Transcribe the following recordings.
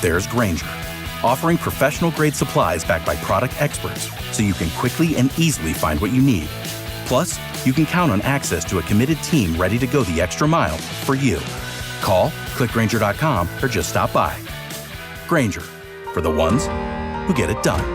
There's Grainger, offering professional-grade supplies backed by product experts so you can quickly and easily find what you need. Plus, you can count on access to a committed team ready to go the extra mile for you. Call, click Grainger.com, or just stop by. Grainger, for the ones who get it done.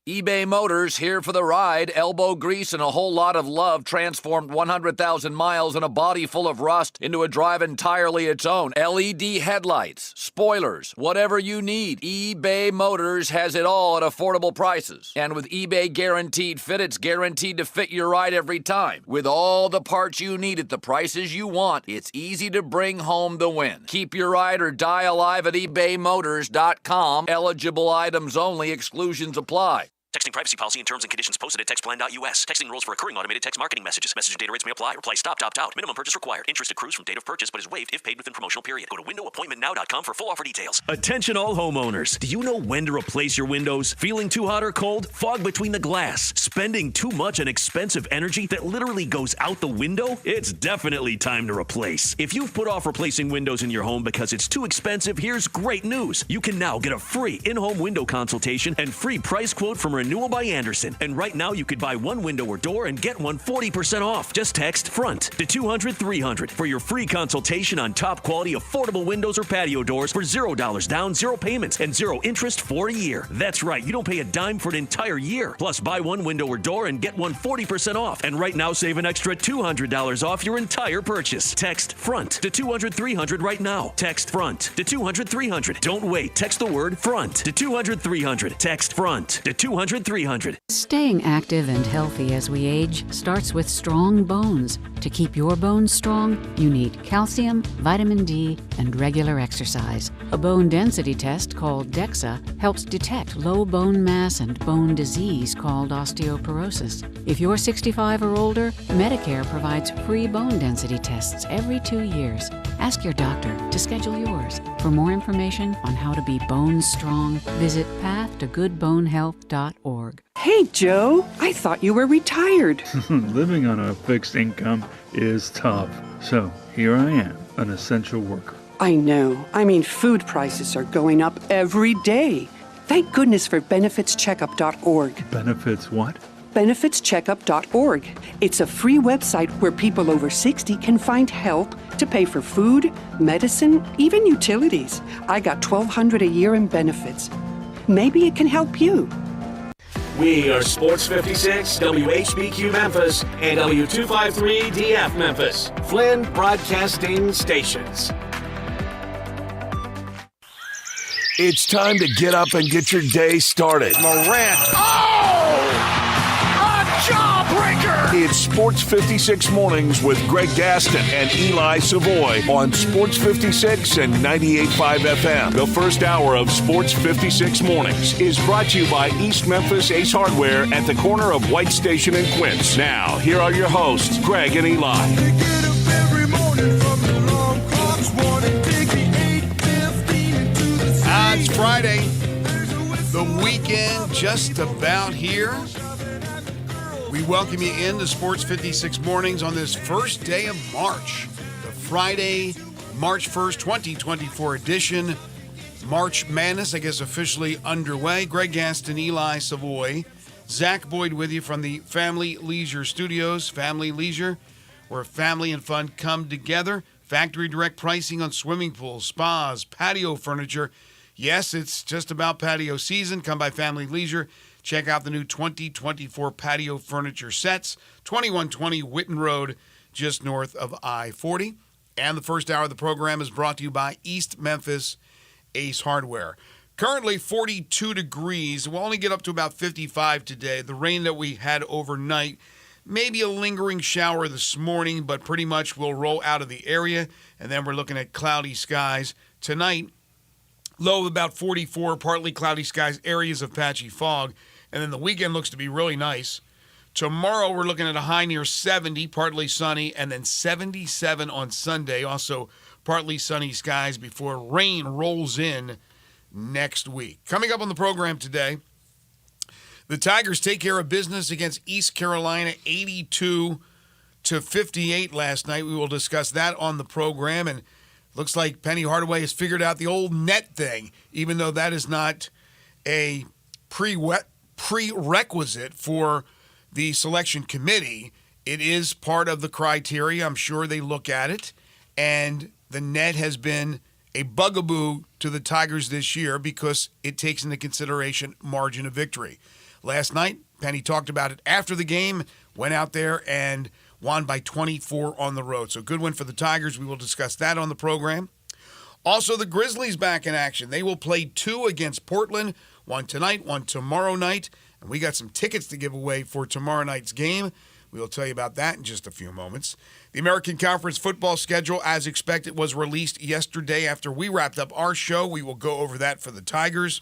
eBay Motors, here for the ride. Elbow grease and a whole lot of love transformed 100,000 miles and a body full of rust into a drive entirely its own. LED headlights, spoilers, whatever you need, eBay Motors has it all at affordable prices. And with eBay Guaranteed Fit, it's guaranteed to fit your ride every time. With all the parts you need at the prices you want, it's easy to bring home the win. Keep your ride or die alive at ebaymotors.com. Eligible items only. Exclusions apply. Texting privacy policy and terms and conditions posted at textplan.us. Texting rules for recurring automated text marketing messages. Message and data rates may apply. Reply stop, opt out. Minimum purchase required. Interest accrues from date of purchase but is waived if paid within promotional period. Go to windowappointmentnow.com for full offer details. Attention all homeowners. Do you know when to replace your windows? Feeling too hot or cold? Fog between the glass? Spending too much on expensive energy that literally goes out the window? It's definitely time to replace. If you've put off replacing windows in your home because it's too expensive, here's great news. You can now get a free in-home window consultation and free price quote from Renewal by Anderson. And right now, you could buy one window or door and get one 40% off. Just text FRONT to 200-300 for your free consultation on top quality affordable windows or patio doors for $0 down, 0 payments, and 0 interest for a year. That's right, you don't pay a dime for an entire year. Plus, buy one window or door and get one 40% off. And right now, save an extra $200 off your entire purchase. Text FRONT to 200-300 right now. Text FRONT to 200-300. Don't wait. Text the word FRONT to 200-300. Text FRONT to 200-300. Staying active and healthy as we age starts with strong bones. To keep your bones strong, you need calcium, vitamin D, and regular exercise. A bone density test called DEXA helps detect low bone mass and bone disease called osteoporosis. If you're 65 or older, Medicare provides free bone density tests every 2 years. Ask your doctor to schedule yours. For more information on how to be bone strong, visit pathtogoodbonehealth.org. Hey, Joe, I thought you were retired. Living on a fixed income is tough. So here I am, an essential worker. I know. I mean, food prices are going up every day. Thank goodness for benefitscheckup.org. Benefits what? benefitscheckup.org. It's a free website where people over 60 can find help to pay for food, medicine, even utilities. I got $1,200 a year in benefits. Maybe it can help you. We are Sports 56, WHBQ Memphis, and W253DF Memphis, Flynn Broadcasting Stations. It's time to get up and get your day started. Morant. Oh! A jawbreaker! It's Sports 56 Mornings with Greg Gaston and Eli Savoy on Sports 56 and 98.5 FM. The first hour of Sports 56 Mornings is brought to you by East Memphis Ace Hardware at the corner of White Station and Quince. Now, here are your hosts, Greg and Eli. They get up every morning from the alarm clocks, warning, take the 8:15 into the city. It's Friday. The weekend just about here. We welcome you into Sports 56 Mornings on this first day of March, the Friday, March 1st, 2024 edition. March Madness, I guess, officially underway. Greg Gaston, Eli Savoy, Zach Boyd with you from the Family Leisure Studios. Family Leisure, where family and fun come together. Factory direct pricing on swimming pools, spas, patio furniture. Yes, it's just about patio season. Come by Family Leisure. Check out the new 2024 patio furniture sets, 2120 Whitten Road, just north of I-40. And the first hour of the program is brought to you by East Memphis Ace Hardware. Currently 42 degrees. We'll only get up to about 55 today. The rain that we had overnight, maybe a lingering shower this morning, but pretty much will roll out of the area. And then we're looking at cloudy skies tonight. Low of about 44, partly cloudy skies, areas of patchy fog. And then the weekend looks to be really nice. Tomorrow we're looking at a high near 70, partly sunny, and then 77 on Sunday. Also partly sunny skies before rain rolls in next week. Coming up on the program today, the Tigers take care of business against East Carolina 82-58 last night. We will discuss that on the program. And Looks like Penny Hardaway has figured out the old net thing, even though that is not a prerequisite for the selection committee. It is part of the criteria. I'm sure they look at it. And the net has been a bugaboo to the Tigers this year because it takes into consideration margin of victory. Last night, Penny talked about it after the game, went out there and won by 24 on the road. So good win for the Tigers. We will discuss that on the program. Also, the Grizzlies back in action. They will play 2 against Portland, one tonight, one tomorrow night. And we got some tickets to give away for tomorrow night's game. We will tell you about that in just a few moments. The American Conference football schedule, as expected, was released yesterday after we wrapped up our show. We will go over that for the Tigers.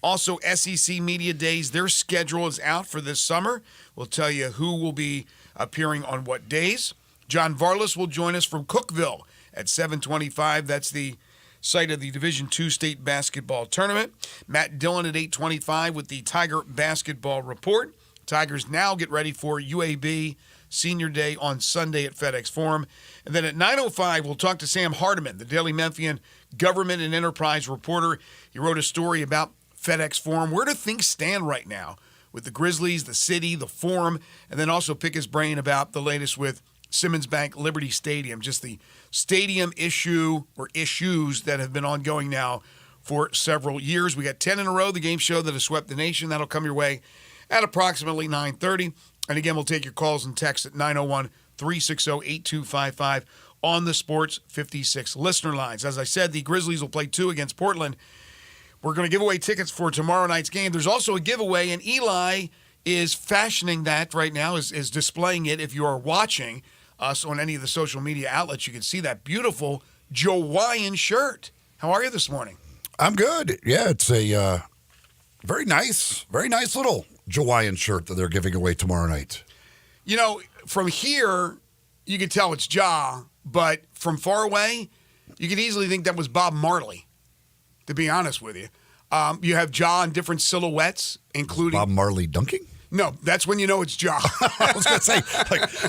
Also, SEC Media Days, their schedule is out for this summer. We'll tell you who will be appearing on what days. John Varlas will join us from Cookeville at 7:25. That's the site of the Division II State Basketball Tournament. Matt Dillon at 8:25 with the Tiger Basketball Report. Tigers now get ready for UAB Senior Day on Sunday at FedEx Forum. And then at 9:05, we'll talk to Sam Hardiman, the Daily Memphian government and enterprise reporter. He wrote a story about FedEx Forum. Where do things stand right now with the Grizzlies, the city, the Forum, and then also pick his brain about the latest with Simmons Bank Liberty Stadium, just the stadium issue or issues that have been ongoing now for several years. We got 10 in a row, the game show that has swept the nation. That'll come your way at approximately 9:30. And again, we'll take your calls and texts at 901-360-8255 on the Sports 56 listener lines. As I said, the Grizzlies will play 2 against Portland. We're going to give away tickets for tomorrow night's game. There's also a giveaway, and Eli is fashioning that right now, is displaying it. If you are watching us on any of the social media outlets, you can see that beautiful Hawaiian shirt. How are you this morning? I'm good. Yeah, it's a very nice little Hawaiian shirt that they're giving away tomorrow night. You know, from here, you can tell it's Ja, but from far away, you could easily think that was Bob Marley, to be honest with you. You have Ja in different silhouettes, including... Bob Marley dunking? No, that's when you know it's Ja. I was going to say,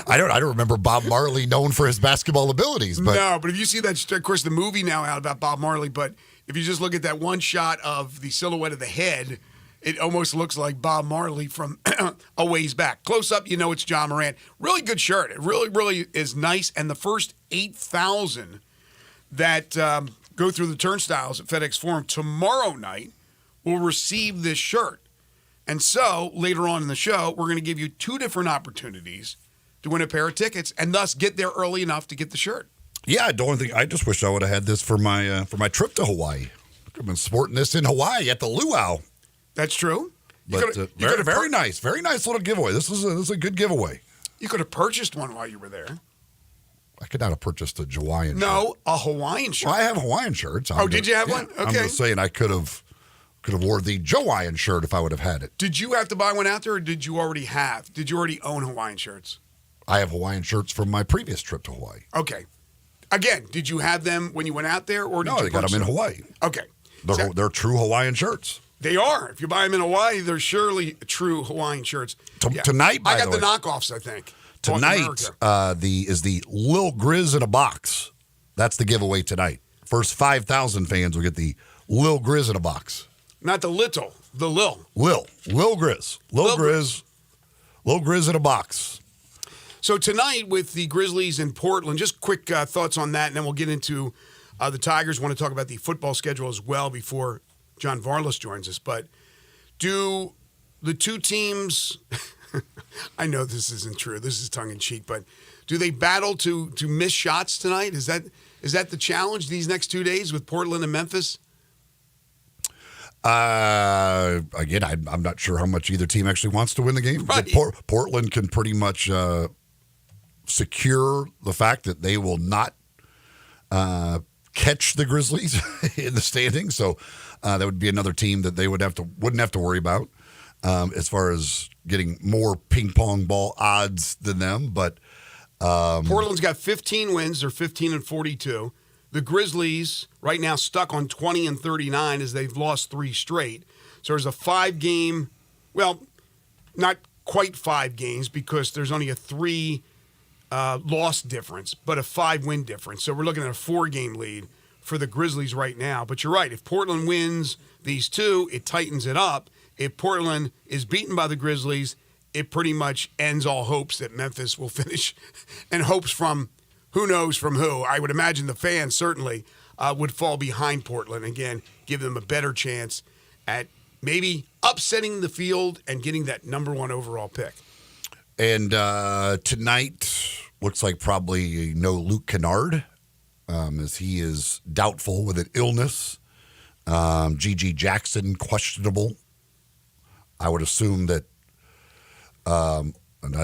I don't remember Bob Marley known for his basketball abilities. But no, but if you see that, of course, the movie now out about Bob Marley, but if you just look at that one shot of the silhouette of the head, it almost looks like Bob Marley from a ways back. Close up, you know it's John Morant. Really good shirt. It really, really is nice. And the first 8,000 that go through the turnstiles at FedEx Forum tomorrow night will receive this shirt. And so, later on in the show, we're going to give you 2 different opportunities to win a pair of tickets and thus get there early enough to get the shirt. Yeah, I just wish I would have had this for my trip to Hawaii. I've been sporting this in Hawaii at the luau. That's true. But very nice little giveaway. This is a good giveaway. You could have purchased one while you were there. I could not have purchased a Hawaiian shirt. No, a Hawaiian shirt. Well, I have Hawaiian shirts. Did you have one? Okay. I'm just saying I could have wore the Hawaiian shirt if I would have had it. Did you have to buy one out there, or did you already own Hawaiian shirts? I have Hawaiian shirts from my previous trip to Hawaii. Okay. Again, did you have them when you went out there, or did no? You they got them in Hawaii. Okay. They're true Hawaiian shirts. They are. If you buy them in Hawaii, they're surely true Hawaiian shirts. Tonight, by I got the the way, knockoffs, I think. Tonight, is the Lil Grizz in a box. That's the giveaway tonight. First 5,000 fans will get the Lil Grizz in a box. Not the little, the Lil. Lil Grizz. Lil Grizz in a box. So tonight with the Grizzlies in Portland, just quick thoughts on that, and then we'll get into the Tigers. Want to talk about the football schedule as well before John Varlas joins us. But do the two teams, I know this isn't true, this is tongue-in-cheek, but do they battle to miss shots tonight? Is that the challenge these next 2 days with Portland and Memphis? Again, I'm not sure how much either team actually wants to win the game. Right. Portland can pretty much secure the fact that they will not catch the Grizzlies in the standings. So that would be another team that they wouldn't have to worry about as far as getting more ping pong ball odds than them. But Portland's got 15 wins. They're 15-42. The Grizzlies right now stuck on 20-39 as they've lost 3 straight. So there's a 5-game, well, not quite 5 games because there's only a 3 loss difference, but a 5-win difference. So we're looking at a 4-game lead for the Grizzlies right now. But you're right. If Portland wins these two, it tightens it up. If Portland is beaten by the Grizzlies, it pretty much ends all hopes that Memphis will finish, and hopes from who knows from who. I would imagine the fans certainly would fall behind Portland. Again, give them a better chance at maybe upsetting the field and getting that number 1 overall pick. And tonight looks like probably no Luke Kennard, as he is doubtful with an illness. G.G. Jackson, questionable. I would assume that,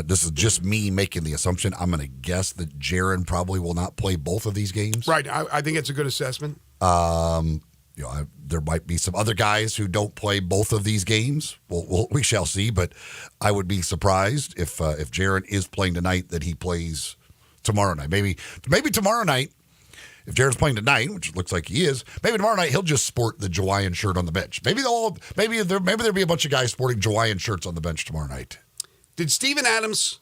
this is just me making the assumption, I'm going to guess that Jaren probably will not play both of these games. Right. I think it's a good assessment. There might be some other guys who don't play both of these games. We shall see, but I would be surprised if Jaren is playing tonight that he plays tomorrow night. Maybe tomorrow night, if Jaren's playing tonight, which it looks like he is, maybe tomorrow night he'll just sport the Jawaian shirt on the bench. Maybe there'll be a bunch of guys sporting Jawaian shirts on the bench tomorrow night. Did Steven Adams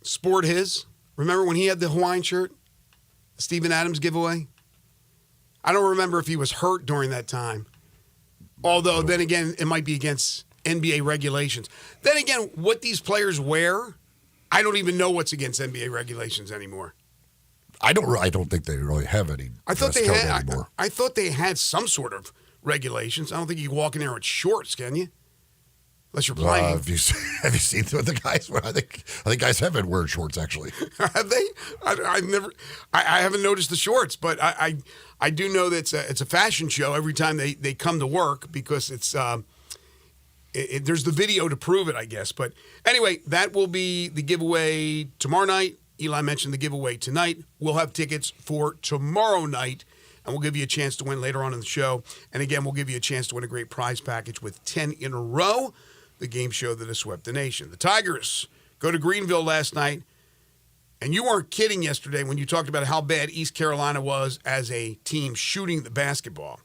sport his? Remember when he had the Hawaiian shirt? The Steven Adams giveaway? I don't remember if he was hurt during that time. Although, then again, it might be against NBA regulations. Then again, what these players wear, I don't even know what's against NBA regulations anymore. I don't think they really have any. I thought they had anymore. I thought they had some sort of regulations. I don't think you can walk in there with shorts, can you? Unless you're playing. Have you seen what the guys wear? I think guys have been wearing shorts actually. Have they? I haven't noticed the shorts, but I do know that it's a fashion show every time they come to work because it's there's the video to prove it, I guess. But anyway, that will be the giveaway tomorrow night. Eli mentioned the giveaway tonight. We'll have tickets for tomorrow night, and we'll give you a chance to win later on in the show. And again, we'll give you a chance to win a great prize package with 10 in a row, the game show that has swept the nation. The Tigers go to Greenville last night, and you weren't kidding yesterday when you talked about how bad East Carolina was as a team shooting the basketball.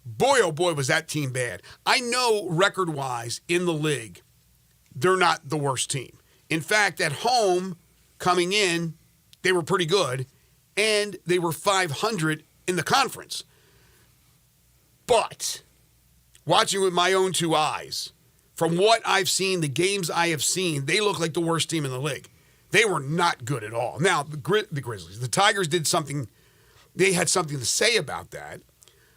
Boy, oh boy, was that team bad. I know record-wise in the league, they're not the worst team. In fact, at home, coming in, they were pretty good, and they were 500 in the conference. But watching with my own two eyes, from what I've seen, the games I have seen, they look like the worst team in the league. They were not good at all. Now, the Grizzlies, the Tigers did something, they had something to say about that.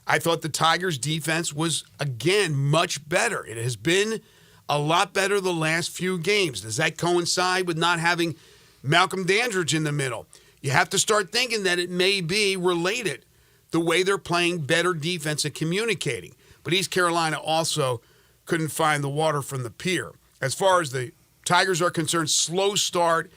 I thought the Tigers' defense was, again, much better. It has been a lot better the last few games. Does that coincide with not having Malcolm Dandridge in the middle? You have to start thinking that it may be related, the way they're playing better defense and communicating. But East Carolina also couldn't find the water from the pier. As far as the Tigers are concerned, slow start,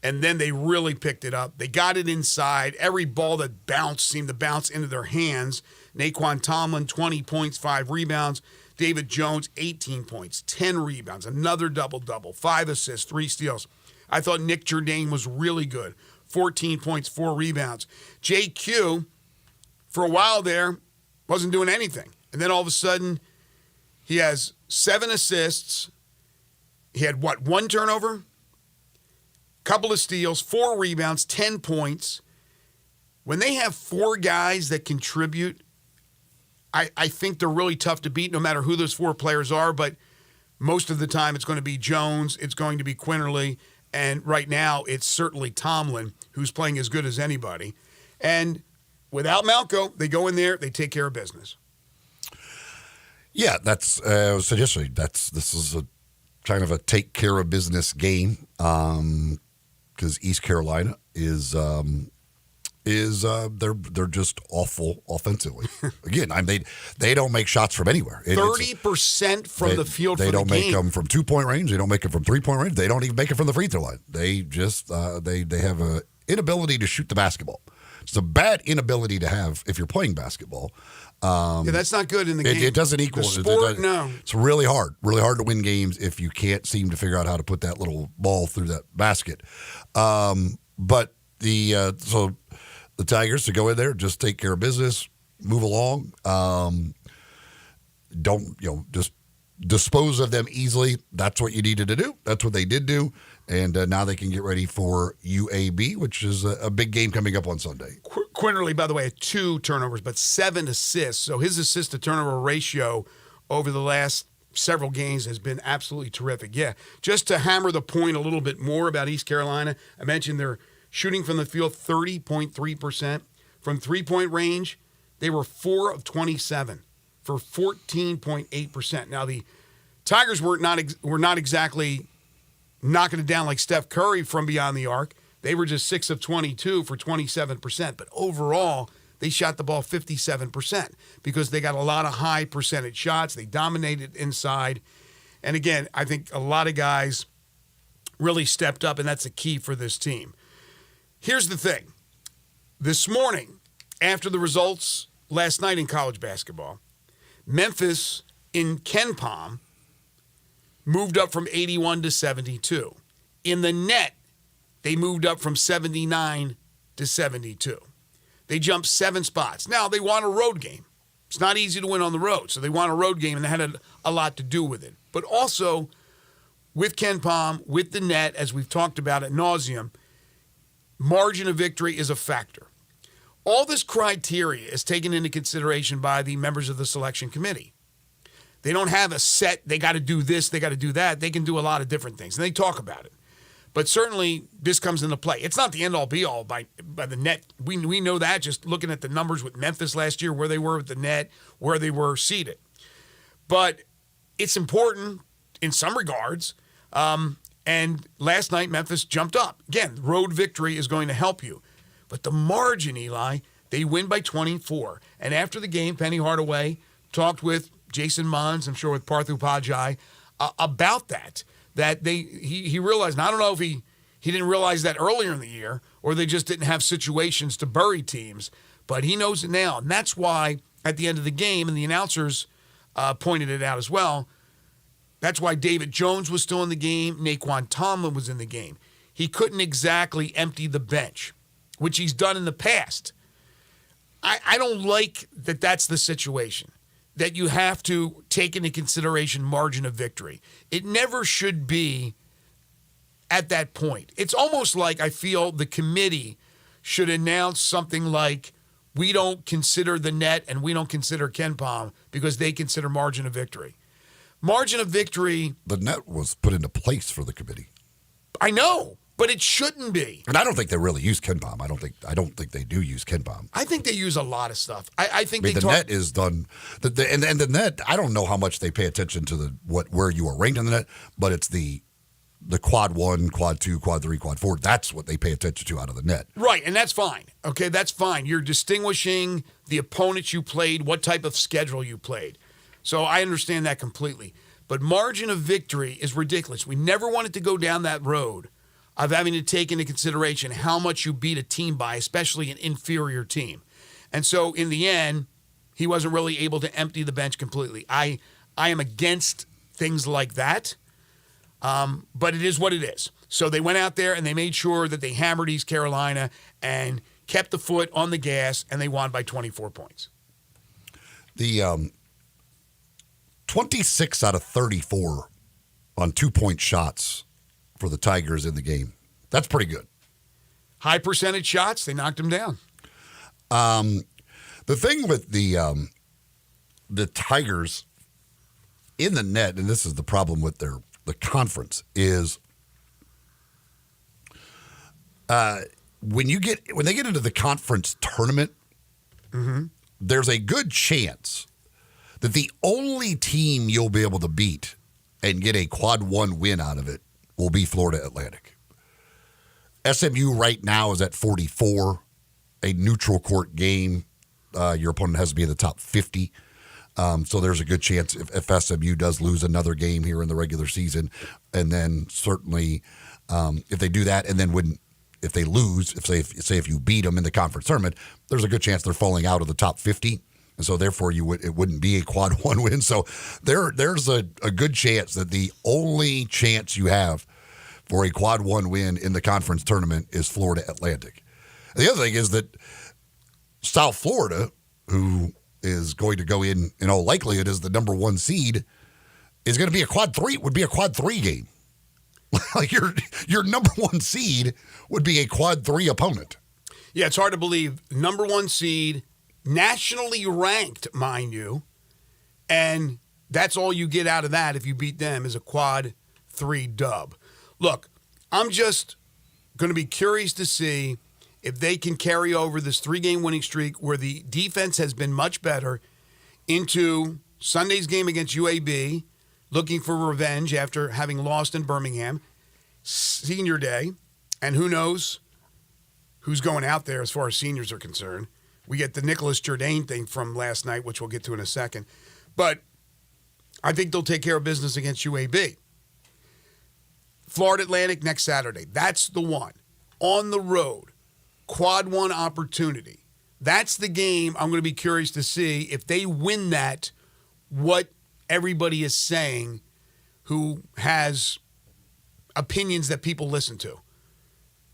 and then they really picked it up. They got it inside. Every ball that bounced seemed to bounce into their hands. Naquan Tomlin, 20 points, 5 rebounds. David Jones, 18 points, 10 rebounds, another double-double, 5 assists, 3 steals. I thought Nick Jourdain was really good, 14 points, 4 rebounds. JQ, for a while there, wasn't doing anything. And then all of a sudden, he has 7 assists. He had, 1 turnover? Couple of steals, 4 rebounds, 10 points. When they have 4 guys that contribute, I think they're really tough to beat no matter who those 4 players are, but most of the time it's going to be Jones, it's going to be Quinterly, and right now it's certainly Tomlin, who's playing as good as anybody. And without Malco, they go in there, they take care of business. Yeah, that's suggestion. This is a kind of a take care of business game because East Carolina is they're just awful offensively. Again, they don't make shots from anywhere. 30% from the field. They don't make them from 2-point range. They don't make them from 3-point range. They don't even make it from the free throw line. They just they have an inability to shoot the basketball. It's a bad inability to have if you're playing basketball. Yeah, that's not good in the game. It doesn't equal. The sport, no. It's really hard to win games if you can't seem to figure out how to put that little ball through that basket. But so the Tigers to go in there, just take care of business, move along. Just dispose of them easily. That's what you needed to do. That's what they did do. And now they can get ready for UAB, which is a big game coming up on Sunday. Quinterly, by the way, had 2 turnovers, but 7 assists. So his assist-to-turnover ratio over the last several games has been absolutely terrific. Yeah, just to hammer the point a little bit more about East Carolina, I mentioned they're shooting from the field 30.3%. From three-point range, they were 4 of 27 for 14.8%. Now, the Tigers were not exactly knocking it down like Steph Curry from beyond the arc. They were just 6 of 22 for 27%. But overall, they shot the ball 57% because they got a lot of high percentage shots. They dominated inside. And again, I think a lot of guys really stepped up, and that's a key for this team. Here's the thing. This morning, after the results last night in college basketball, Memphis in KenPom moved up from 81 to 72. In the net, they moved up from 79 to 72. They jumped 7 spots. Now, they want a road game. It's not easy to win on the road, so they want a road game, and that had a lot to do with it. But also, with KenPom, with the net, as we've talked about ad nauseum, margin of victory is a factor. All this criteria is taken into consideration by the members of the selection committee. They don't have a set, they got to do this, they got to do that. They can do a lot of different things, and they talk about it. But certainly, this comes into play. It's not the end-all, be-all by the net. We know that just looking at the numbers with Memphis last year, where they were with the net, where they were seated. But it's important in some regards. And last night, Memphis jumped up. Again, road victory is going to help you. But the margin, Eli, they win by 24. And after the game, Penny Hardaway talked with Jason Mons, I'm sure with Parthu Pajai, about that he realized, and I don't know if he didn't realize that earlier in the year, or they just didn't have situations to bury teams, but he knows it now. And that's why at the end of the game, and the announcers pointed it out as well, that's why David Jones was still in the game, Naquan Tomlin was in the game. He couldn't exactly empty the bench, which he's done in the past. I don't like that that's the situation, that you have to take into consideration margin of victory. It never should be at that point. It's almost like I feel the committee should announce something like, we don't consider the net and we don't consider KenPom because they consider margin of victory. Margin of victory. The net was put into place for the committee. I know, but it shouldn't be. And I don't think they really use KenPom. I don't think they do use KenPom. I think they use a lot of stuff. I think the net is done. And the net, I don't know how much they pay attention to where you are ranked in the net, but it's the quad 1, quad 2, quad 3, quad 4. That's what they pay attention to out of the net. Right, and that's fine. Okay, that's fine. You're distinguishing the opponents you played, what type of schedule you played. So I understand that completely. But margin of victory is ridiculous. We never wanted to go down that road of having to take into consideration how much you beat a team by, especially an inferior team. And so in the end, he wasn't really able to empty the bench completely. I am against things like that, but it is what it is. So they went out there and they made sure that they hammered East Carolina and kept the foot on the gas, and they won by 24 points. The 26 out of 34 on 2-point shots for the Tigers in the game. That's pretty good. High percentage shots, they knocked them down. The thing with the Tigers in the net, and this is the problem with the conference, is when they get into the conference tournament, there's a good chance that the only team you'll be able to beat and get a quad 1 win out of it will be Florida Atlantic. SMU right now is at 44, a neutral court game. Your opponent has to be in the top 50. So there's a good chance if SMU does lose another game here in the regular season, and then certainly if they do that, and then if they lose, if you beat them in the conference tournament, there's a good chance they're falling out of the top 50. And so, therefore, it wouldn't be a quad 1 win. So there's a good chance that the only chance you have for a quad 1 win in the conference tournament is Florida Atlantic. And the other thing is that South Florida, who is going to go in all likelihood as the number 1 seed, is going to be a quad 3. It would be a quad 3 game. Like your number 1 seed would be a quad 3 opponent. Yeah, it's hard to believe. Number 1 seed, nationally ranked, mind you, and that's all you get out of that if you beat them is a quad 3 dub. Look, I'm just going to be curious to see if they can carry over this 3-game winning streak where the defense has been much better into Sunday's game against UAB, looking for revenge after having lost in Birmingham, senior day, and who knows who's going out there as far as seniors are concerned. We get the Nicholas Jourdain thing from last night, which we'll get to in a second. But I think they'll take care of business against UAB. Florida Atlantic next Saturday. That's the one. On the road. Quad 1 opportunity. That's the game I'm going to be curious to see if they win that, what everybody is saying who has opinions that people listen to.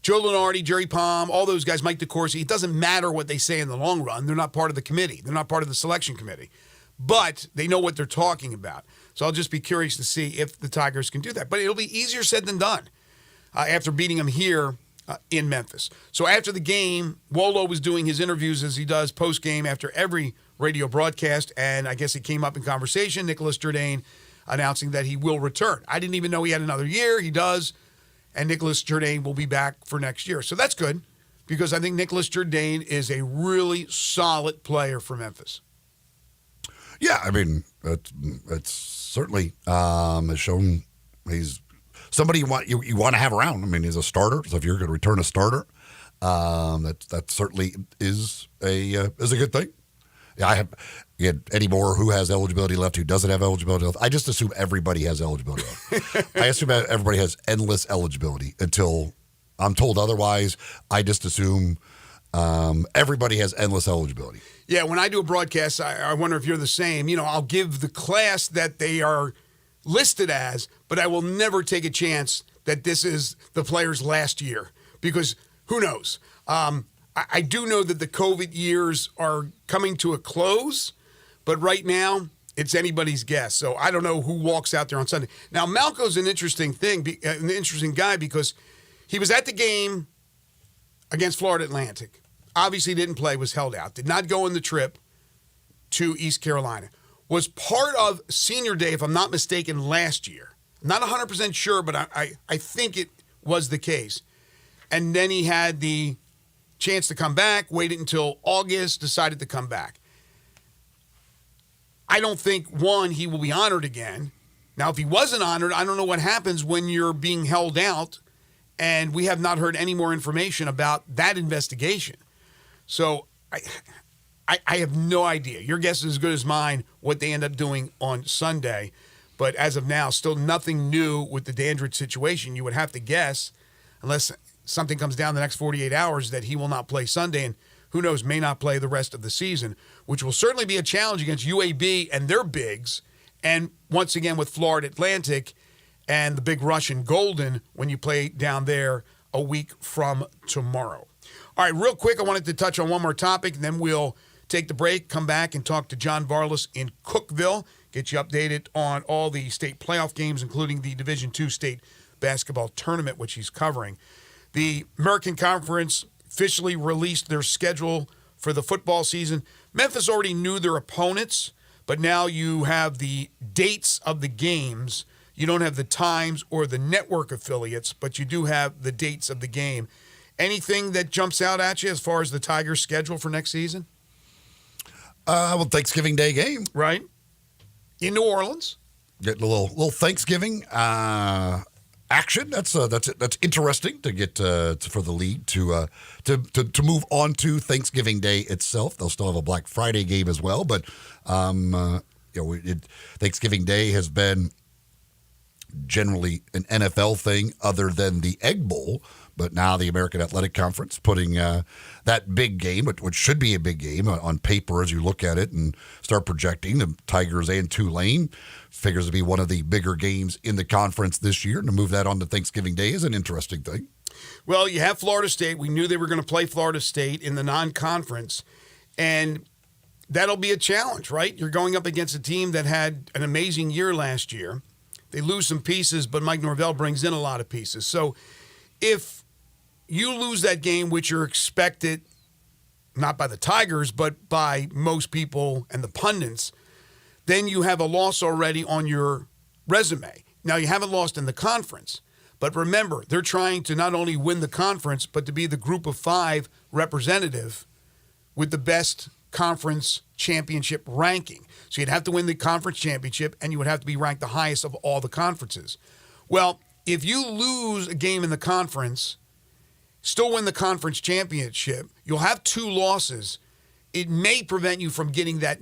Joe Lunardi, Jerry Palm, all those guys, Mike DeCourcy, it doesn't matter what they say in the long run. They're not part of the committee. They're not part of the selection committee. But they know what they're talking about. So I'll just be curious to see if the Tigers can do that. But it'll be easier said than done after beating them here in Memphis. So after the game, Wolo was doing his interviews as he does post-game after every radio broadcast, and I guess it came up in conversation. Nicholas Jourdain announcing that he will return. I didn't even know he had another year. He does, and Nicholas Jourdain will be back for next year. So that's good because I think Nicholas Jourdain is a really solid player for Memphis. Yeah, I mean, it's certainly has shown he's somebody you want to have around. I mean, he's a starter, so if you're going to return a starter, that certainly is a good thing. Yeah, you had Eddie Moore, who has eligibility left, who doesn't have eligibility left. I just assume everybody has eligibility left. I assume everybody has endless eligibility until I'm told otherwise. I just assume everybody has endless eligibility. Yeah, when I do a broadcast, I wonder if you're the same. You know, I'll give the class that they are listed as, but I will never take a chance that this is the player's last year because who knows? I do know that the COVID years are coming to a close, but right now it's anybody's guess. So I don't know who walks out there on Sunday. Now, Malco's an interesting guy because he was at the game against Florida Atlantic. Obviously didn't play, was held out, did not go on the trip to East Carolina. Was part of senior day, if I'm not mistaken, last year. Not 100% sure, but I think it was the case. And then he had the chance to come back, waited until August, decided to come back. I don't think, one, he will be honored again. Now, if he wasn't honored, I don't know what happens when you're being held out, and we have not heard any more information about that investigation. So I have no idea. Your guess is as good as mine what they end up doing on Sunday. But as of now, still nothing new with the Dandridge situation. You would have to guess, unless something comes down the next 48 hours, that he will not play Sunday and who knows, may not play the rest of the season, which will certainly be a challenge against UAB and their bigs. And once again with Florida Atlantic and the big Russian Golden when you play down there a week from tomorrow. All right, real quick, I wanted to touch on one more topic, and then we'll take the break, come back and talk to John Varlas in Cookeville, get you updated on all the state playoff games, including the Division II state basketball tournament, which he's covering. The American Conference officially released their schedule for the football season. Memphis already knew their opponents, but now you have the dates of the games. You don't have the times or the network affiliates, but you do have the dates of the game. Anything that jumps out at you as far as the Tigers' schedule for next season? Well, Thanksgiving Day game. Right. In New Orleans. Getting a little Thanksgiving action. That's interesting to get for the league to move on to Thanksgiving Day itself. They'll still have a Black Friday game as well, but Thanksgiving Day has been generally an NFL thing other than the Egg Bowl. But now the American Athletic Conference putting that big game, which should be a big game on paper as you look at it and start projecting the Tigers and Tulane, figures to be one of the bigger games in the conference this year. And to move that on to Thanksgiving Day is an interesting thing. Well, you have Florida State. We knew they were going to play Florida State in the non-conference. And that'll be a challenge, right? You're going up against a team that had an amazing year last year. They lose some pieces, but Mike Norvell brings in a lot of pieces. So if you lose that game, which you're expected, not by the Tigers, but by most people and the pundits, then you have a loss already on your resume. Now, you haven't lost in the conference, but remember, they're trying to not only win the conference, but to be the group of 5 representative with the best conference championship ranking. So you'd have to win the conference championship, and you would have to be ranked the highest of all the conferences. Well, if you lose a game in the conference, still win the conference championship, you'll have 2 losses. It may prevent you from getting that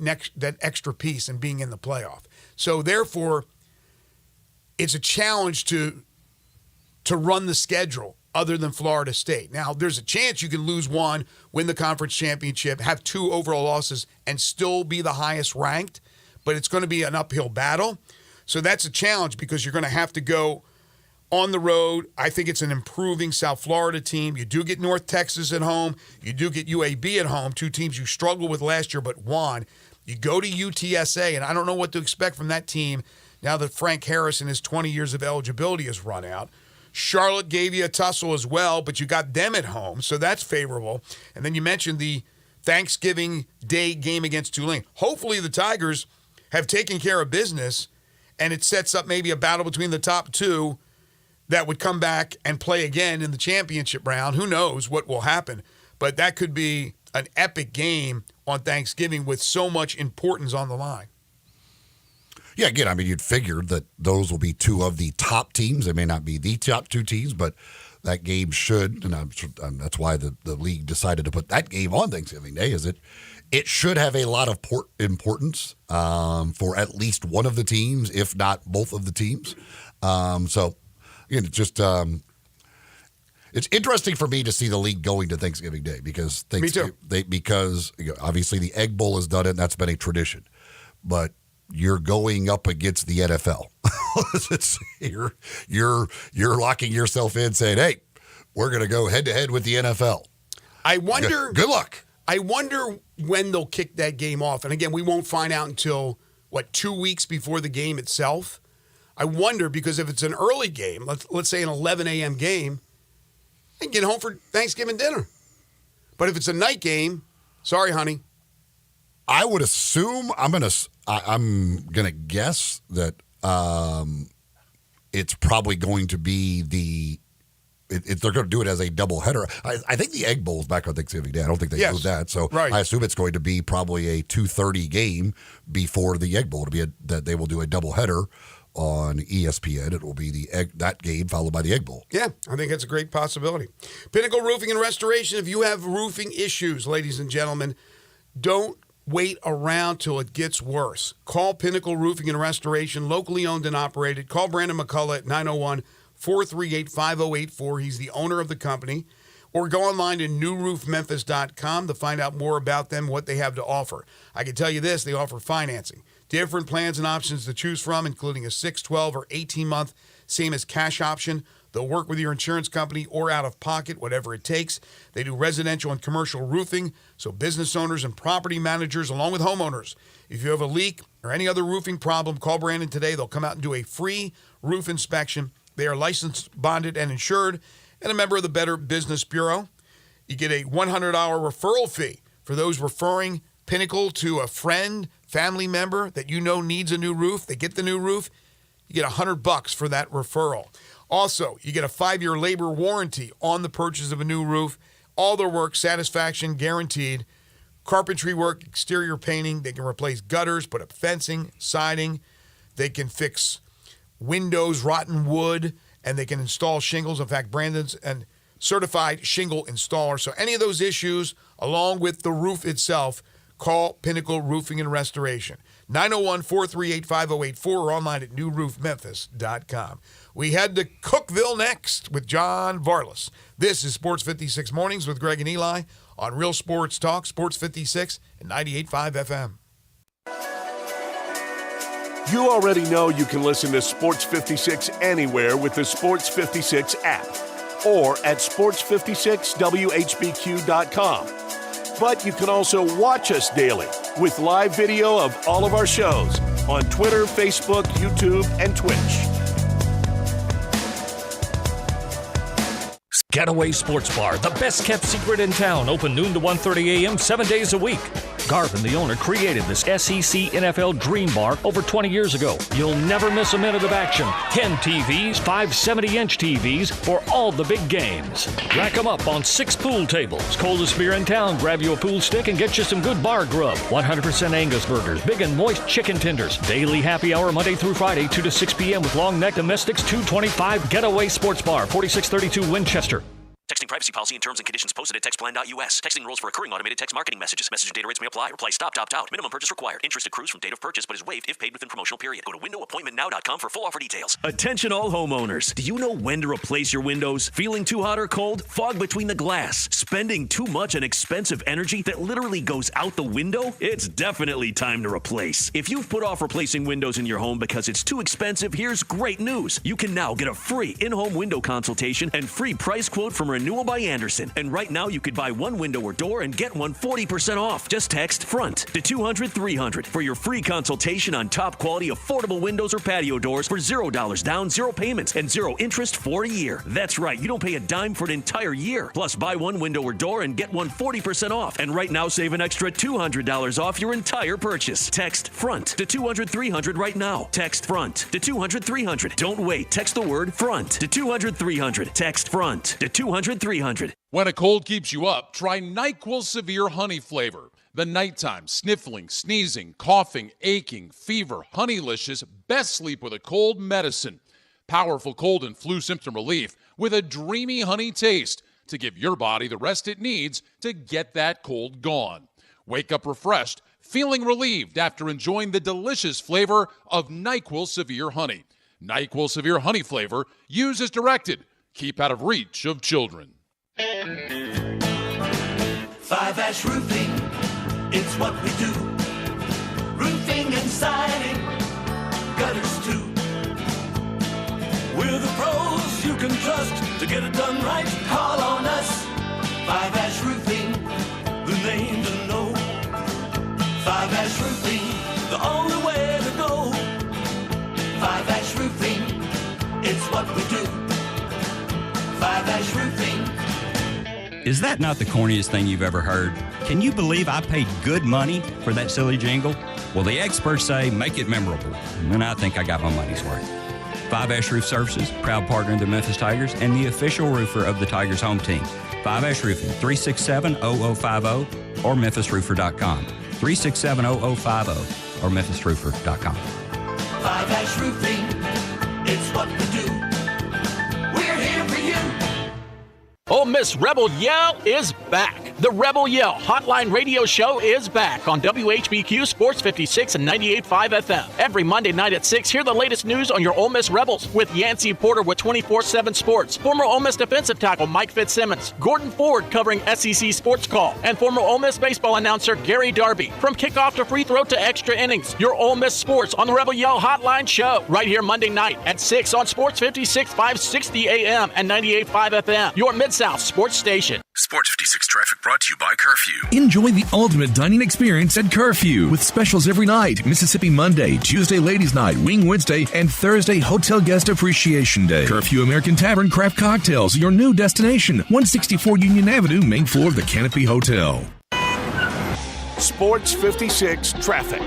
extra piece and being in the playoff. So therefore, it's a challenge to run the schedule other than Florida State. Now, there's a chance you can lose 1, win the conference championship, have 2 overall losses, and still be the highest ranked, but it's going to be an uphill battle. So that's a challenge because you're going to have to go on the road. I think it's an improving South Florida team. You do get North Texas at home. You do get UAB at home, 2 teams you struggled with last year but won. You go to UTSA, and I don't know what to expect from that team now that Frank Harris and his 20 years of eligibility has run out. Charlotte gave you a tussle as well, but you got them at home, so that's favorable. And then you mentioned the Thanksgiving Day game against Tulane. Hopefully the Tigers have taken care of business, and it sets up maybe a battle between the top 2 that would come back and play again in the championship round. Who knows what will happen, but that could be an epic game on Thanksgiving with so much importance on the line. Yeah, again, I mean, you'd figure that those will be 2 of the top teams. They may not be the top 2 teams, but that game should, and that's why the league decided to put that game on Thanksgiving Day, is it should have a lot of importance for at least one of the teams, if not both of the teams. So, again, it's just it's interesting for me to see the league going to Thanksgiving Day because obviously the Egg Bowl has done it, and that's been a tradition, but you're going up against the NFL. You're locking yourself in, saying, "Hey, we're going to go head to head with the NFL." I wonder. Good luck. I wonder when they'll kick that game off. And again, we won't find out until 2 weeks before the game itself. I wonder because if it's an early game, let's say an 11 a.m. game, they can get home for Thanksgiving dinner. But if it's a night game, sorry, honey. I would assume I'm gonna guess that it's probably going to be they're going to do it as a doubleheader. I think the Egg Bowl is back on Thanksgiving Day. I don't think they moved that, so right. I assume it's going to be probably a 2:30 game before the Egg Bowl. That they will do a doubleheader on ESPN. It will be that game followed by the Egg Bowl. Yeah, I think that's a great possibility. Pinnacle Roofing and Restoration. If you have roofing issues, ladies and gentlemen, don't wait around till it gets worse. Call Pinnacle Roofing and Restoration, locally owned and operated. Call Brandon McCullough at 901-438-5084. He's the owner of the company. Or go online to newroofmemphis.com to find out more about them, what they have to offer. I can tell you this, they offer financing. Different plans and options to choose from, including a 6, 12, or 18-month, same as cash option. They'll work with your insurance company or out of pocket, whatever it takes. They do residential and commercial roofing, so business owners and property managers, along with homeowners. If you have a leak or any other roofing problem, call Brandon today. They'll come out and do a free roof inspection. They are licensed, bonded, and insured, and a member of the Better Business Bureau. You get a $100 referral fee for those referring Pinnacle to a friend, family member that you know needs a new roof. They get the new roof. You get $100 for that referral. Also, you get a 5-year labor warranty on the purchase of a new roof. All their work, satisfaction guaranteed. Carpentry work, exterior painting. They can replace gutters, put up fencing, siding. They can fix windows, rotten wood, and they can install shingles. In fact, Brandon's a certified shingle installer. So any of those issues, along with the roof itself, call Pinnacle Roofing and Restoration. 901-438-5084 or online at newroofmemphis.com. We head to Cookeville next with John Varlas. This is Sports 56 Mornings with Greg and Eli on Real Sports Talk, Sports 56 and 98.5 FM. You already know you can listen to Sports 56 anywhere with the Sports 56 app or at sports56whbq.com. But you can also watch us daily with live video of all of our shows on Twitter, Facebook, YouTube, and Twitch. Getaway Sports Bar, the best kept secret in town, open noon to 1:30 a.m. 7 days a week. Garvin, the owner, created this SEC NFL Dream Bar over 20 years ago. You'll never miss a minute of action. 10 TVs, 5 70-inch TVs for all the big games. Rack them up on 6 pool tables. Coldest beer in town, grab you a pool stick and get you some good bar grub. 100% Angus burgers, big and moist chicken tenders. Daily happy hour Monday through Friday, 2 to 6 p.m. with long neck domestics, $2.25. Getaway Sports Bar, 4632 Winchester. Texting privacy policy and terms and conditions posted at textplan.us. Texting rules for recurring automated text marketing messages. Message and data rates may apply. Reply stop, opt out. Minimum purchase required. Interest accrues from date of purchase but is waived if paid within promotional period. Go to windowappointmentnow.com for full offer details. Attention all homeowners. Do you know when to replace your windows? Feeling too hot or cold? Fog between the glass? Spending too much on expensive energy that literally goes out the window? It's definitely time to replace. If you've put off replacing windows in your home because it's too expensive, here's great news. You can now get a free in-home window consultation and free price quote from Renewal by Anderson. And right now, you could buy one window or door and get one 40% off. Just text FRONT to 200-300 for your free consultation on top quality affordable windows or patio doors for $0 down, 0 payments, and 0 interest for a year. That's right, you don't pay a dime for an entire year. Plus, buy one window or door and get one 40% off. And right now, save an extra $200 off your entire purchase. Text FRONT to 200-300 right now. Text FRONT to 200-300. Don't wait. Text the word FRONT to 200-300. Text FRONT to 200-300. When a cold keeps you up, try NyQuil Severe Honey Flavor. The nighttime, sniffling, sneezing, coughing, aching, fever, Honeylicious, best sleep with a cold medicine. Powerful cold and flu symptom relief with a dreamy honey taste to give your body the rest it needs to get that cold gone. Wake up refreshed, feeling relieved after enjoying the delicious flavor of NyQuil Severe Honey. NyQuil Severe Honey Flavor, use as directed. Keep out of reach of children. 5-Ash Roofing, it's what we do. Roofing and siding, gutters too. We're the pros you can trust to get it done right. Call on us. 5-Ash Roofing, the name to know. 5-Ash Roofing, the only way to go. 5-Ash Roofing, it's what we do. 5-Ash Roofing. Is that not the corniest thing you've ever heard? Can you believe I paid good money for that silly jingle? Well, the experts say make it memorable, and I think I got my money's worth. 5-Ash Roof Services, proud partner of the Memphis Tigers and the official roofer of the Tigers home team. 5-Ash Roofing, 367-0050 or memphisroofer.com. 367-0050 or memphisroofer.com. 5-Ash Roofing, it's what we do. We're here for you. Ole Miss Rebel Yell is back. The Rebel Yell Hotline Radio Show is back on WHBQ Sports 56 and 98.5 FM. Every Monday night at 6, hear the latest news on your Ole Miss Rebels with Yancey Porter with 24/7 Sports, former Ole Miss defensive tackle Mike Fitzsimmons, Gordon Ford covering SEC Sports Call, and former Ole Miss baseball announcer Gary Darby. From kickoff to free throw to extra innings, your Ole Miss sports on the Rebel Yell Hotline Show right here Monday night at 6 on Sports 56, 560 AM and 98.5 FM, your Mid-South sports station. Sports 56 traffic brought to you by Curfew. Enjoy the ultimate dining experience at Curfew with specials every night. Mississippi Monday, Tuesday Ladies Night, Wing Wednesday, and Thursday Hotel Guest Appreciation Day. Curfew American Tavern Craft Cocktails, your new destination. 164 Union Avenue, main floor of the Canopy Hotel. Sports 56 traffic.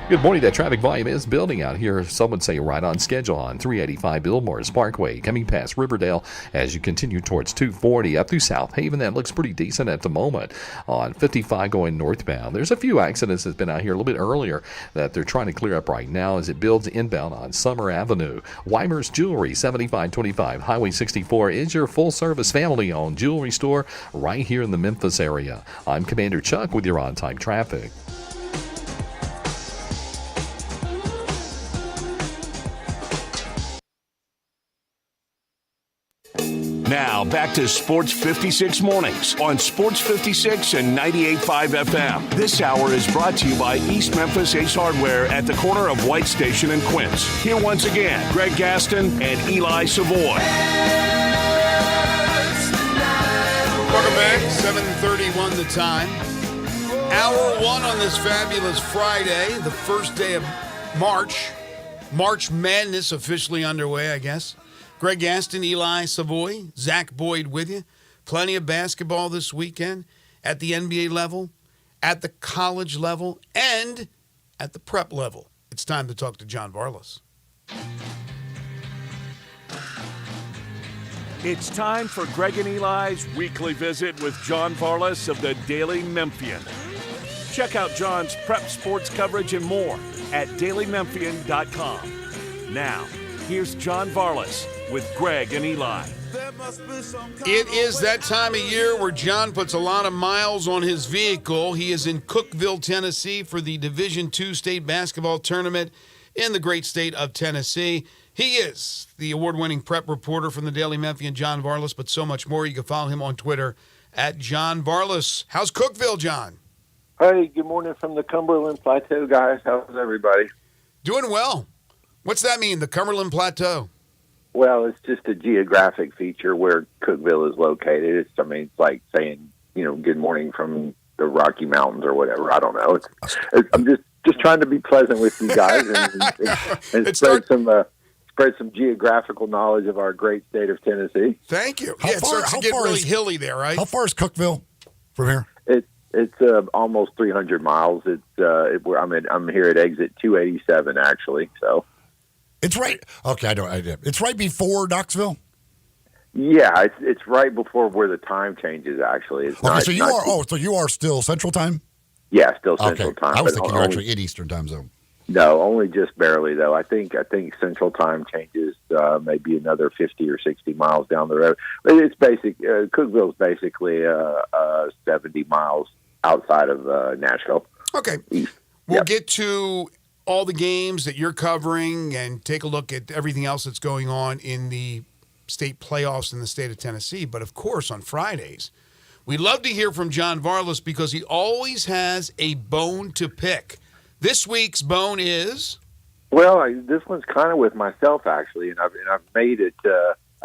Good morning. That traffic volume is building out here. Some would say right on schedule on 385 Billmores Parkway, coming past Riverdale as you continue towards 240 up through South Haven. That looks pretty decent at the moment. On 55 going northbound, there's a few accidents that's been out here a little bit earlier that they're trying to clear up right now as it builds inbound on Summer Avenue. Weimer's Jewelry, 7525 Highway 64 is your full-service family-owned jewelry store right here in the Memphis area. I'm Commander Chuck with your on-time traffic. Now, back to Sports 56 Mornings on Sports 56 and 98.5 FM. This hour is brought to you by East Memphis Ace Hardware at the corner of White Station and Quince. Here once again, Greg Gaston and Eli Savoy. Welcome back. 7:31 the time. Hour one on this fabulous Friday, the first day of March. March Madness officially underway, I guess. Greg Gaston, Eli Savoy, Zach Boyd with you. Plenty of basketball this weekend at the NBA level, at the college level, and at the prep level. It's time to talk to John Varlas. It's time for Greg and Eli's weekly visit with John Varlas of the Daily Memphian. Check out John's prep sports coverage and more at dailymemphian.com. Now, here's John Varlas with Greg and Eli. It is that time of year where John puts a lot of miles on his vehicle. He is in Cookeville, Tennessee for the Division II state basketball tournament in the great state of Tennessee. He is the award-winning prep reporter from the Daily Memphian, John Varlas, but so much more. You can follow him on Twitter at John Varlas. How's Cookeville, John? Hey, good morning from the Cumberland Plateau, guys. How's everybody? Doing well. What's that mean, the Cumberland Plateau? Well, it's just a geographic feature where Cookeville is located. It's like saying, good morning from the Rocky Mountains or whatever. I don't know. I'm just trying to be pleasant with you guys and spread some geographical knowledge of our great state of Tennessee. Thank you. It starts to get really hilly there, right? How far is Cookeville from here? It's almost 300 miles. I'm here at exit 287, actually. So it's right. Okay, I know. It's right before Knoxville. Yeah, it's right before where the time changes. Actually, it's okay. So you are still Central Time. Yeah, still Central Time. I was thinking you're actually in Eastern Time zone. No, only just barely though. I think Central Time changes maybe another 50 or 60 miles down the road. But it's Cookeville's basically 70 miles outside of Nashville. Okay. We'll get to all the games that you're covering and take a look at everything else that's going on in the state playoffs in the state of Tennessee. But, of course, on Fridays, we love to hear from John Varlas because he always has a bone to pick. This week's bone is? Well, this one's kind of with myself, actually, and I've made it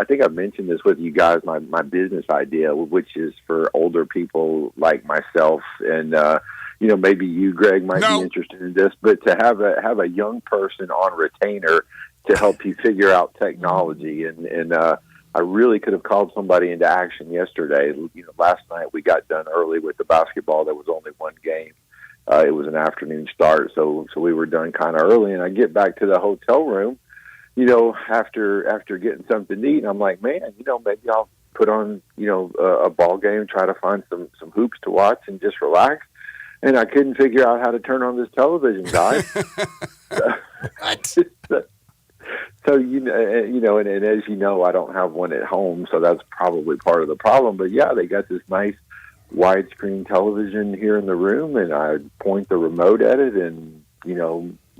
I think I've mentioned this with you guys, my business idea, which is for older people like myself and, maybe you, Greg, might be interested in this, but to have a young person on retainer to help you figure out technology. And I really could have called somebody into action yesterday. Last night we got done early with the basketball. There was only one game. It was an afternoon start, so we were done kind of early, and I get back to the hotel room, after getting something to eat, and I'm like, man, maybe I'll put on, a ball game, try to find some hoops to watch and just relax. And I couldn't figure out how to turn on this television, guys. So, and as you know, I don't have one at home, so that's probably part of the problem. But yeah, they got this nice widescreen television here in the room, and I point the remote at it, and,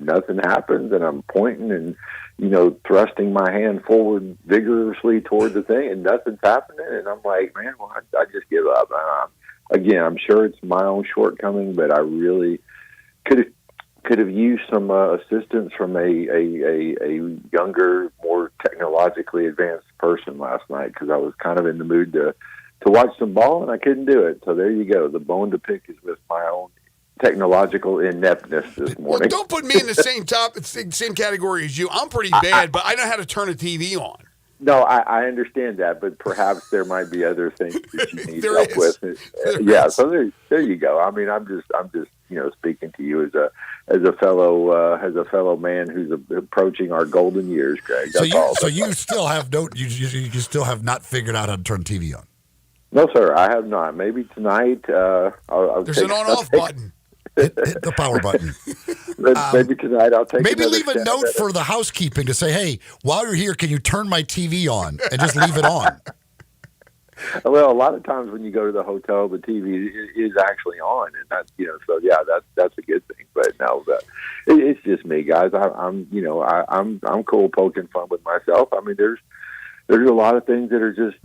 nothing happens, and I'm pointing and, thrusting my hand forward vigorously toward the thing, and nothing's happening. And I'm like, man, well, I just give up. Again, I'm sure it's my own shortcoming, but I really could have used some assistance from a younger, more technologically advanced person last night because I was kind of in the mood to watch some ball, and I couldn't do it. So there you go. The bone to pick is with my own technological ineptness this morning. Well, don't put me in the same category as you. I'm pretty bad, but I know how to turn a TV on. No, I understand that, but perhaps there might be other things that you need help with. So there you go. I mean, I'm just speaking to you as a fellow man who's approaching our golden years, Greg. So you still have you still have not figured out how to turn TV on. No, sir, I have not. Maybe tonight. There's an on-off button. Hit the power button. Maybe tonight I'll take. Maybe leave a note for the housekeeping to say, "Hey, while you're here, can you turn my TV on?" And just leave it on. Well, a lot of times when you go to the hotel, the TV is actually on, and that's so yeah, that's a good thing. But no, it's just me, guys. I'm cool poking fun with myself. I mean, there's a lot of things that are just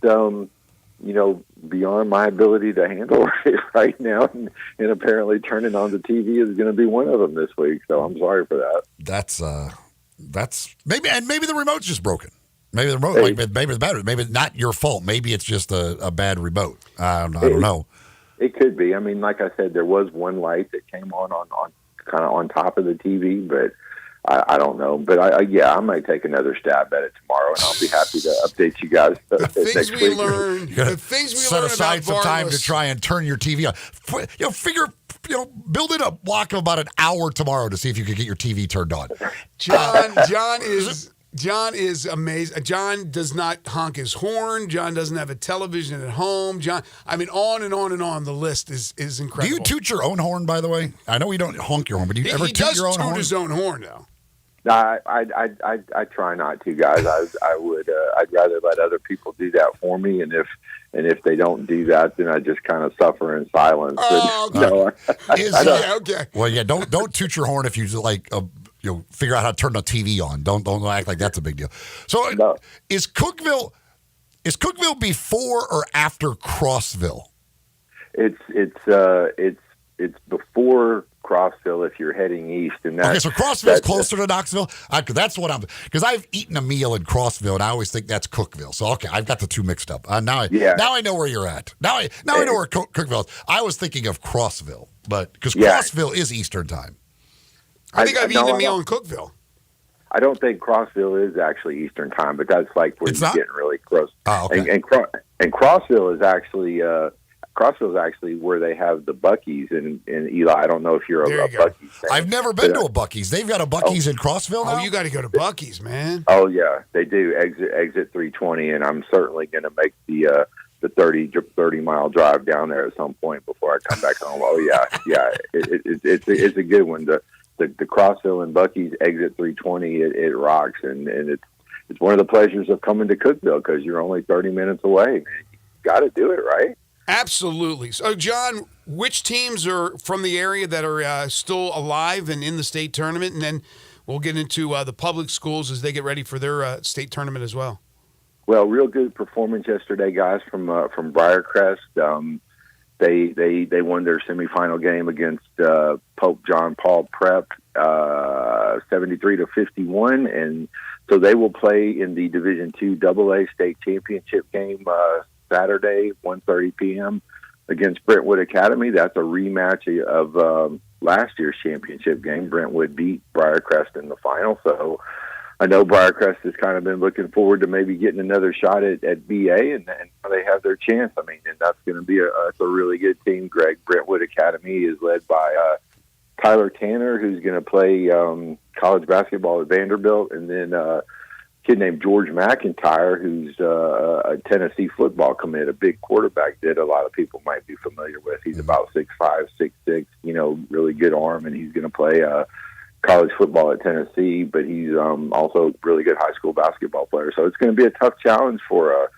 beyond my ability to handle right now, and apparently turning on the TV is going to be one of them this week. So I'm sorry for that. That's maybe the remote's just broken. Maybe the remote, maybe the battery, maybe not your fault. Maybe it's just a bad remote. I don't know. It could be. I mean, like I said, there was one light that came on kind of on top of the TV, but I don't know. But I might take another stab at it tomorrow, and I'll be happy to update you guys. The things next we week. learn. The things we set learn aside about some time Vargas. to try and turn your TV on. Build in a block of about an hour tomorrow to see if you can get your TV turned on. John is amazing. John does not honk his horn. John doesn't have a television at home. On and on and on. The list is incredible. Do you toot your own horn, by the way? I know you don't honk your horn, but do you ever he toot your own does horn? toot his own horn, though. No, I try not to, guys. I would. I'd rather let other people do that for me, and if they don't do that, then I just kind of suffer in silence. Okay. Well, yeah. Don't toot your horn if you like. Figure out how to turn the TV on. Don't act like that's a big deal. So, is Cookeville before or after Crossville? It's before Crossville if you're heading east, and okay. So Crossville's closer to Knoxville. That's what because I've eaten a meal in Crossville, and I always think that's Cookeville. So okay, I've got the two mixed up. Now I know where you're at. Now I know where Cookeville is. I was thinking of Crossville, but because Crossville is Eastern time. I think I've eaten a meal in Cookeville. I don't think Crossville is actually Eastern time, but that's like where you're getting really close. Oh, okay. And Crossville is actually where they have the Buc-ee's in Eli. I don't know if you're a Buc-ee's fan. I've never been to a Buc-ee's. They've got a Buc-ee's in Crossville now? Oh, you got to go to Buc-ee's, man. Oh, yeah. They do. Exit 320, and I'm certainly going to make the 30-mile drive down there at some point before I come back home. Oh, yeah. It's a good one. The Crossville and Buc-ee's exit 320, it rocks, and it's one of the pleasures of coming to Cookeville because you're only 30 minutes away. Man, you got to do it, right? Absolutely. So, John, which teams are from the area that are still alive and in the state tournament? And then we'll get into the public schools as they get ready for their state tournament as well. Well, real good performance yesterday, guys, from Briarcrest. They won their semifinal game against Pope John Paul Prep 73-51, and so they will play in the Division II AA state championship game Saturday, 1:30 p.m. against Brentwood Academy. That's a rematch of last year's championship game. Brentwood beat Briarcrest in the final, so I know Briarcrest has kind of been looking forward to maybe getting another shot at BA, and they have their chance. I mean, and that's going to be it's a really good team. Brentwood Academy is led by Tyler Tanner, who's going to play college basketball at Vanderbilt, and then a kid named George McIntyre, who's a Tennessee football commit, a big quarterback that a lot of people might be familiar with. He's about 6'5", 6'6", really good arm, and he's going to play college football at Tennessee, but he's also a really good high school basketball player. So it's going to be a tough challenge for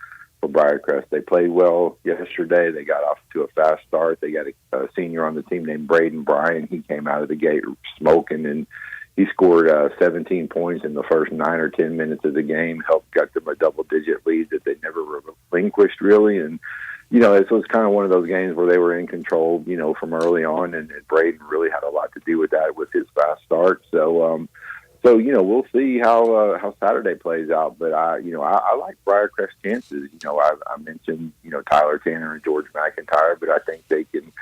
Briarcrest. They played well yesterday. They got off to a fast start. They got a senior on the team named Braden Bryan. He came out of the gate smoking, and he scored 17 points in the first 9 or 10 minutes of the game, got them a double-digit lead that they never relinquished, really. And, it was kind of one of those games where they were in control, from early on, and Braden really had a lot to do with that with his fast start. So we'll see how Saturday plays out. But I like Briarcrest's chances. I mentioned Tyler Tanner and George McIntyre, but I think they can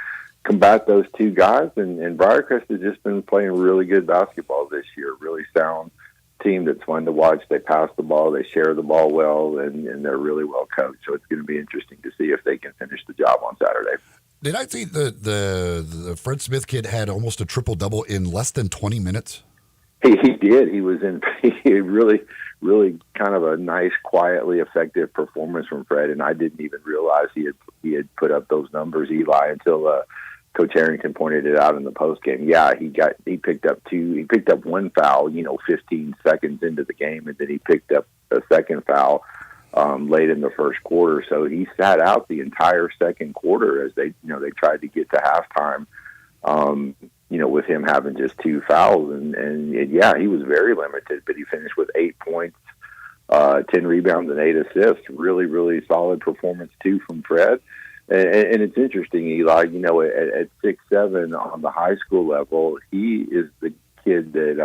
combat those two guys. And Briarcrest has just been playing really good basketball this year. Really sound team that's fun to watch. They pass the ball, they share the ball well, and they're really well coached. So it's going to be interesting to see if they can finish the job on Saturday. Did I see the Fred Smith kid had almost a triple-double in less than 20 minutes? He did. He was really kind of a nice, quietly effective performance from Fred, and I didn't even realize he had put up those numbers, Eli, until Coach Harrington pointed it out in the postgame. Yeah, he picked up one foul, 15 seconds into the game, and then he picked up a second foul late in the first quarter. So he sat out the entire second quarter as they tried to get to halftime. With him having just 2 fouls, and yeah, he was very limited, but he finished with 8 points, 10 rebounds, and 8 assists. Really, really solid performance too from Fred. And it's interesting, Eli. At 6'7" on the high school level, he is the kid that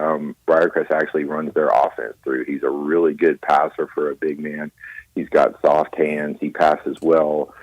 Briarcrest actually runs their offense through. He's a really good passer for a big man. He's got soft hands. He passes well.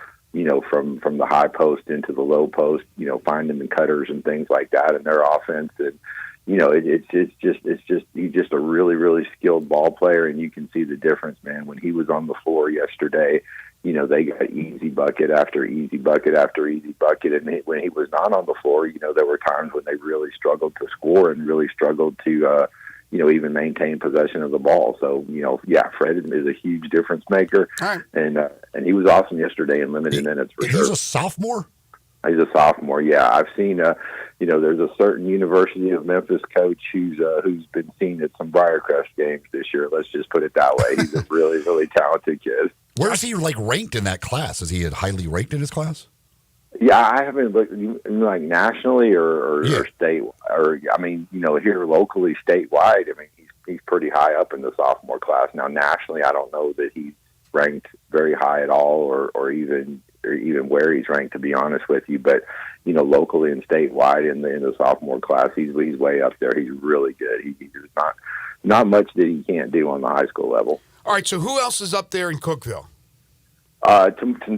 from the high post into the low post, finding the cutters and things like that in their offense. And, he's just a really, really skilled ball player, and you can see the difference, man. When he was on the floor yesterday, they got easy bucket after easy bucket after easy bucket. And when he was not on the floor, there were times when they really struggled to score and really struggled to, even maintain possession of the ball. So, Fred is a huge difference maker. Right. And he was awesome yesterday in limited minutes. For sure. He's a sophomore? He's a sophomore, yeah. I've seen, there's a certain University of Memphis coach who's been seen at some Briarcrest games this year. Let's just put it that way. He's a really, really talented kid. Where is he ranked in that class? Is he highly ranked in his class? Yeah, I haven't looked nationally or state, or here locally, statewide. He's pretty high up in the sophomore class. Now nationally, I don't know that he's ranked very high at all, or even where he's ranked, to be honest with you. But locally and statewide in the sophomore class, he's way up there. He's really good. There's not much that he can't do on the high school level. All right, so who else is up there in Cookeville?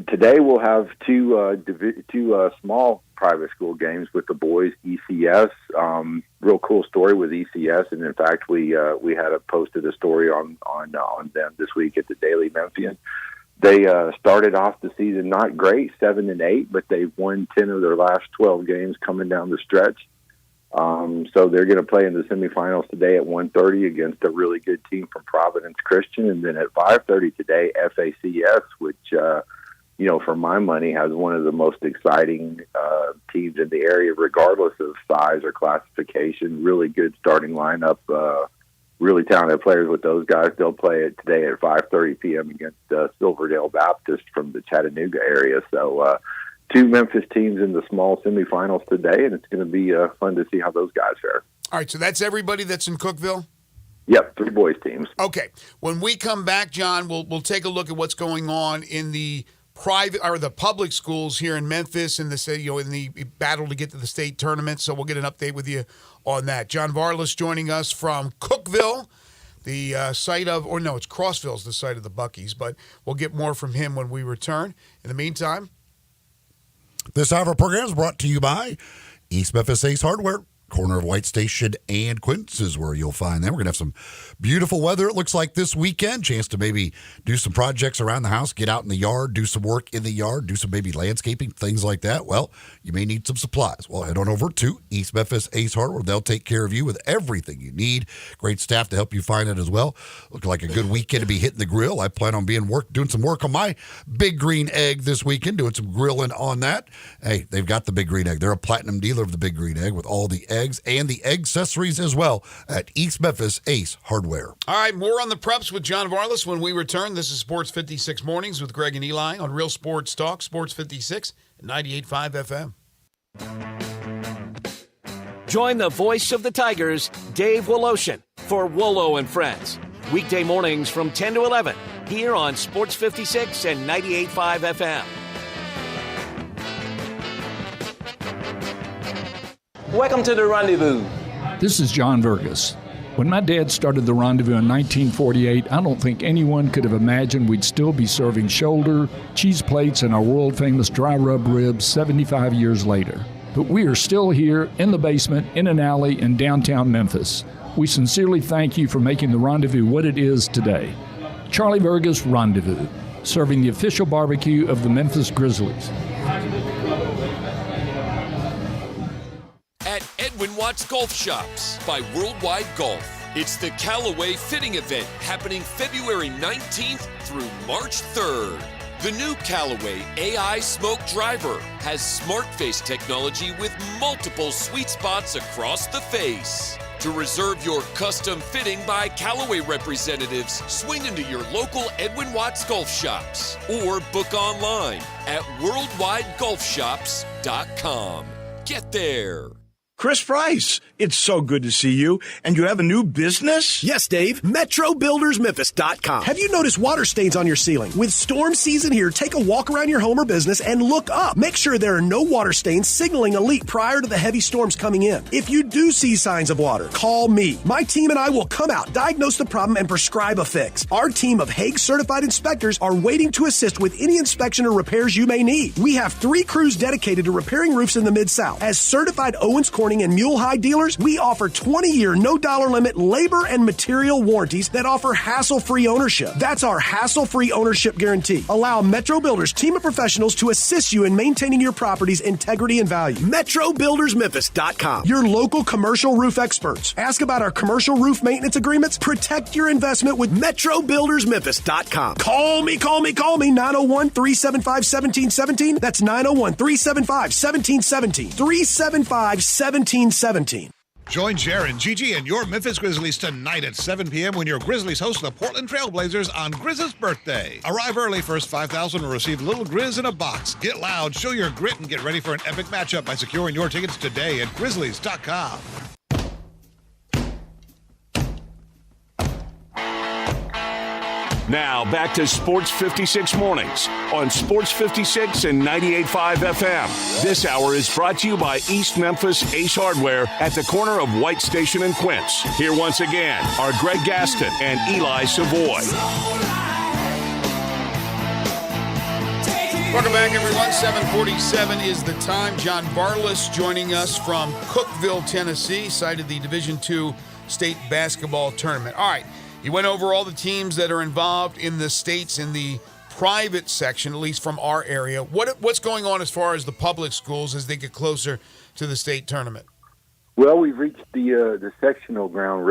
Today we'll have two small private school games with the boys. ECS, real cool story with ECS, and in fact we had posted a story on them this week at the Daily Memphian. They started off the season not great, 7-8, but they've won 10 of their last 12 games coming down the stretch. So they're going to play in the semifinals today at 1:30 against a really good team from Providence Christian, and then at 5:30 today, FACS, which for my money has one of the most exciting teams in the area, regardless of size or classification. Really good starting lineup. Really talented players with those guys. They'll play it today at 5:30 p.m. against Silverdale Baptist from the Chattanooga area. So two Memphis teams in the small semifinals today, and it's going to be fun to see how those guys fare. All right, so that's everybody that's in Cookeville? Yep, 3 boys teams. Okay. When we come back, John, we'll take a look at what's going on in the private or the public schools here in Memphis in the battle to get to the state tournament. So we'll get an update with you on that. John Varlas joining us from Cookeville, the site of, or no, it's Crossville's the site of the Buckies, but we'll get more from him when we return. In the meantime, this hour of our program is brought to you by East Memphis Ace Hardware, corner of White Station and Quince is where you'll find them. We're going to have some beautiful weather, it looks like, this weekend. Chance to maybe do some projects around the house, get out in the yard, do some work in the yard, do some maybe landscaping, things like that. Well, you may need some supplies. Well, head on over to East Memphis Ace Hardware. They'll take care of you with everything you need. Great staff to help you find it as well. Look like a good weekend to be hitting the grill. I plan on doing some work on my Big Green Egg this weekend, doing some grilling on that. Hey, they've got the Big Green Egg. They're a platinum dealer of the Big Green Egg with all the eggs and the egg accessories as well at East Memphis Ace Hardware. All right, more on the preps with John Varlas when we return. This is Sports 56 Mornings with Greg and Eli on Real Sports Talk, Sports 56 and 98.5 FM. Join the voice of the Tigers, Dave Woloshin, for Wolo and Friends. Weekday mornings from 10 to 11 here on Sports 56 and 98.5 FM. Welcome to the Rendezvous. This is John Vergas. When my dad started the Rendezvous in 1948, I don't think anyone could have imagined we'd still be serving shoulder, cheese plates, and our world-famous dry rub ribs 75 years later. But we are still here in the basement, in an alley in downtown Memphis. We sincerely thank you for making the Rendezvous what it is today. Charlie Vergas Rendezvous, serving the official barbecue of the Memphis Grizzlies. At Edwin Watts Golf Shops by Worldwide Golf. It's the Callaway Fitting Event happening February 19th through March 3rd. The new Callaway AI Smoke Driver has smart face technology with multiple sweet spots across the face. To reserve your custom fitting by Callaway representatives, swing into your local Edwin Watts Golf Shops or book online at worldwidegolfshops.com. Get there. Chris Price, it's so good to see you. And you have a new business? Yes, Dave. MetroBuildersMemphis.com. Have you noticed water stains on your ceiling? With storm season here, take a walk around your home or business and look up. Make sure there are no water stains signaling a leak prior to the heavy storms coming in. If you do see signs of water, call me. My team and I will come out, diagnose the problem, and prescribe a fix. Our team of Hague-certified inspectors are waiting to assist with any inspection or repairs you may need. We have 3 crews dedicated to repairing roofs in the Mid-South. As certified Owens Corning and Mule High dealers, we offer 20-year, no-dollar limit labor and material warranties that offer hassle-free ownership. That's our hassle-free ownership guarantee. Allow Metro Builders team of professionals to assist you in maintaining your property's integrity and value. MetroBuildersMemphis.com. Your local commercial roof experts. Ask about our commercial roof maintenance agreements. Protect your investment with MetroBuildersMemphis.com. Call me, 901-375-1717. That's 901-375-1717. 375-1717. Join Jaron, Gigi, and your Memphis Grizzlies tonight at 7 p.m. when your Grizzlies host the Portland Trailblazers on Grizz's birthday. Arrive early, first 5,000 will receive Little Grizz in a box. Get loud, show your grit, and get ready for an epic matchup by securing your tickets today at Grizzlies.com. Now back to Sports 56 Mornings on Sports 56 and 98.5 FM. This hour is brought to you by East Memphis Ace Hardware at the corner of White Station and Quince. Here once again are Greg Gaston and Eli Savoy. Welcome back, everyone. 7:47 is the time. John Barlas joining us from Cookeville, Tennessee, site of the Division II state basketball tournament. All right. You went over all the teams that are involved in the states in the private section, at least from our area. What's going on as far as the public schools as they get closer to the state tournament? Well, we've reached the sectional ground,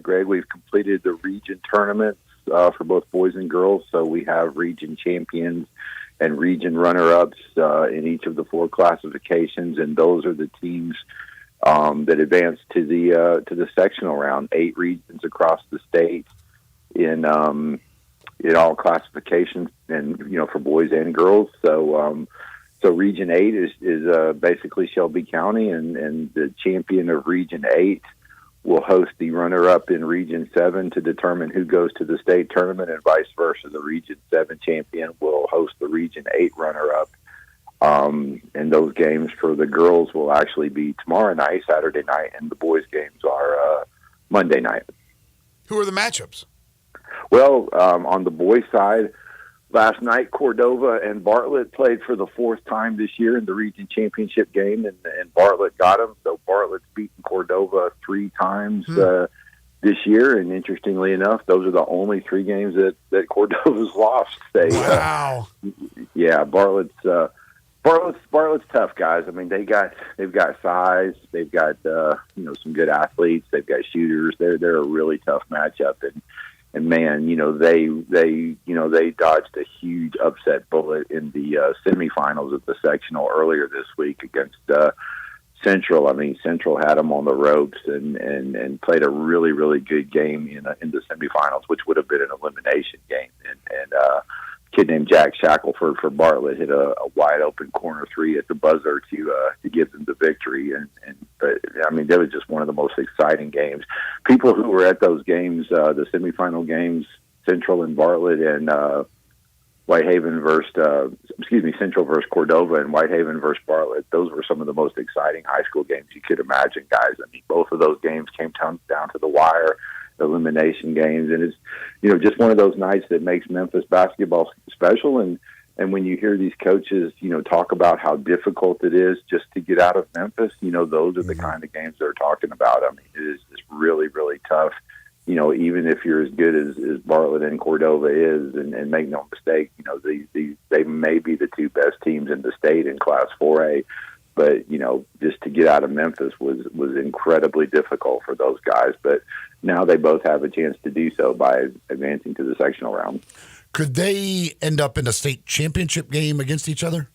Greg. We've completed the region tournaments for both boys and girls, so we have region champions and region runner-ups in each of the 4 classifications, and those are the teams that advanced to the sectional round. 8 regions across the state in all classifications, and for boys and girls. So Region 8 is basically Shelby County, and the champion of Region 8 will host the runner-up in Region 7 to determine who goes to the state tournament, and vice versa. The Region 7 champion will host the Region 8 runner-up. And those games for the girls will actually be tomorrow night, Saturday night, and the boys' games are Monday night. Who are the matchups? Well, on the boys' side, last night Cordova and Bartlett played for the 4th time this year in the region championship game, and Bartlett got them. So Bartlett's beaten Cordova 3 times this year, and interestingly enough, those are the only 3 games that Cordova's lost. Wow. Bartlett's tough, guys. I mean, they've got size, they've got some good athletes, they've got shooters. They're a really tough matchup, and man, they dodged a huge upset bullet in the semifinals of the sectional earlier this week against Central. I mean, Central had them on the ropes and played a really, really good game in the semifinals, which would have been an elimination game, and kid named Jack Shackelford for Bartlett hit a wide open corner 3 at the buzzer to give them the victory. But I mean, that was just one of the most exciting games. People who were at those games, the semifinal games, Central and Bartlett, and Whitehaven Central versus Cordova, and Whitehaven versus Bartlett. Those were some of the most exciting high school games you could imagine, guys. I mean, both of those games came down to the wire. Elimination games, and it's just one of those nights that makes Memphis basketball special. And when you hear these coaches talk about how difficult it is just to get out of Memphis, those are the kind of games they're talking about. I mean, it is just really, really tough. Even if you're as good as Bartlett and Cordova is, and make no mistake, they may be the 2 best teams in the state in Class 4A. But, just to get out of Memphis was incredibly difficult for those guys. But now they both have a chance to do so by advancing to the sectional round. Could they end up in a state championship game against each other?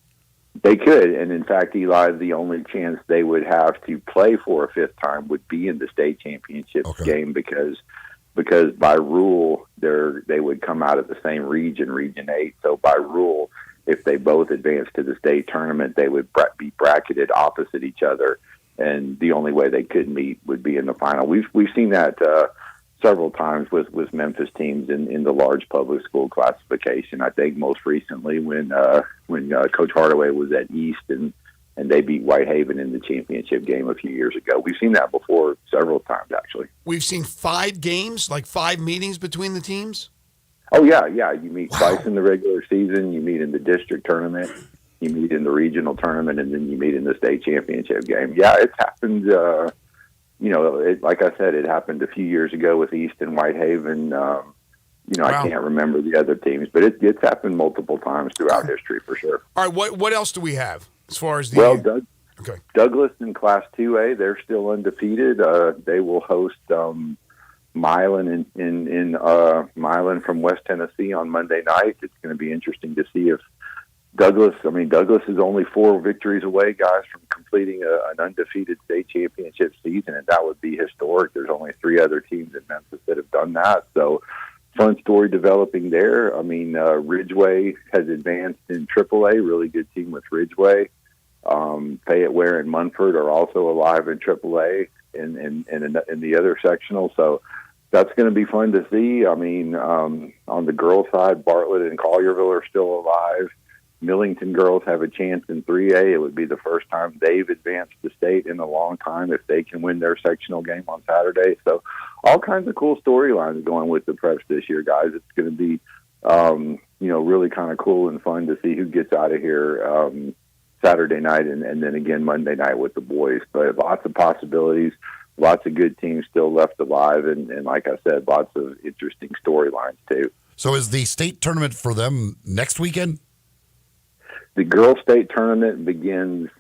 They could. And, in fact, Eli, the only chance they would have to play for a 5th time would be in the state championship game because by rule they would come out of the same region, Region 8. So by rule, if they both advance to the state tournament, they would be bracketed opposite each other. and the only way they could meet would be in the final. We've seen that several times with Memphis teams in the large public school classification. I think most recently when Coach Hardaway was at East and they beat Whitehaven in the championship game a few years ago. We've seen that before several times, actually. We've seen 5 games, like 5 meetings between the teams? Oh, yeah. You meet twice in the regular season. You meet in the district tournament. You meet in the regional tournament, and then you meet in the state championship game. Yeah, it's happened. Like I said, it happened a few years ago with East and Whitehaven. Wow. I can't remember the other teams, but it's happened multiple times throughout history for sure. All right, what else do we have as far as the Douglas in Class 2A, they're still undefeated. They will host Milan in Milan from West Tennessee on Monday night. It's going to be interesting to see if Douglas is only 4 victories away, guys, from completing an undefeated state championship season, and that would be historic. There's only 3 other teams in Memphis that have done that. So, fun story developing there. Ridgeway has advanced in AAA, really good team with Ridgeway. Fayette Ware and Munford are also alive in AAA in the other sectional. So, that's going to be fun to see. On the girls' side, Bartlett and Collierville are still alive. Millington girls have a chance in 3A. It would be the first time they've advanced to state in a long time if they can win their sectional game on Saturday. So all kinds of cool storylines going with the preps this year, guys. It's going to be, really kind of cool and fun to see who gets out of here Saturday night and then again Monday night with the boys. But lots of possibilities, lots of good teams still left alive, and like I said, lots of interesting storylines too. So is the state tournament for them next weekend? The girls' state tournament begins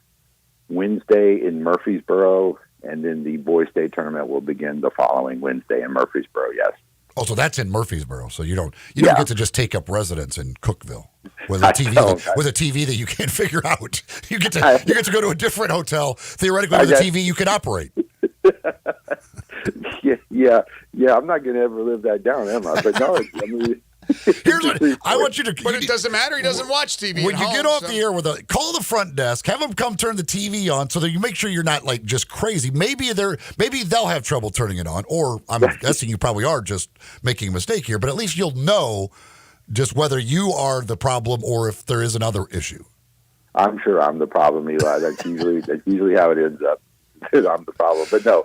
Wednesday in Murfreesboro, and then the boys' state tournament will begin the following Wednesday in Murfreesboro. Yes. Oh, so that's in Murfreesboro. So you don't get to just take up residence in Cookeville with a TV that you can't figure out. You get to go to a different hotel theoretically with a TV you can operate. Yeah. I'm not going to ever live that down, am I? But no, here's what I want you to. But it doesn't matter. He doesn't watch TV. When you get off the air call the front desk, have them come turn the TV on, so that you make sure you're not like just crazy. Maybe they'll have trouble turning it on, or I'm guessing you probably are just making a mistake here. But at least you'll know just whether you are the problem or if there is another issue. I'm sure I'm the problem, Eli. That's usually how it ends up. I'm the problem, but no.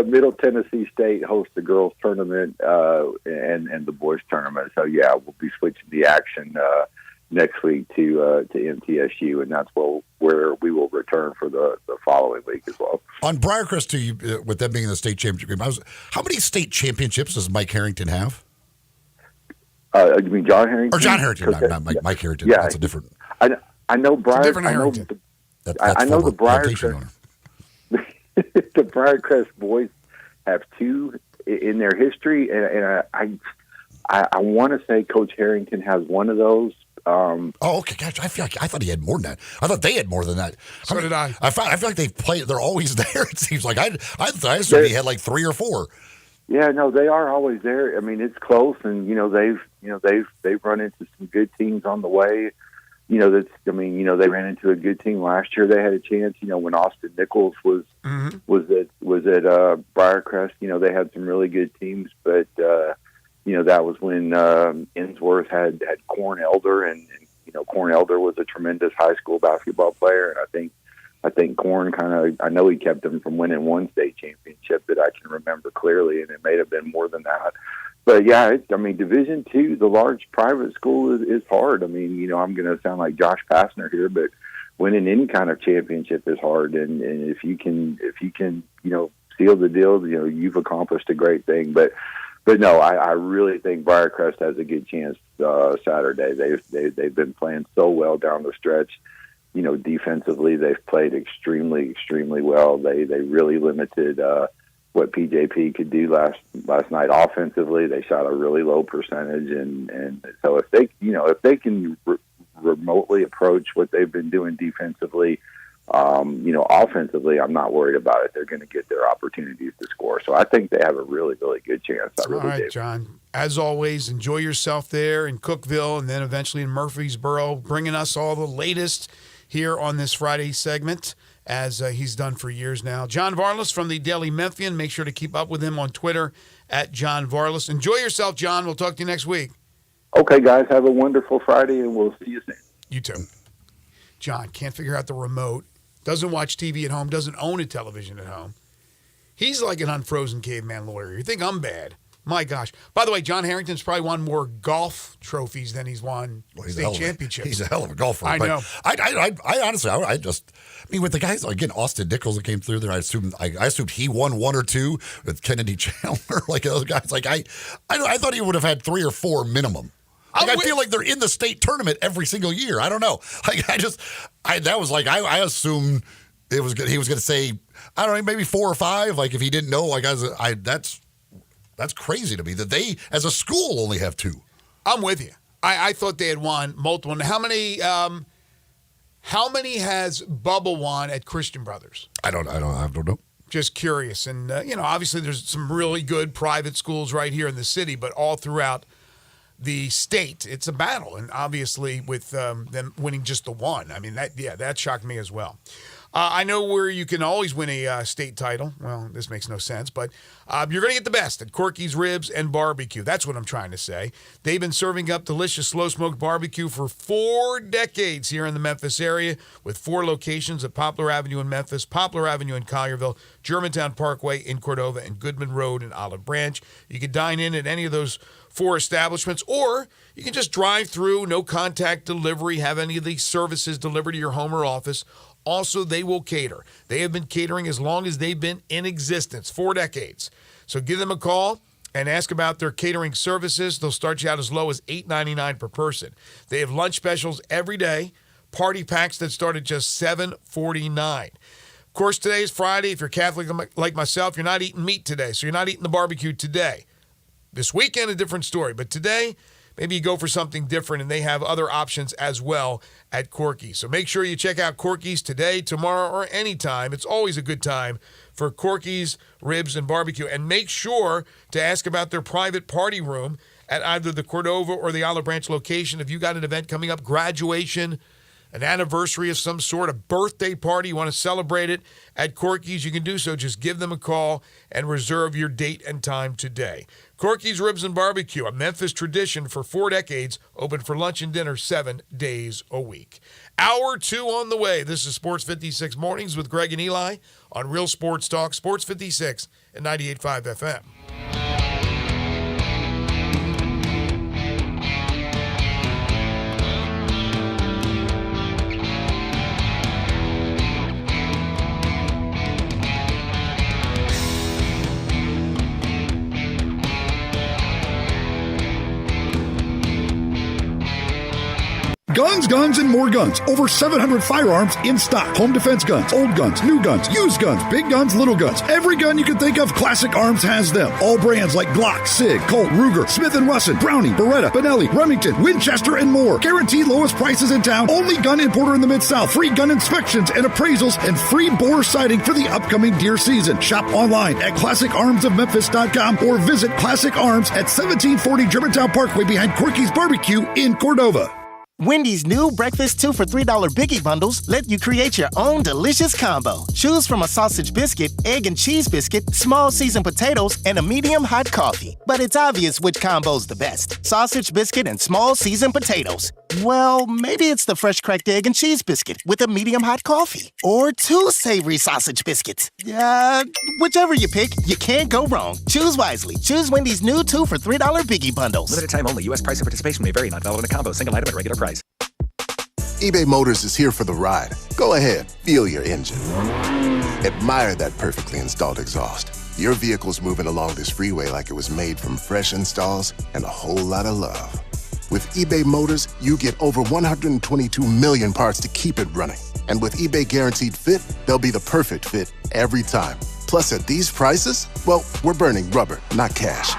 Middle Tennessee State hosts the girls tournament and the boys tournament. So yeah, we'll be switching the action next week to MTSU, and that's where we will return for the following week as well. On Briarcrest, with them being in the state championship game, how many state championships does Mike Harrington have? You mean John Harrington? Or John Harrington, not Mike Harrington. Yeah, that's a different. I know Briar. Different Harrington. I know the Briarcrest. The Briarcrest boys have 2 in their history, and I want to say Coach Harrington has one of those. Okay, gosh, I thought he had more than that. I thought they had more than that. So did I. I feel like they're always there. It seems like I assumed he had like 3 or 4. Yeah, no, they are always there. It's close, and they've run into some good teams on the way. They ran into a good team last year. They had a chance. When Austin Nichols was at Briarcrest, they had some really good teams. But that was when Innsworth had Corn Elder, and Corn Elder was a tremendous high school basketball player. And I think Corn I know he kept them from winning one state championship that I can remember clearly, and it may have been more than that. But yeah, Division II, the large private school is hard. I'm going to sound like Josh Passner here, but winning any kind of championship is hard. And if you can, seal the deal, you've accomplished a great thing. But no, I really think Briarcrest has a good chance Saturday. They've been playing so well down the stretch. Defensively, they've played extremely, extremely well. They really limited what PJP could do last night offensively. They shot a really low percentage, and so if they can remotely approach what they've been doing defensively, offensively, I'm not worried about it. They're going to get their opportunities to score. So I think they have a really, really good chance. I really All right, do. John. As always, enjoy yourself there in Cookeville and then eventually in Murfreesboro, bringing us all the latest here on this Friday segment as he's done for years now. John Varlas from the Daily Memphian. Make sure to keep up with him on Twitter at John Varlas. Enjoy yourself, John. We'll talk to you next week. Okay, guys. Have a wonderful Friday, and we'll see you soon. You too. John can't figure out the remote, doesn't watch TV at home, doesn't own a television at home. He's like an unfrozen caveman lawyer. You think I'm bad? My gosh. By the way, John Harrington's probably won more golf trophies than he's won state championships. He's a hell of a golfer. I know. I honestly, I mean, with the guys, again, Austin Nichols that came through there, I assumed he won one or two with Kennedy Chandler, like those guys. Like I thought he would have had 3 or 4 minimum. Like, I feel like they're in the state tournament every single year. I don't know. Like I assumed he was going to say, I don't know, maybe 4 or 5. Like if he didn't know, like that's crazy to me that they, as a school, only have 2. I'm with you. I thought they had won multiple. How many has Bubba won at Christian Brothers? I don't know. Just curious. And, obviously there's some really good private schools right here in the city, but all throughout the state, it's a battle. And obviously with them winning just the one, I mean, that shocked me as well. I know where you can always win a state title. Well, this makes no sense, but you're going to get the best at Corky's Ribs and Barbecue. That's what I'm trying to say. They've been serving up delicious slow-smoked barbecue for 4 decades here in the Memphis area with 4 locations at Poplar Avenue in Memphis, Poplar Avenue in Collierville, Germantown Parkway in Cordova, and Goodman Road in Olive Branch. You can dine in at any of those 4 establishments, or you can just drive through, no contact delivery, have any of these services delivered to your home or office. Also, they will cater. They have been catering as long as they've been in existence, 4 decades. So give them a call and ask about their catering services. They'll start you out as low as $8.99 per person. They have lunch specials every day, party packs that start at just $7.49. Of course, today is Friday. If you're Catholic like myself, you're not eating meat today, so you're not eating the barbecue today. This weekend, a different story. But today, maybe you go for something different, and they have other options as well at Corky's. So make sure you check out Corky's today, tomorrow, or anytime. It's always a good time for Corky's Ribs and Barbecue. And make sure to ask about their private party room at either the Cordova or the Olive Branch location. If you got an event coming up, graduation, an anniversary of some sort, a birthday party, you want to celebrate it at Corky's, you can do so. Just give them a call and reserve your date and time today. Corky's Ribs and Barbecue, a Memphis tradition for 4 decades, open for lunch and dinner 7 days a week. Hour 2 on the way. This is Sports 56 Mornings with Greg and Eli on Real Sports Talk, Sports 56 and 98.5 FM. Guns, guns, and more guns. Over 700 firearms in stock. Home defense guns, old guns, new guns, used guns, big guns, little guns. Every gun you can think of, Classic Arms has them. All brands like Glock, Sig, Colt, Ruger, Smith & Wesson, Browning, Beretta, Benelli, Remington, Winchester, and more. Guaranteed lowest prices in town. Only gun importer in the Mid-South. Free gun inspections and appraisals and free bore sighting for the upcoming deer season. Shop online at ClassicArmsOfMemphis.com or visit Classic Arms at 1740 Germantown Parkway behind Corky's Barbecue in Cordova. Wendy's new breakfast 2 for $3 Biggie Bundles let you create your own delicious combo. Choose from a sausage biscuit, egg and cheese biscuit, small seasoned potatoes, and a medium hot coffee. But it's obvious which combo's the best. Sausage biscuit and small seasoned potatoes. Well, maybe it's the fresh cracked egg and cheese biscuit with a medium hot coffee. Or 2 savory sausage biscuits. Whichever you pick, you can't go wrong. Choose wisely. Choose Wendy's new 2 for $3 Biggie Bundles. Limited time only. U.S. price and participation may vary. Not valid in a combo. Single item at regular price. eBay Motors is here for the ride. Go ahead, feel your engine. Admire that perfectly installed exhaust. Your vehicle's moving along this freeway like it was made from fresh installs and a whole lot of love. With eBay Motors, you get over 122 million parts to keep it running. And with eBay Guaranteed Fit, they'll be the perfect fit every time. Plus, at these prices, well, we're burning rubber, not cash.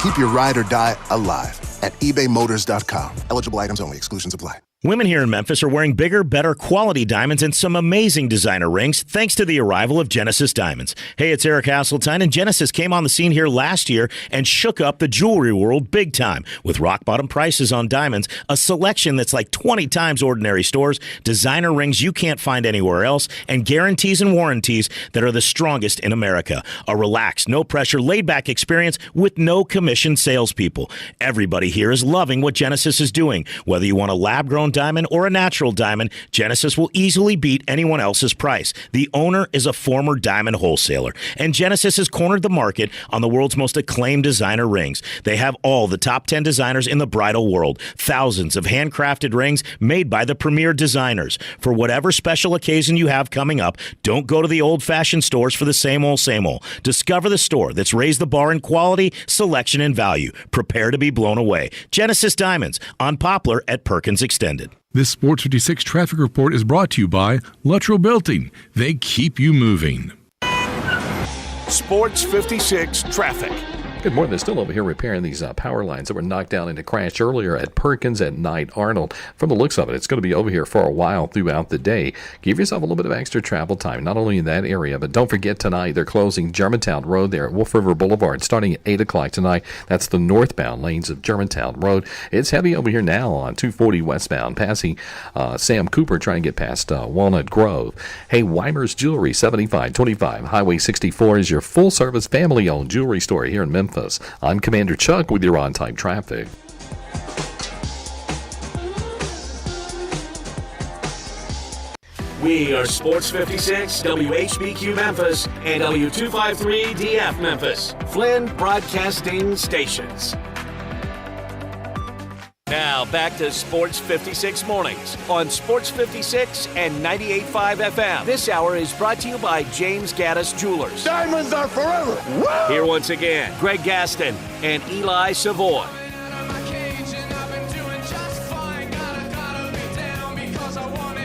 Keep your ride or die alive at ebaymotors.com. Eligible items only. Exclusions apply. Women here in Memphis are wearing bigger, better quality diamonds and some amazing designer rings thanks to the arrival of Genesis Diamonds. Hey, it's Eric Hasseltine, and Genesis came on the scene here last year and shook up the jewelry world big time with rock-bottom prices on diamonds, a selection that's like 20 times ordinary stores, designer rings you can't find anywhere else, and guarantees and warranties that are the strongest in America. A relaxed, no-pressure, laid-back experience with no commission salespeople. Everybody here is loving what Genesis is doing. Whether you want a lab-grown diamond or a natural diamond, Genesis will easily beat anyone else's price. The owner is a former diamond wholesaler, and Genesis has cornered the market on the world's most acclaimed designer rings. They have all the top 10 designers in the bridal world, thousands of handcrafted rings made by the premier designers. For whatever special occasion you have coming up, don't go to the old-fashioned stores for the same old, same old. Discover the store that's raised the bar in quality, selection, and value. Prepare to be blown away. Genesis Diamonds on Poplar at Perkins Extended. This Sports 56 traffic report is brought to you by Luttrell Belting. They keep you moving. Sports 56 traffic. Good morning. They're still over here repairing these power lines that were knocked down in a crash earlier at Perkins at Knight Arnold. From the looks of it, it's going to be over here for a while throughout the day. Give yourself a little bit of extra travel time, not only in that area, but don't forget tonight they're closing Germantown Road there at Wolf River Boulevard starting at 8 o'clock tonight. That's the northbound lanes of Germantown Road. It's heavy over here now on 240 westbound, passing Sam Cooper trying to get past Walnut Grove. Hey, Weimer's Jewelry, 7525 Highway 64 is your full-service family-owned jewelry store here in Memphis. I'm Commander Chuck with your on-time traffic. We are Sports 56, WHBQ Memphis, and W253DF Memphis, Flynn Broadcasting Stations. Now back to Sports 56 Mornings on Sports 56 and 98.5 FM. This hour is brought to you by James Gaddis Jewelers. Diamonds are forever. Woo! Here once again, Greg Gaston and Eli Savoy.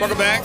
Welcome back.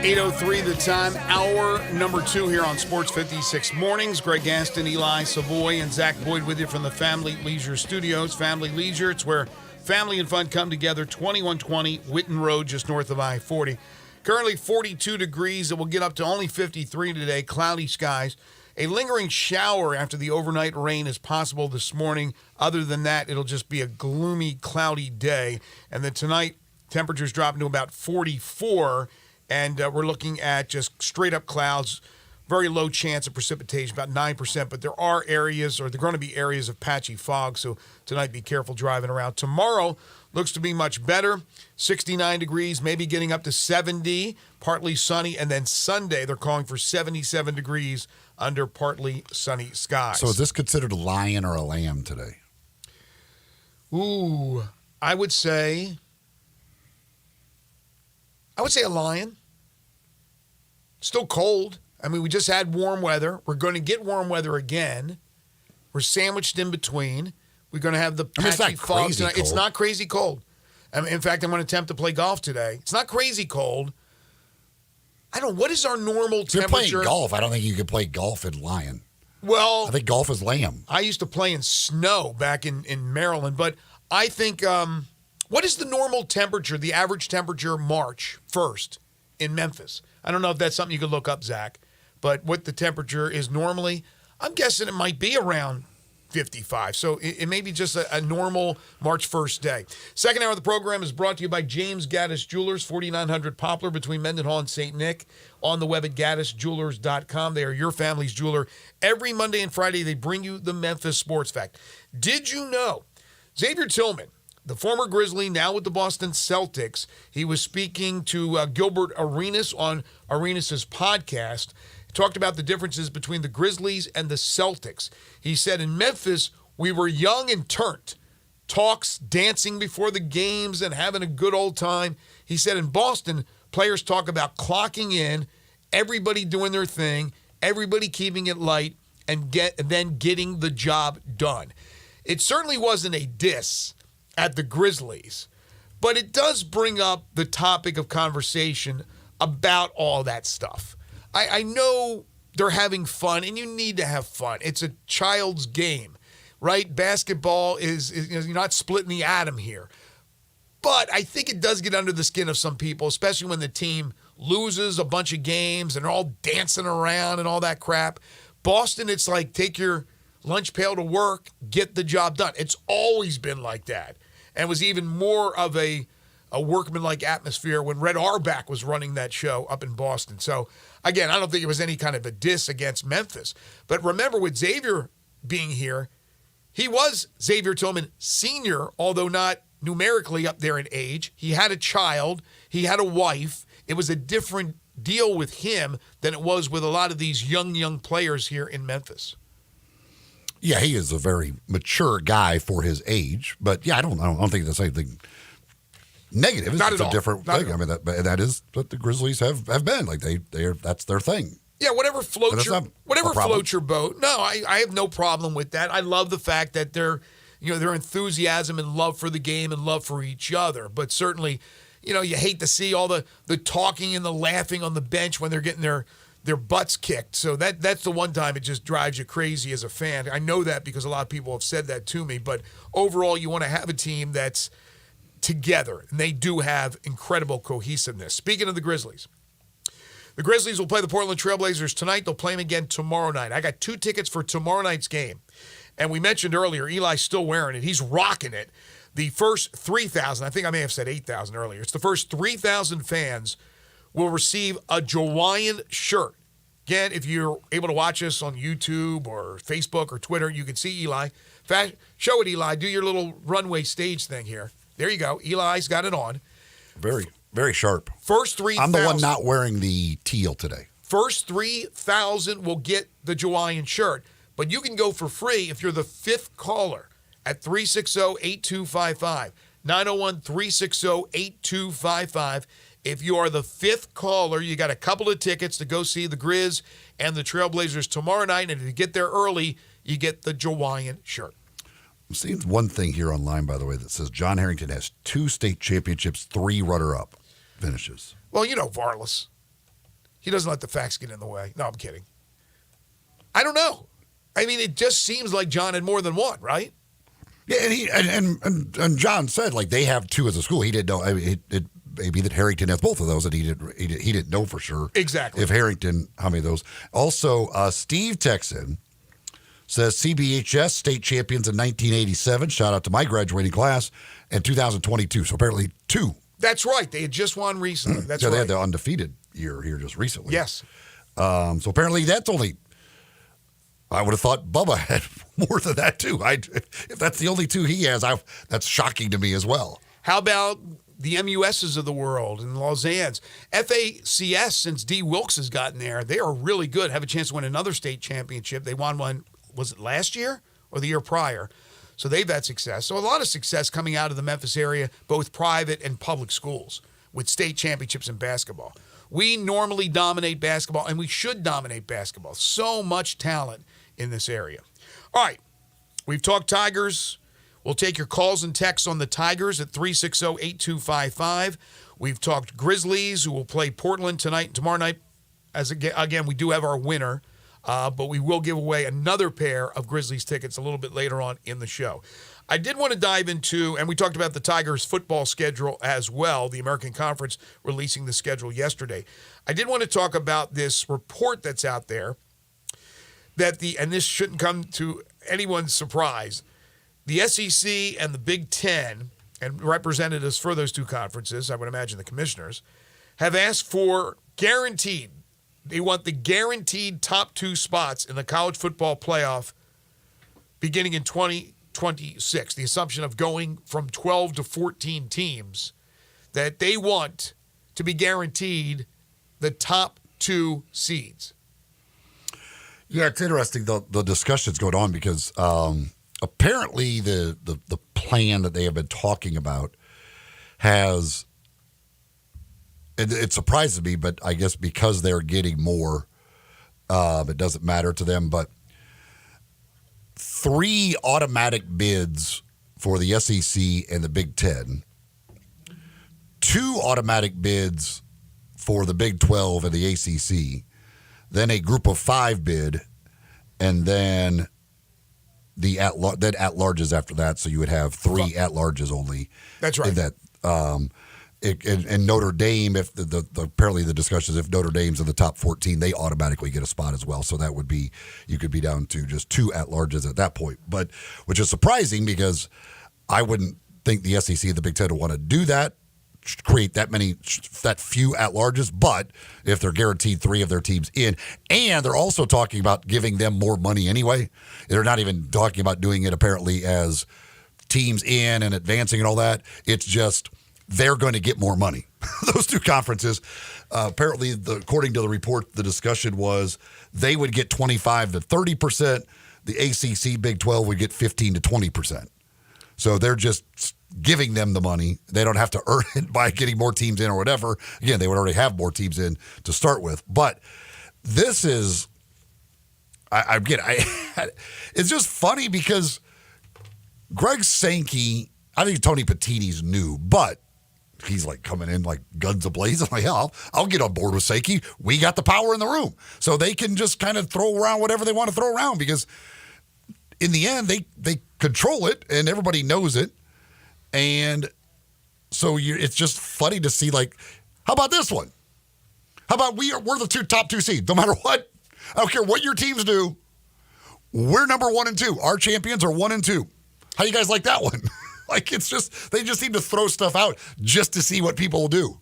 8:03 the time, hour number 2 here on Sports 56 Mornings. Greg Gaston, Eli Savoy, and Zach Boyd with you from the Family Leisure Studios. Family Leisure, it's where family and fun come together. 2120 Whitten Road, just north of I-40. Currently 42 degrees. It will get up to only 53 today. Cloudy skies. A lingering shower after the overnight rain is possible this morning. Other than that, it'll just be a gloomy, cloudy day. And then tonight, temperatures dropping to about 44. And we're looking at just straight up clouds. Very low chance of precipitation, about 9%, but there are areas, or there are going to be areas of patchy fog, so tonight be careful driving around. Tomorrow looks to be much better, 69 degrees, maybe getting up to 70, partly sunny, and then Sunday they're calling for 77 degrees under partly sunny skies. So is this considered a lion or a lamb today? Ooh, I would say a lion. Still cold. I mean, we just had warm weather. We're going to get warm weather again. We're sandwiched in between. We're going to have the patchy fog tonight. Cold. It's not crazy cold. I mean, in fact, I'm going to attempt to play golf today. It's not crazy cold. I don't know. What is our normal temperature? If you're playing golf, I don't think you could play golf in lion. Well, I think golf is lamb. I used to play in snow back in Maryland, but I think what is the normal temperature, the average temperature March 1st in Memphis? I don't know if that's something you could look up, Zach. But what the temperature is normally, I'm guessing it might be around 55. So it may be just a normal March 1st day. Second hour of the program is brought to you by James Gaddis Jewelers, 4900 Poplar between Mendenhall and St. Nick. On the web at gaddisjewelers.com. They are your family's jeweler. Every Monday and Friday, they bring you the Memphis Sports Fact. Did you know Xavier Tillman, the former Grizzly, now with the Boston Celtics, he was speaking to Gilbert Arenas on Arenas' podcast, talked about the differences between the Grizzlies and the Celtics. He said, in Memphis, we were young and turnt. Talks, dancing before the games, and having a good old time. He said, in Boston, players talk about clocking in, everybody doing their thing, everybody keeping it light, and then getting the job done. It certainly wasn't a diss at the Grizzlies, but it does bring up the topic of conversation about all that stuff. I know they're having fun, and you need to have fun. It's a child's game, right? Basketball is you're not splitting the atom here. But I think it does get under the skin of some people, especially when the team loses a bunch of games and they're all dancing around and all that crap. Boston, it's like take your lunch pail to work, get the job done. It's always been like that. And it was even more of a workmanlike atmosphere when Red Auerbach was running that show up in Boston. So, again, I don't think it was any kind of a diss against Memphis. But remember, with Xavier being here, he was Xavier Tillman Sr., although not numerically up there in age. He had a child. He had a wife. It was a different deal with him than it was with a lot of these young players here in Memphis. Yeah, he is a very mature guy for his age. But, yeah, I don't think that's anything negative. Not it's at a all. different Not thing. I mean, that is what the Grizzlies have been. Like, that's their thing. Yeah, whatever floats your boat. No, I have no problem with that. I love the fact that their enthusiasm and love for the game and love for each other. But certainly, you hate to see all the talking and the laughing on the bench when they're getting their butts kicked. So that's the one time it just drives you crazy as a fan. I know that because a lot of people have said that to me. But overall, you want to have a team that's together, and they do have incredible cohesiveness. Speaking of the Grizzlies will play the Portland Trailblazers tonight. They'll play them again tomorrow night. I got 2 tickets for tomorrow night's game. And we mentioned earlier, Eli's still wearing it. He's rocking it. The first 3,000, I think I may have said 8,000 earlier. It's the first 3,000 fans will receive a Jawaiian shirt. Again, if you're able to watch us on YouTube or Facebook or Twitter, you can see Eli. Show it, Eli. Do your little runway stage thing here. There you go. Eli's got it on. Very, very sharp. First 3,000. I'm the one not wearing the teal today. First 3,000 will get the Jawaiian shirt. But you can go for free if you're the 5th caller at 360-8255. 901-360-8255. If you are the 5th caller, you got a couple of tickets to go see the Grizz and the Trailblazers tomorrow night. And if you get there early, you get the Jawaiian shirt. I'm seeing one thing here online, by the way, that says John Harrington has 2 state championships, 3 runner-up finishes. Well, Varlas. He doesn't let the facts get in the way. No, I'm kidding. I don't know. I mean, it just seems like John had more than one, right? Yeah, and John said, like, they have 2 as a school. He didn't know. I mean, it may be that Harrington has both of those, and he didn't know for sure. Exactly. If Harrington, how many of those? Also, Steve Texan says CBHS state champions in 1987. Shout out to my graduating class, and 2022. So apparently 2. That's right. They had just won recently. That's right. They had the undefeated year here just recently. Yes. So apparently that's only. I would have thought Bubba had more than that too. If that's the only 2 he has, that's shocking to me as well. How about the MUSs of the world and Lausanne's? FACS, since D. Wilkes has gotten there, they are really good. Have a chance to win another state championship. They won one, was it last year or the year prior? So they've had success. So a lot of success coming out of the Memphis area, both private and public schools, with state championships in basketball. We normally dominate basketball, and we should dominate basketball. So much talent in this area. All right, we've talked Tigers. We'll take your calls and texts on the Tigers at 360-8255. We've talked Grizzlies, who will play Portland tonight and tomorrow night. Again, we do have our winner, but we will give away another pair of Grizzlies tickets a little bit later on in the show. I did want to dive into, and we talked about the Tigers football schedule as well, the American Conference releasing the schedule yesterday. I did want to talk about this report that's out there that and this shouldn't come to anyone's surprise, the SEC and the Big Ten, and representatives for those 2 conferences, I would imagine the commissioners, have asked for guaranteed. They want the guaranteed top 2 spots in the college football playoff beginning in 2026. The assumption of going from 12 to 14 teams, that they want to be guaranteed the top 2 seeds. Yeah, it's interesting, the discussion's going on because apparently the plan that they have been talking about has, it surprises me, but I guess because they're getting more, it doesn't matter to them, but 3 automatic bids for the SEC and the Big Ten, 2 automatic bids for the Big 12 and the ACC, then a group of 5 bid, and then at-larges after that. So you would have 3 at-larges only. That's right. In that And Notre Dame, if apparently the discussion is if Notre Dame's in the top 14, they automatically get a spot as well. So that would be, you could be down to just 2 at-larges at that point. But which is surprising because I wouldn't think the SEC and the Big Ten would want to do that, create that few at-larges. But if they're guaranteed 3 of their teams in, and they're also talking about giving them more money anyway. They're not even talking about doing it apparently as teams in and advancing and all that. It's just they're going to get more money. Those 2 conferences, apparently, according to the report, the discussion was they would get 25 to 30%. The ACC, Big 12 would get 15 to 20%. So they're just giving them the money. They don't have to earn it by getting more teams in or whatever. Again, they would already have more teams in to start with. But this is, it's just funny because Greg Sankey, I think Tony Petitti's new, but he's like coming in like guns a-blazing. Like, hell, I'll get on board with Sankey. We got the power in the room. So they can just kind of throw around whatever they want to throw around because in the end, they control it and everybody knows it. And so it's just funny to see, like, how about this one? How about we're the top 2 seeds, no matter what? I don't care what your teams do. We're number 1 and 2. Our champions are 1 and 2. How do you guys like that one? Like, it's just, they just seem to throw stuff out just to see what people will do.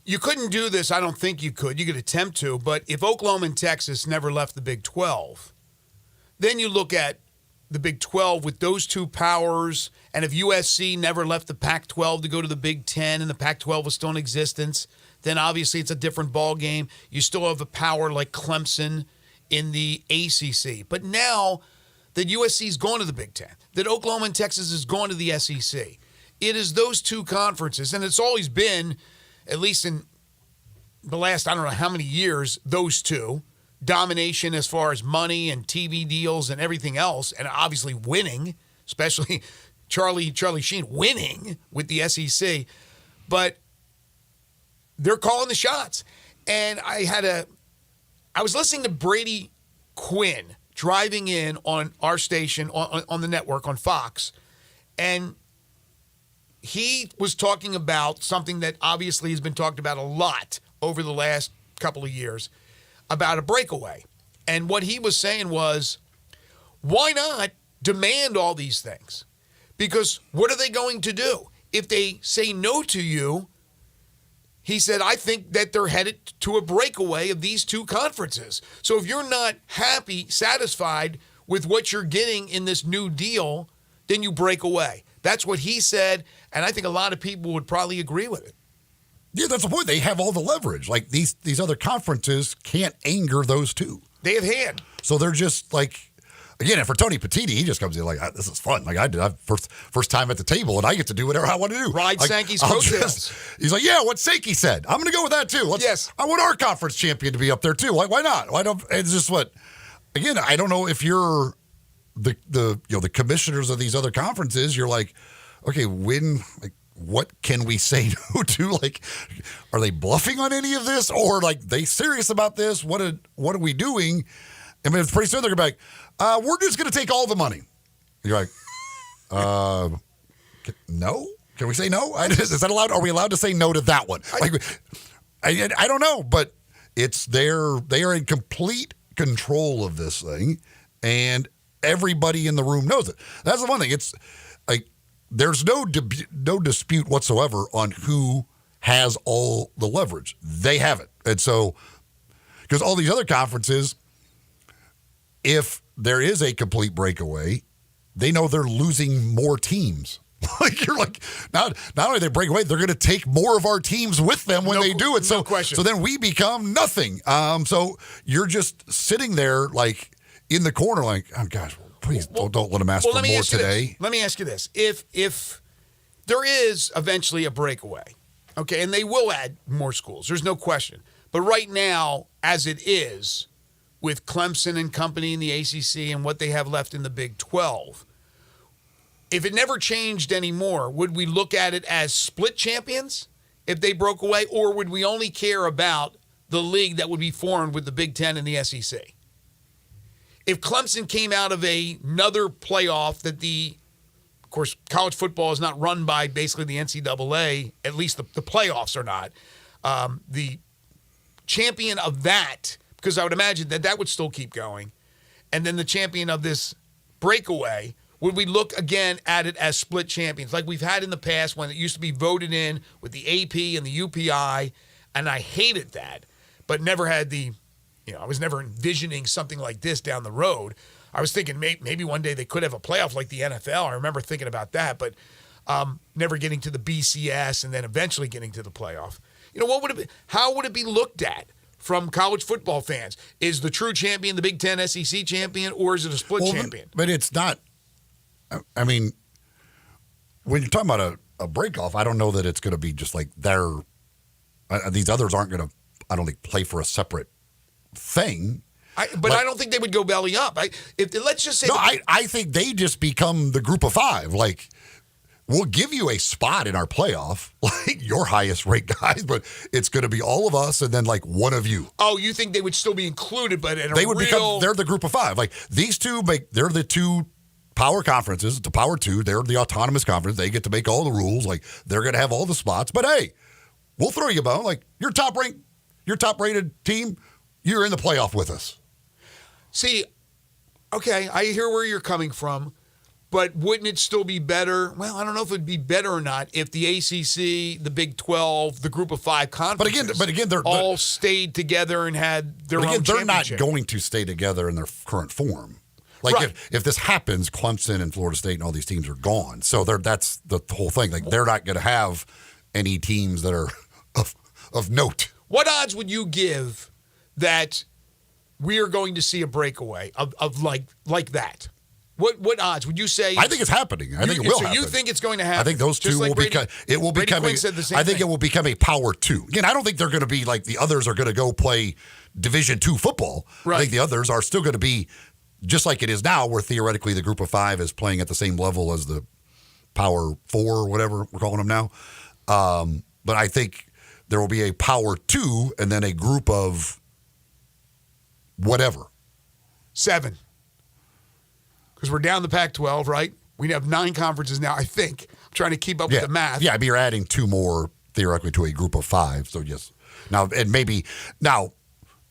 You couldn't do this. I don't think you could. You could attempt to. But if Oklahoma and Texas never left the Big 12, then you look at the Big 12 with those 2 powers. And if USC never left the Pac-12 to go to the Big 10 and the Pac-12 was still in existence, then obviously it's a different ball game. You still have a power like Clemson in the ACC. But now that USC's gone to the Big 10, that Oklahoma and Texas has gone to the SEC, it is those 2 conferences. And it's always been, at least in the last, I don't know how many years, those 2. Domination as far as money and TV deals and everything else, and obviously winning, especially Charlie Sheen winning with the SEC. But they're calling the shots. And I was listening to Brady Quinn driving in on our station, on the network, on Fox, and he was talking about something that obviously has been talked about a lot over the last couple of years, about a breakaway. And what he was saying was, why not demand all these things? Because what are they going to do? If they say no to you, he said, I think that they're headed to a breakaway of these 2 conferences. So if you're not happy, satisfied with what you're getting in this new deal, then you break away. That's what he said, and I think a lot of people would probably agree with it. Yeah, that's the point. They have all the leverage. Like, these other conferences can't anger those 2. They have hand. So they're just like, again, and for Tony Petitti, he just comes in like, this is fun. Like, I did first time at the table, and I get to do whatever I want to do. Ride like, Sankey's coattails. He's like, yeah, what Sankey said. I'm going to go with that, too. Yes. I want our conference champion to be up there, too. Why not? It's just again, I don't know if you're the commissioners of these other conferences, you're like, okay, what can we say no to? Like, are they bluffing on any of this? Or, like, they serious about this? What are we doing? I mean, it's pretty soon they're going to be like, we're just going to take all the money. You're like, no? Can we say no? Is that allowed? Are we allowed to say no to that one? I don't know, but they are in complete control of this thing, and everybody in the room knows it. That's the one thing. It's like, there's no dispute whatsoever on who has all the leverage. They have it. And so, because all these other conferences, if there is a complete breakaway, they know they're losing more teams. Like, you're like, not only they break away, they're going to take more of our teams with them when they do it. So, no question. So then we become nothing. So you're just sitting there like in the corner like, oh gosh, please don't let them ask for more today. Let me ask you this. If there is eventually a breakaway, okay, and they will add more schools, there's no question. But right now, as it is, with Clemson and company in the ACC and what they have left in the Big 12, if it never changed anymore, would we look at it as split champions if they broke away, or would we only care about the league that would be formed with the Big 10 and the SEC? If Clemson came out of another playoff that the course, college football is not run by basically the NCAA, at least the playoffs are not. The champion of that, because I would imagine that would still keep going, and then the champion of this breakaway, would we look again at it as split champions like we've had in the past when it used to be voted in with the AP and the UPI, and I hated that, but never had I was never envisioning something like this down the road. I was thinking maybe one day they could have a playoff like the NFL. I remember thinking about that, but never getting to the BCS and then eventually getting to the playoff. How would it be looked at from college football fans? Is the true champion the Big Ten SEC champion, or is it a split champion? But it's not. I mean, when you're talking about a break-off, I don't know that it's going to be just like these others aren't going to, I don't think, play for a separate thing. I don't think they would go belly up. Let's just say. No, I think they just become the group of five. Like, we'll give you a spot in our playoff, like your highest rate guys, but it's going to be all of us and then like one of you. Oh, you think they would still be included, but they're the group of five. Like these two they're the two power conferences, the power two. They're the autonomous conference. They get to make all the rules. Like they're going to have all the spots. But hey, we'll throw you a bone. Like your top rated team, you're in the playoff with us. See, okay, I hear where you're coming from, but wouldn't it still be better? Well, I don't know if it'd be better or not if the ACC, the Big 12, the Group of Five conferences, but again, they're all stayed together and had their own championship. They're not going to stay together in their current form. Like right. if this happens, Clemson and Florida State and all these teams are gone. So that's the whole thing. Like they're not going to have any teams that are of note. What odds would you give that we are going to see a breakaway of like that? What odds would you say? I think it's happening. I think it will happen. So you think it's going to happen? I think those two will become. It will become. I think it will become a power two. Again, I don't think they're going to be like the others are going to go play Division II football. Right. I think the others are still going to be just like it is now, where theoretically the Group of Five is playing at the same level as the Power Four or whatever we're calling them now. But I think there will be a Power Two and then a group of whatever. 7. Because we're down the Pac-12, right? We have 9 conferences now, I think. I'm trying to keep up with the math. Yeah, but you're adding 2 more theoretically to a group of 5. So yes. Now, and maybe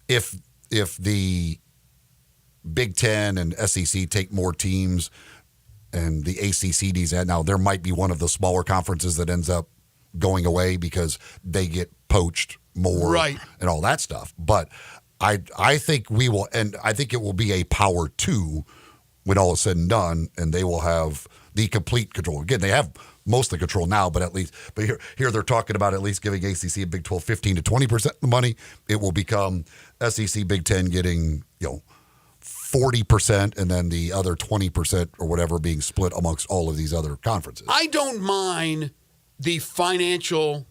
if the Big Ten and SEC take more teams and the ACC needs that, now there might be one of the smaller conferences that ends up going away because they get poached more, right, and all that stuff. But I think we will, and I think it will be a Power 2 when all is said and done, and they will have the complete control. Again, they have most of the control now, but here they're talking about at least giving ACC and Big 12 15 to 20% of the money. It will become SEC, Big 10 getting 40%, and then the other 20% or whatever being split amongst all of these other conferences. I don't mind the financial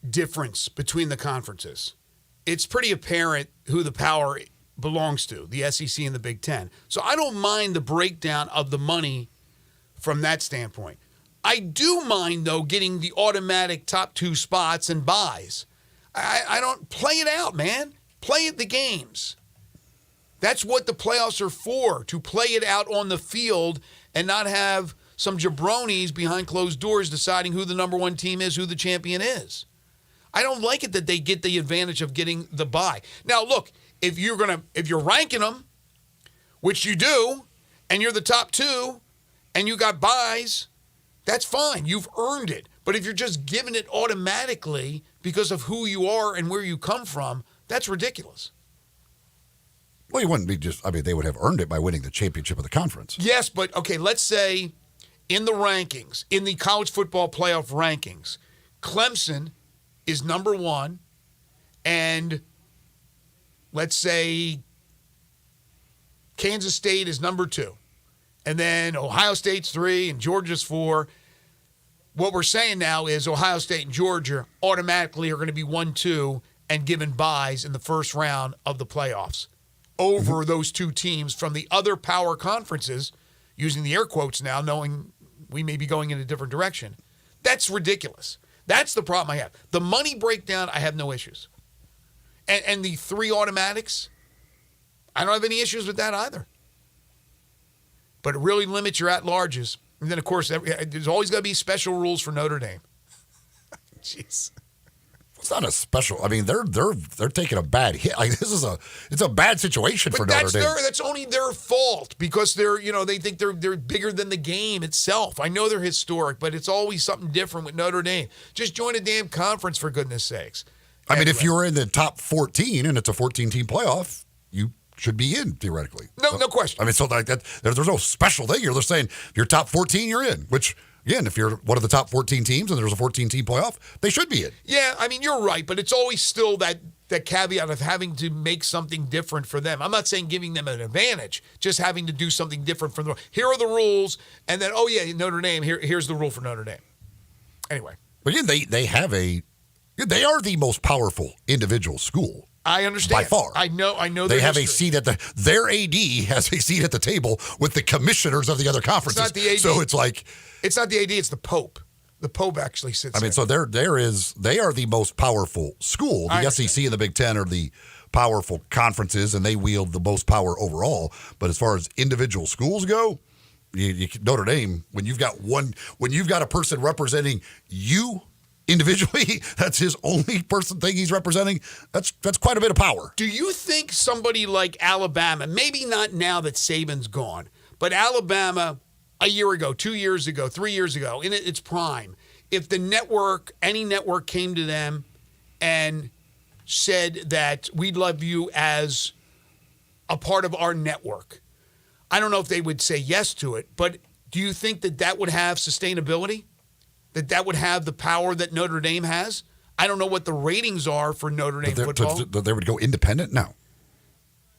difference between the conferences. It's pretty apparent who the power belongs to, the SEC and the Big Ten. So I don't mind the breakdown of the money from that standpoint. I do mind, though, getting the automatic top 2 spots and buys. I don't play it out, man. Play the games. That's what the playoffs are for, to play it out on the field and not have some jabronis behind closed doors deciding who the number 1 team is, who the champion is. I don't like it that they get the advantage of getting the bye. Now, look, if you're ranking them, which you do, and you're the top 2, and you got buys, that's fine. You've earned it. But if you're just giving it automatically because of who you are and where you come from, that's ridiculous. Well, you wouldn't be they would have earned it by winning the championship of the conference. Yes, but okay, let's say in the rankings, in the college football playoff rankings, Clemson is number 1, and let's say Kansas State is number 2, and then Ohio State's 3 and Georgia's 4. What we're saying now is Ohio State and Georgia automatically are going to be 1-2 and given buys in the first round of the playoffs over those 2 teams from the other power conferences, using the air quotes now, knowing we may be going in a different direction. That's ridiculous. That's the problem I have. The money breakdown, I have no issues. And the 3 automatics, I don't have any issues with that either. But it really limits your at-larges. And then, of course, there's always got to be special rules for Notre Dame. Jeez. It's not a special. I mean, they're taking a bad hit. Like it's a bad situation for Notre Dame. That's only their fault because they think they're bigger than the game itself. I know they're historic, but it's always something different with Notre Dame. Just join a damn conference for goodness sakes. I mean, if you're in the top 14 and it's a 14-team playoff, you should be in theoretically. No question. I mean, so like that. There's no special thing here. They're saying if you're top 14, you're in. Which again, if you're one of the top 14 teams and there's a 14-team playoff, they should be in. Yeah, I mean, you're right, but it's always still that caveat of having to make something different for them. I'm not saying giving them an advantage, just having to do something different for them. Here are the rules, and then, Notre Dame, here's the rule for Notre Dame. Anyway. But again, they are the most powerful individual school. I understand. By far. I know they have a seat at their AD has a seat at the table with the commissioners of the other conferences. It's not the AD. So it's like it's not the AD, it's the Pope. The Pope actually sits there. So they are the most powerful school. The SEC and the Big Ten are the powerful conferences, and they wield the most power overall. But as far as individual schools go, Notre Dame, when you've got a person representing you individually, that's his only thing he's representing. That's quite a bit of power. Do you think somebody like Alabama, maybe not now that Saban's gone, but Alabama a year ago, 2 years ago, 3 years ago, in its prime, if any network came to them and said that we'd love you as a part of our network, I don't know if they would say yes to it, but do you think that would have sustainability? That would have the power that Notre Dame has? I don't know what the ratings are for Notre Dame football. They would go independent? No.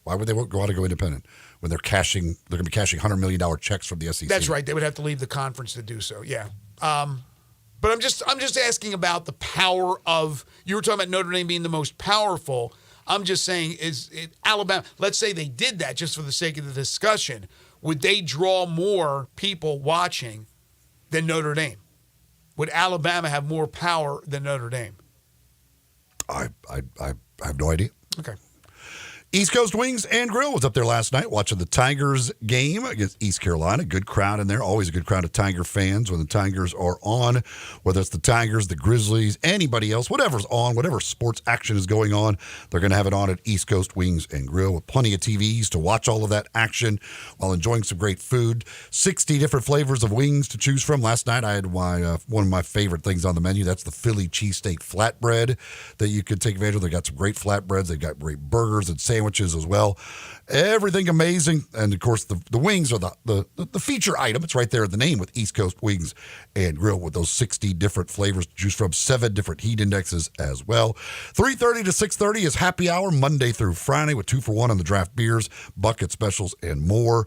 Why would they go out and go independent when they're going to be cashing $100 million checks from the SEC? That's right. They would have to leave the conference to do so. Yeah. But I'm just asking about the power of. You were talking about Notre Dame being the most powerful. I'm just saying, Alabama? Let's say they did that just for the sake of the discussion. Would they draw more people watching than Notre Dame? Would Alabama have more power than Notre Dame? I have no idea. Okay. East Coast Wings and Grill was up there last night watching the Tigers game against East Carolina. Good crowd in there. Always a good crowd of Tiger fans when the Tigers are on, whether it's the Tigers, the Grizzlies, anybody else, whatever's on, whatever sports action is going on, they're going to have it on at East Coast Wings and Grill with plenty of TVs to watch all of that action while enjoying some great food. 60 different flavors of wings to choose from. Last night I had one of my favorite things on the menu. That's the Philly cheesesteak flatbread that you could take advantage of. They got some great flatbreads. They got great burgers and sandwiches as well. Everything amazing. And of course the wings are the feature item. It's right there in the name with East Coast Wings and Grill with those 60 different flavors to choose from, 7 different heat indexes as well. 3:30 to 6:30 is happy hour Monday through Friday with 2 for $1 on the draft beers, bucket specials, and more.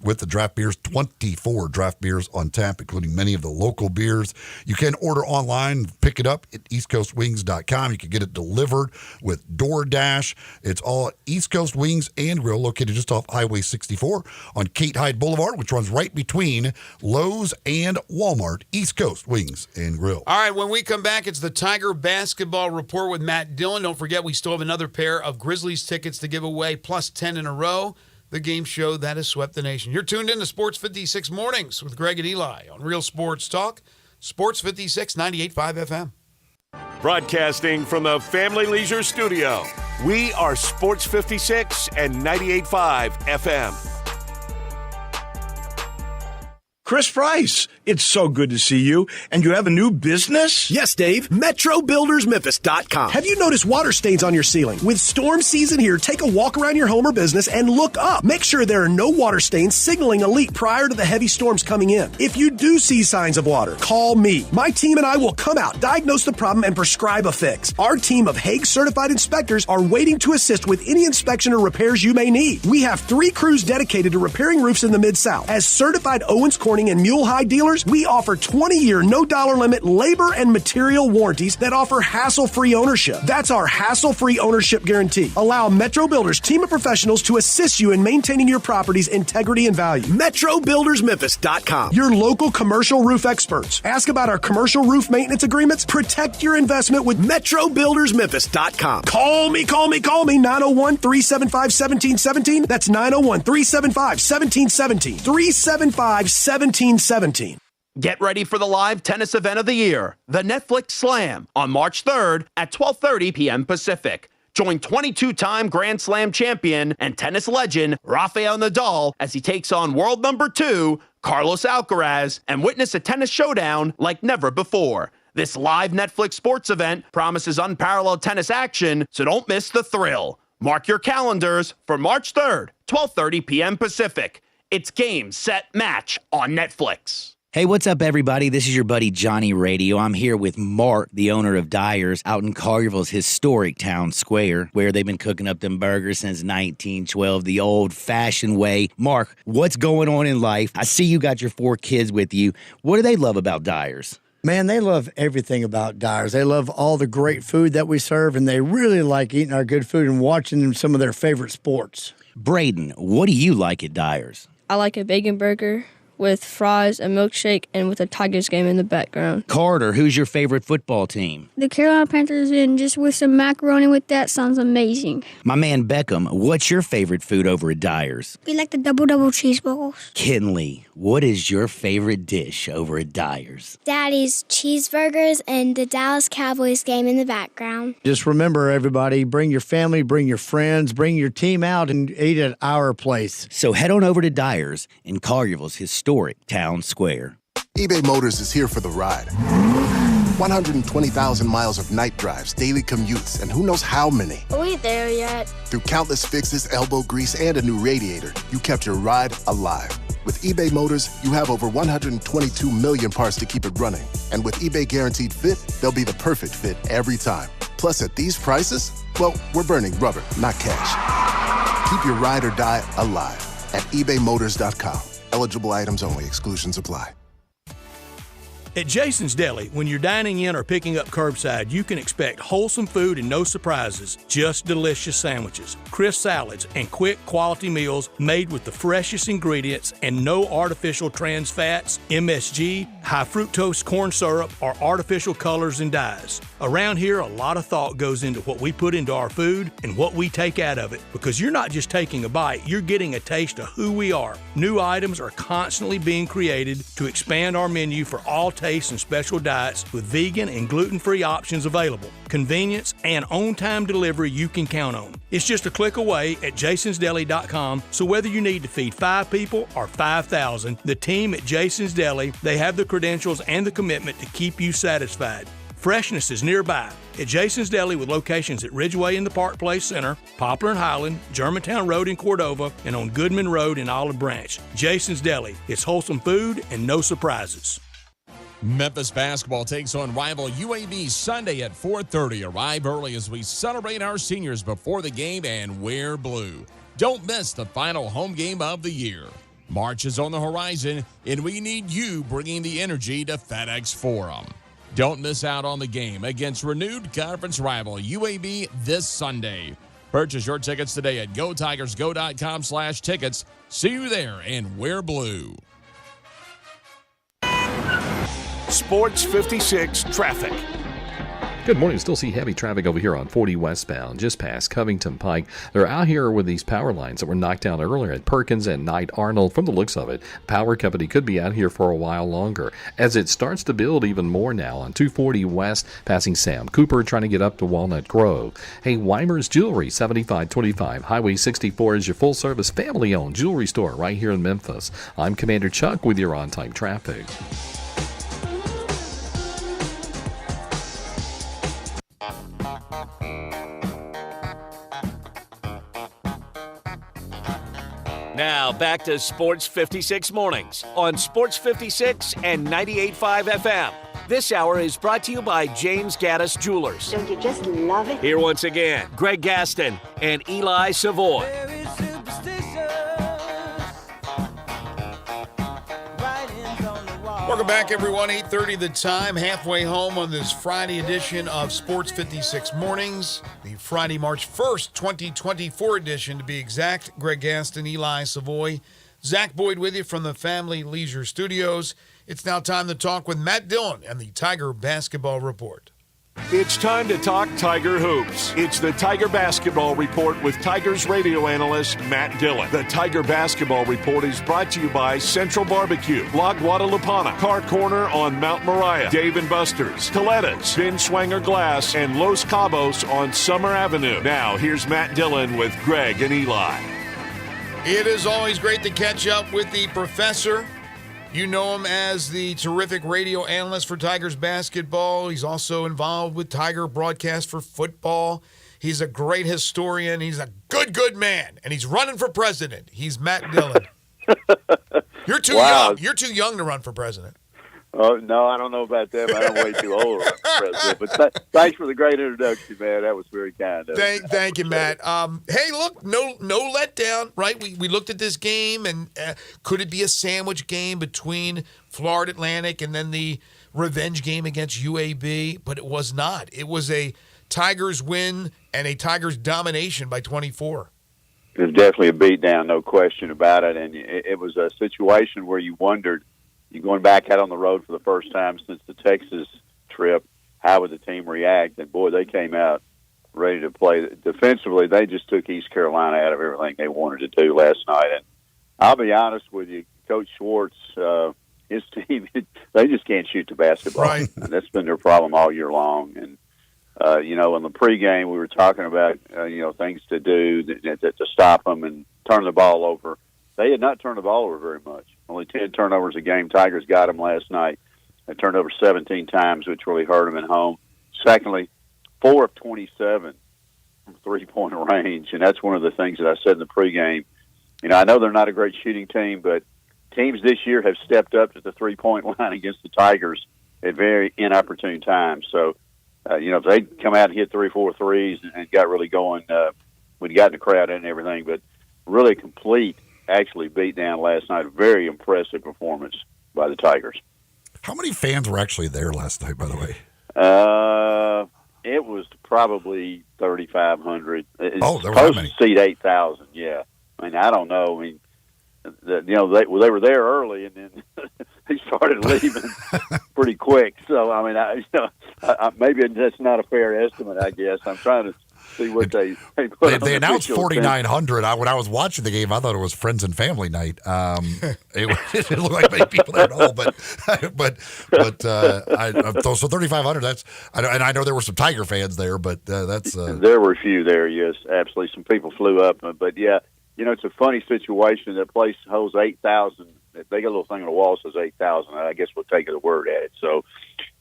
With the draft beers, 24 draft beers on tap, including many of the local beers. You can order online, pick it up at eastcoastwings.com. You can get it delivered with DoorDash. It's all at East Coast Wings and Grill, located just off Highway 64 on Kate Hyde Boulevard, which runs right between Lowe's and Walmart. East Coast Wings and Grill. All right, when we come back, it's the Tiger Basketball Report with Matt Dillon. Don't forget, we still have another pair of Grizzlies tickets to give away, plus 10 in a row. The game show that has swept the nation. You're tuned in to Sports 56 Mornings with Greg and Eli on Real Sports Talk, Sports 56, 98.5 FM. Broadcasting from the Family Leisure Studio, we are Sports 56 and 98.5 FM. Chris Price, it's so good to see you. And you have a new business? Yes, Dave. MetroBuildersMemphis.com. Have you noticed water stains on your ceiling? With storm season here, take a walk around your home or business and look up. Make sure there are no water stains signaling a leak prior to the heavy storms coming in. If you do see signs of water, call me. My team and I will come out, diagnose the problem, and prescribe a fix. Our team of Hague-certified inspectors are waiting to assist with any inspection or repairs you may need. We have 3 crews dedicated to repairing roofs in the Mid-South. As certified Owens Corning and Mule High dealers, we offer 20-year, no-dollar limit labor and material warranties that offer hassle-free ownership. That's our hassle-free ownership guarantee. Allow Metro Builders team of professionals to assist you in maintaining your property's integrity and value. MetroBuildersMemphis.com. Your local commercial roof experts. Ask about our commercial roof maintenance agreements. Protect your investment with MetroBuildersMemphis.com. Call me. 901-375-1717. That's 901-375-1717. 375-1717. 1717. Get ready for the live tennis event of the year, the Netflix Slam, on March 3rd at 12:30 p.m. Pacific. Join 22-time Grand Slam champion and tennis legend Rafael Nadal as he takes on world number 2, Carlos Alcaraz, and witness a tennis showdown like never before. This live Netflix sports event promises unparalleled tennis action, so don't miss the thrill. Mark your calendars for March 3rd, 12:30 p.m. Pacific. It's Game, Set, Match on Netflix. Hey, what's up, everybody? This is your buddy Johnny Radio. I'm here with Mark, the owner of Dyer's, out in Collierville's historic town square, where they've been cooking up them burgers since 1912, the old-fashioned way. Mark, what's going on in life? I see you got your 4 kids with you. What do they love about Dyer's? Man, they love everything about Dyer's. They love all the great food that we serve, and they really like eating our good food and watching some of their favorite sports. Braden, what do you like at Dyer's? I like a bacon burger with fries, a milkshake, and with a Tigers game in the background. Carter, who's your favorite football team? The Carolina Panthers, and just with some macaroni with that sounds amazing. My man Beckham, what's your favorite food over at Dyer's? We like the double cheeseballs. Kinley, what is your favorite dish over at Dyer's? Daddy's cheeseburgers and the Dallas Cowboys game in the background. Just remember, everybody, bring your family, bring your friends, bring your team out and eat at our place. So head on over to Dyer's in Collierville's historic town square. eBay Motors is here for the ride. 120,000 miles of night drives, daily commutes, and who knows how many. Are we there yet? Through countless fixes, elbow grease, and a new radiator, you kept your ride alive. With eBay Motors, you have over 122 million parts to keep it running. And with eBay Guaranteed Fit, they'll be the perfect fit every time. Plus, at these prices, well, we're burning rubber, not cash. Keep your ride or die alive at ebaymotors.com. Eligible items only. Exclusions apply. At Jason's Deli, when you're dining in or picking up curbside, you can expect wholesome food and no surprises, just delicious sandwiches, crisp salads, and quick quality meals made with the freshest ingredients and no artificial trans fats, MSG, high fructose corn syrup, or artificial colors and dyes. Around here, a lot of thought goes into what we put into our food and what we take out of it, because you're not just taking a bite, you're getting a taste of who we are. New items are constantly being created to expand our menu for all tastes and special diets with vegan and gluten-free options available. Convenience and on-time delivery you can count on. It's just a click away at jasonsdeli.com, so whether you need to feed 5 people or 5,000, the team at Jason's Deli, they have the credentials and the commitment to keep you satisfied. Freshness is nearby at Jason's Deli with locations at Ridgeway in the Park Place Center, Poplar and Highland, Germantown Road in Cordova, and on Goodman Road in Olive Branch. Jason's Deli. It's wholesome food and no surprises. Memphis basketball takes on rival UAB Sunday at 4:30. Arrive early as we celebrate our seniors before the game and wear blue. Don't miss the final home game of the year. March is on the horizon, and we need you bringing the energy to FedEx Forum. Don't miss out on the game against renewed conference rival UAB this Sunday. Purchase your tickets today at GoTigersGo.com/tickets. See you there and wear blue. Sports 56 traffic. Good morning. Still see heavy traffic over here on 40 westbound, just past Covington Pike. They're out here with these power lines that were knocked down earlier at Perkins and Knight Arnold. From the looks of it, power company could be out here for a while longer as it starts to build even more now on 240 west, passing Sam Cooper, trying to get up to Walnut Grove. Hey, Weimer's Jewelry, 7525 Highway 64 is your full-service, family-owned jewelry store right here in Memphis. I'm Commander Chuck with your on-time traffic. Now back to Sports 56 Mornings on Sports 56 and 98.5 FM. This hour is brought to you by James Gaddis Jewelers. Don't you just love it? Here once again, Greg Gaston and Eli Savoy. Welcome back, everyone. 8:30 the time, halfway home on this Friday edition of Sports 56 Mornings, the Friday, March 1st, 2024 edition, to be exact. Greg Gaston, Eli Savoy, Zach Boyd with you from the Family Leisure Studios. It's now time to talk with Matt Dillon and the Tiger Basketball Report. It's time to talk Tiger hoops. It's the Tiger Basketball Report with Tigers radio analyst Matt Dillon. The Tiger Basketball Report is brought to you by Central Barbecue, La Guadalupana, Car Corner on Mount Moriah, Dave & Buster's, Coletta's, Bin Swanger Glass, and Los Cabos on Summer Avenue. Now, here's Matt Dillon with Greg and Eli. It is always great to catch up with the professor. You know him as the terrific radio analyst for Tigers basketball. He's also involved with Tiger broadcast for football. He's a great historian. He's a good man, and he's running for president. He's Matt Dillon. You're too young. You're too young to run for president. Oh, no, I don't know about that, but I'm way too old to run for president. But thanks for the great introduction, man. That was very kind of you. Thank you, Matt. Hey, look, no letdown, right? We looked at this game, and could it be a sandwich game between Florida Atlantic and then the revenge game against UAB? But it was not. It was a Tigers win and a Tigers domination by 24. It was definitely a beatdown, no question about it. And it was a situation where you wondered, you're going back out on the road for the first time since the Texas trip, how would the team react? And, boy, they came out ready to play. Defensively, they just took East Carolina out of everything they wanted to do last night. And I'll be honest with you, Coach Schwartz, his team, they just can't shoot the basketball. Right. And that's been their problem all year long. And, in the pregame, we were talking about, things to do to stop them and turn the ball over. They had not turned the ball over very much. Only 10 turnovers a game. Tigers got them last night. They turned over 17 times, which really hurt them at home. Secondly, 4 of 27 from three-point range, and that's one of the things that I said in the pregame. I know they're not a great shooting team, but teams this year have stepped up to the three-point line against the Tigers at very inopportune times. So, if they come out and hit 3-4 threes and got really going, we'd got the crowd in and everything, but really complete actually beat down last night. A very impressive performance by the Tigers. How many fans were actually there last night, by the way? It was probably 3,500. There was that many. To seat 8,000, yeah. I don't know. They were there early, and then they started leaving pretty quick. So, maybe that's not a fair estimate, I guess. I'm trying to see what they put. They announced 4,900. When I was watching the game, I thought it was friends and family night. It looked like many people there at all, but so 3,500. And I know there were some Tiger fans there, but that's there were a few there. Yes, absolutely. Some people flew up, but yeah, it's a funny situation. That place holds 8,000. They got a little thing on the wall that says 8,000. I guess we'll take the word at it. So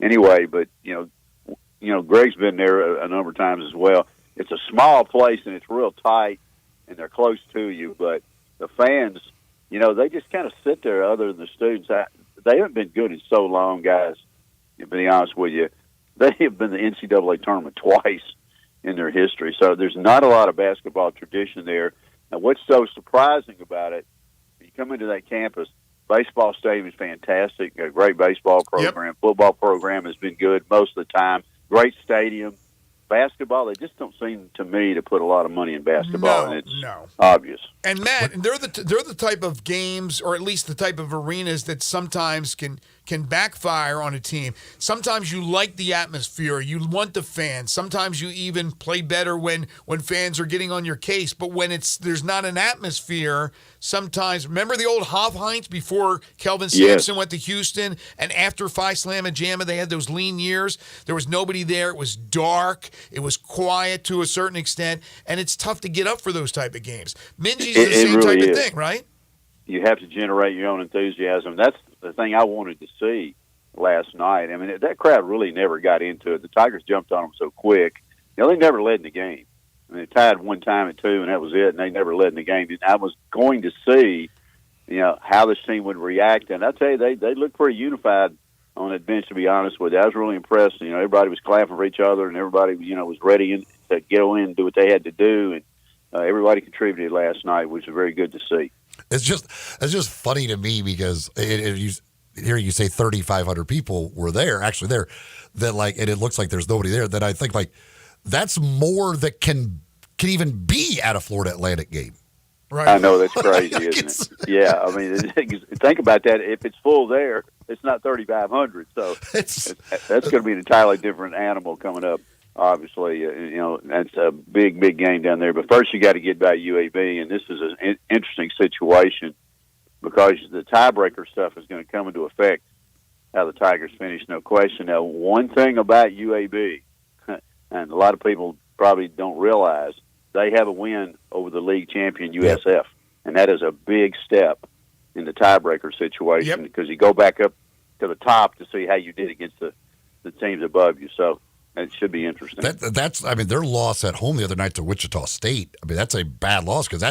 anyway, but Greg's been there a number of times as well. It's a small place, and it's real tight, and they're close to you. But the fans, they just kind of sit there other than the students. They haven't been good in so long, guys, to be honest with you. They have been the NCAA tournament twice in their history. So there's not a lot of basketball tradition there. Now, what's so surprising about it, you come into that campus, baseball stadium is fantastic, a great baseball program. Yep. Football program has been good most of the time. Great stadium. Basketball, they just don't seem to me to put a lot of money in basketball, and it's obvious. And Matt, they're the type of games, or at least the type of arenas that sometimes can backfire on a team. Sometimes you like the atmosphere, you want the fans. Sometimes you even play better when fans are getting on your case. But when there's not an atmosphere, sometimes remember the old Hofheinz before Kelvin Sampson went to Houston, and after Phi Slamma Jamma, they had those lean years. There was nobody there. It was dark. It was quiet to a certain extent, and it's tough to get up for those type of games. Minji's the same really type of thing, right? You have to generate your own enthusiasm. That's the thing I wanted to see last night. That crowd really never got into it. The Tigers jumped on them so quick. They never led in the game. They tied one time at 2, and that was it, and they never led in the game. And I was going to see, how this team would react. And I tell you, they looked pretty unified on that bench, to be honest with you. I was really impressed. Everybody was clapping for each other, and everybody, was ready to go in and do what they had to do. And everybody contributed last night, which was very good to see. It's just funny to me because here you say 3,500 people were there, actually there, that and it looks like there's nobody there. That I think that's more that can even be at a Florida Atlantic game. Right. I know, that's crazy, isn't it? Yeah, think about that. If it's full there, it's not 3,500. So that's going to be an entirely different animal coming up. Obviously, that's a big game down there. But first, you got to get by UAB, and this is an interesting situation because the tiebreaker stuff is going to come into effect. How the Tigers finish, no question. Now, one thing about UAB, and a lot of people probably don't realize, they have a win over the league champion USF, and that is a big step in the tiebreaker situation because you go back up to the top to see how you did against the teams above you. So it should be interesting. Their loss at home the other night to Wichita State, that's a bad loss because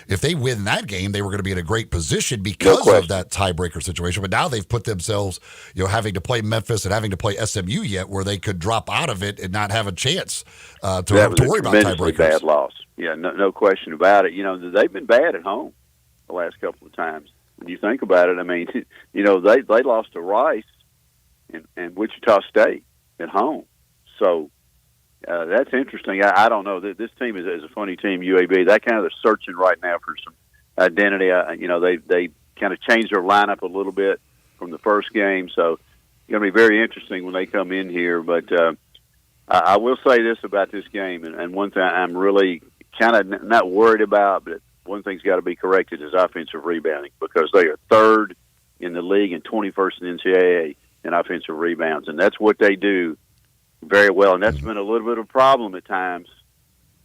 if they win that game, they were going to be in a great position because of that tiebreaker situation. But now they've put themselves, having to play Memphis and having to play SMU yet, where they could drop out of it and not have a chance to worry about tiebreakers. Bad loss. Yeah, no question about it. They've been bad at home the last couple of times. When you think about it, they lost to Rice and Wichita State at home. So that's interesting. I don't know. This team is a funny team, UAB. They're searching right now for some identity. They kind of changed their lineup a little bit from the first game. So it's going to be very interesting when they come in here. But I will say this about this game, and one thing I'm really kind of not worried about, but one thing's got to be corrected is offensive rebounding because they are third in the league and 21st in NCAA in offensive rebounds. And that's what they do very well, and that's been a little bit of a problem at times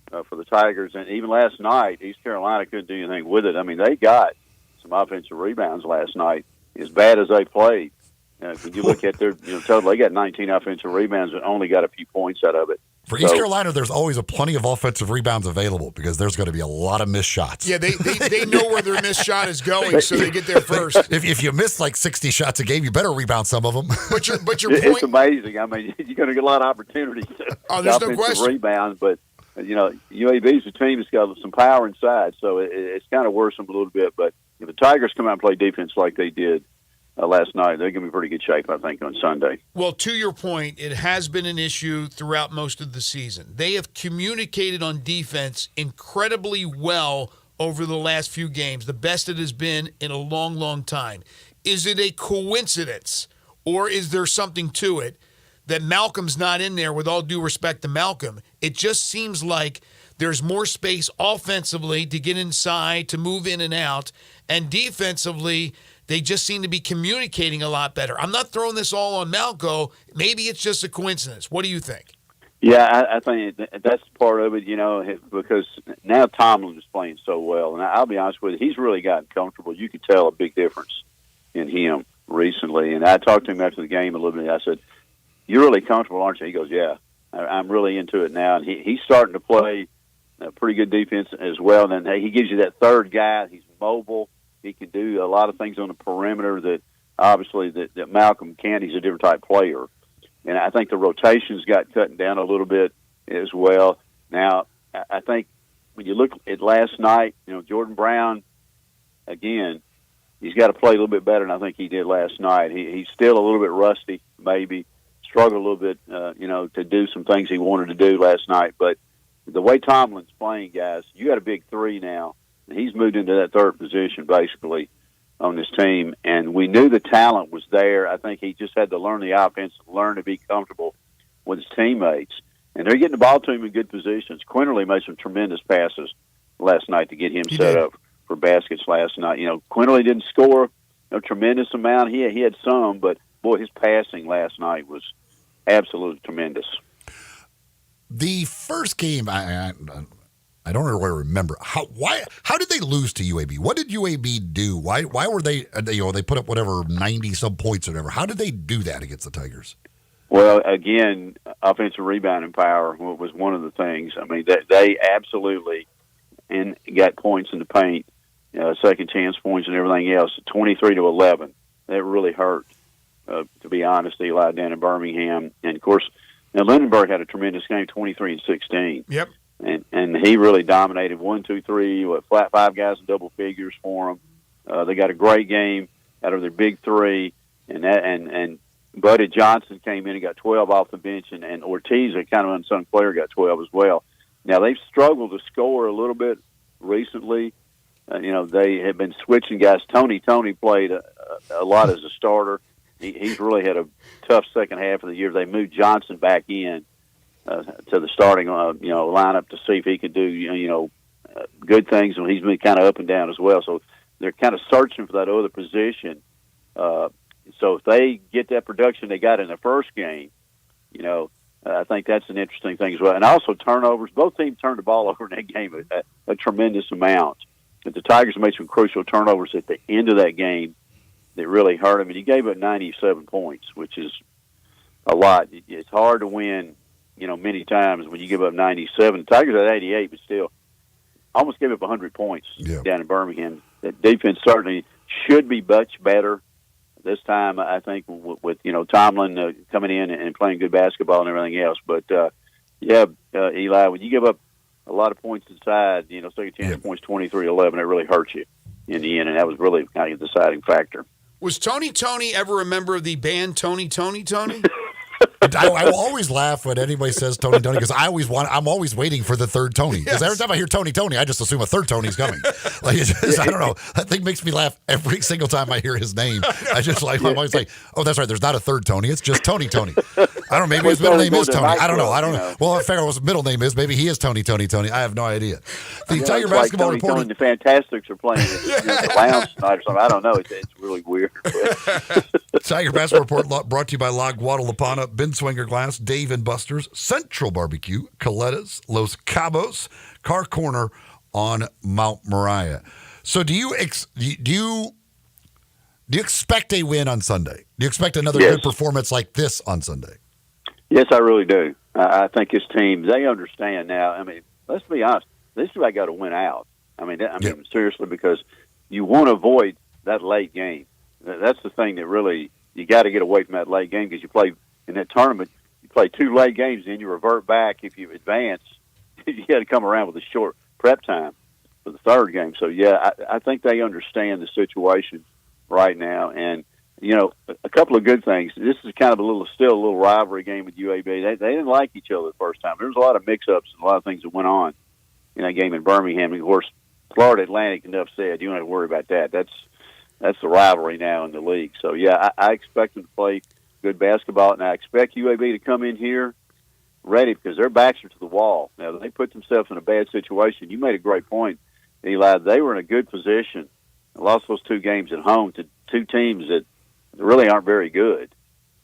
for the Tigers. And even last night, East Carolina couldn't do anything with it. They got some offensive rebounds last night, as bad as they played. When you look at their total, they got 19 offensive rebounds and only got a few points out of it. For East Carolina, there's always plenty of offensive rebounds available because there's going to be a lot of missed shots. Yeah, they know where their missed shot is going, so they get there first. If you miss 60 shots a game, you better rebound some of them. But your point, it's amazing. You're going to get a lot of opportunities. There's no question. Rebounds, but UAB's a team that's got some power inside, so it's kind of worrisome a little bit. But if the Tigers come out and play defense like they did last night, they're going to be in pretty good shape, I think, on Sunday. Well, to your point, it has been an issue throughout most of the season. They have communicated on defense incredibly well over the last few games, the best it has been in a long, long time. Is it a coincidence, or is there something to it that Malcolm's not in there, with all due respect to Malcolm? It just seems like there's more space offensively to get inside, to move in and out, and defensively, they just seem to be communicating a lot better. I'm not throwing this all on Malco. Maybe it's just a coincidence. What do you think? Yeah, I think that's part of it, because now Tomlin is playing so well. And I'll be honest with you, he's really gotten comfortable. You could tell a big difference in him recently. And I talked to him after the game a little bit. I said, "You're really comfortable, aren't you?" He goes, "Yeah, I'm really into it now." And he's starting to play pretty good defense as well. And then he gives you that third guy. He's mobile. He can do a lot of things on the perimeter that obviously that Malcolm can't. He's a different type player. And I think the rotations got cut down a little bit as well. Now, I think when you look at last night, Jordan Brown, again, he's got to play a little bit better than I think he did last night. He's still a little bit rusty, maybe. Struggled a little bit, to do some things he wanted to do last night. But the way Tomlin's playing, guys, you got a big three now. He's moved into that third position, basically, on this team. And we knew the talent was there. I think he just had to learn the offense, learn to be comfortable with his teammates. And they're getting the ball to him in good positions. Quinterly made some tremendous passes last night to get him set up for baskets last night. Quinterly didn't score a tremendous amount. He had some, but, boy, his passing last night was absolutely tremendous. The first game, I don't really remember how did they lose to UAB? What did UAB do? Why were they they put up whatever 90 some points or whatever? How did they do that against the Tigers? Well, again, offensive rebounding power was one of the things. They absolutely got points in the paint, second chance points and everything else. 23-11. That really hurt, to be honest. Eli down in Birmingham, and of course, now Lindenberg had a tremendous game, 23-16. Yep. And he really dominated 1, 2, 3, five guys in double figures for them. They got a great game out of their big three, and Buddy Johnson came in and got 12 off the bench, and Ortiz, a kind of unsung player, got 12 as well. Now they've struggled to score a little bit recently. They have been switching guys. Tony played a lot as a starter. He's really had a tough second half of the year. They moved Johnson back in to the starting lineup to see if he could do good things, and he's been kind of up and down as well. So they're kind of searching for that other position. So if they get that production they got in the first game, I think that's an interesting thing as well. And also turnovers. Both teams turned the ball over in that game a tremendous amount. But the Tigers made some crucial turnovers at the end of that game that really hurt them. And he gave up 97 points, which is a lot. It's hard to win, many times when you give up 97. The Tigers had 88, but still almost gave up 100 points down in Birmingham. That defense certainly should be much better this time, I think, with Tomlin coming in and playing good basketball and everything else. But, Eli, when you give up a lot of points inside, second chance points 23-11, it really hurts you in the end, and that was really kind of a deciding factor. Was Tony ever a member of the band Tony? I will always laugh when anybody says Tony because I'm always waiting for the third Tony. Because every time I hear Tony, I just assume a third Tony's coming. I don't know. That thing makes me laugh every single time I hear his name. I'm always like, oh, that's right. There's not a third Tony. It's just Tony. I don't know. Maybe his middle name is Tony. I don't know. Well, I figure what his middle name is. Maybe he is Tony. I have no idea. The Tiger Basketball Report. Tony, the Fantastics are playing the lounge tonight or something. I don't know. It's really weird. Tiger Basketball Report brought to you by La Guadalupana, Bin Swinger Glass, Dave and Buster's, Central Barbecue, Coletta's, Los Cabos, Car Corner on Mount Moriah. So do you expect a win on Sunday? Do you expect another good performance like this on Sunday? Yes, I really do. I think his team, they understand now. I mean, let's be honest. This is why I got to win out. Seriously, because you want to avoid that late game. That's the thing that really, you got to get away from that late game because you play in that tournament, you play 2 late games, then you revert back. If you advance, you got to come around with a short prep time for the third game. So, I think they understand the situation right now. And, a couple of good things. This is kind of still a little rivalry game with UAB. They didn't like each other the first time. There was a lot of mix-ups and a lot of things that went on in that game in Birmingham. And, of course, Florida Atlantic, enough said. You don't have to worry about that. That's the rivalry now in the league. So, I expect them to play good basketball, and I expect UAB to come in here ready because their backs are to the wall. Now, they put themselves in a bad situation. You made a great point, Eli. They were in a good position and lost those 2 games at home to 2 teams that really aren't very good,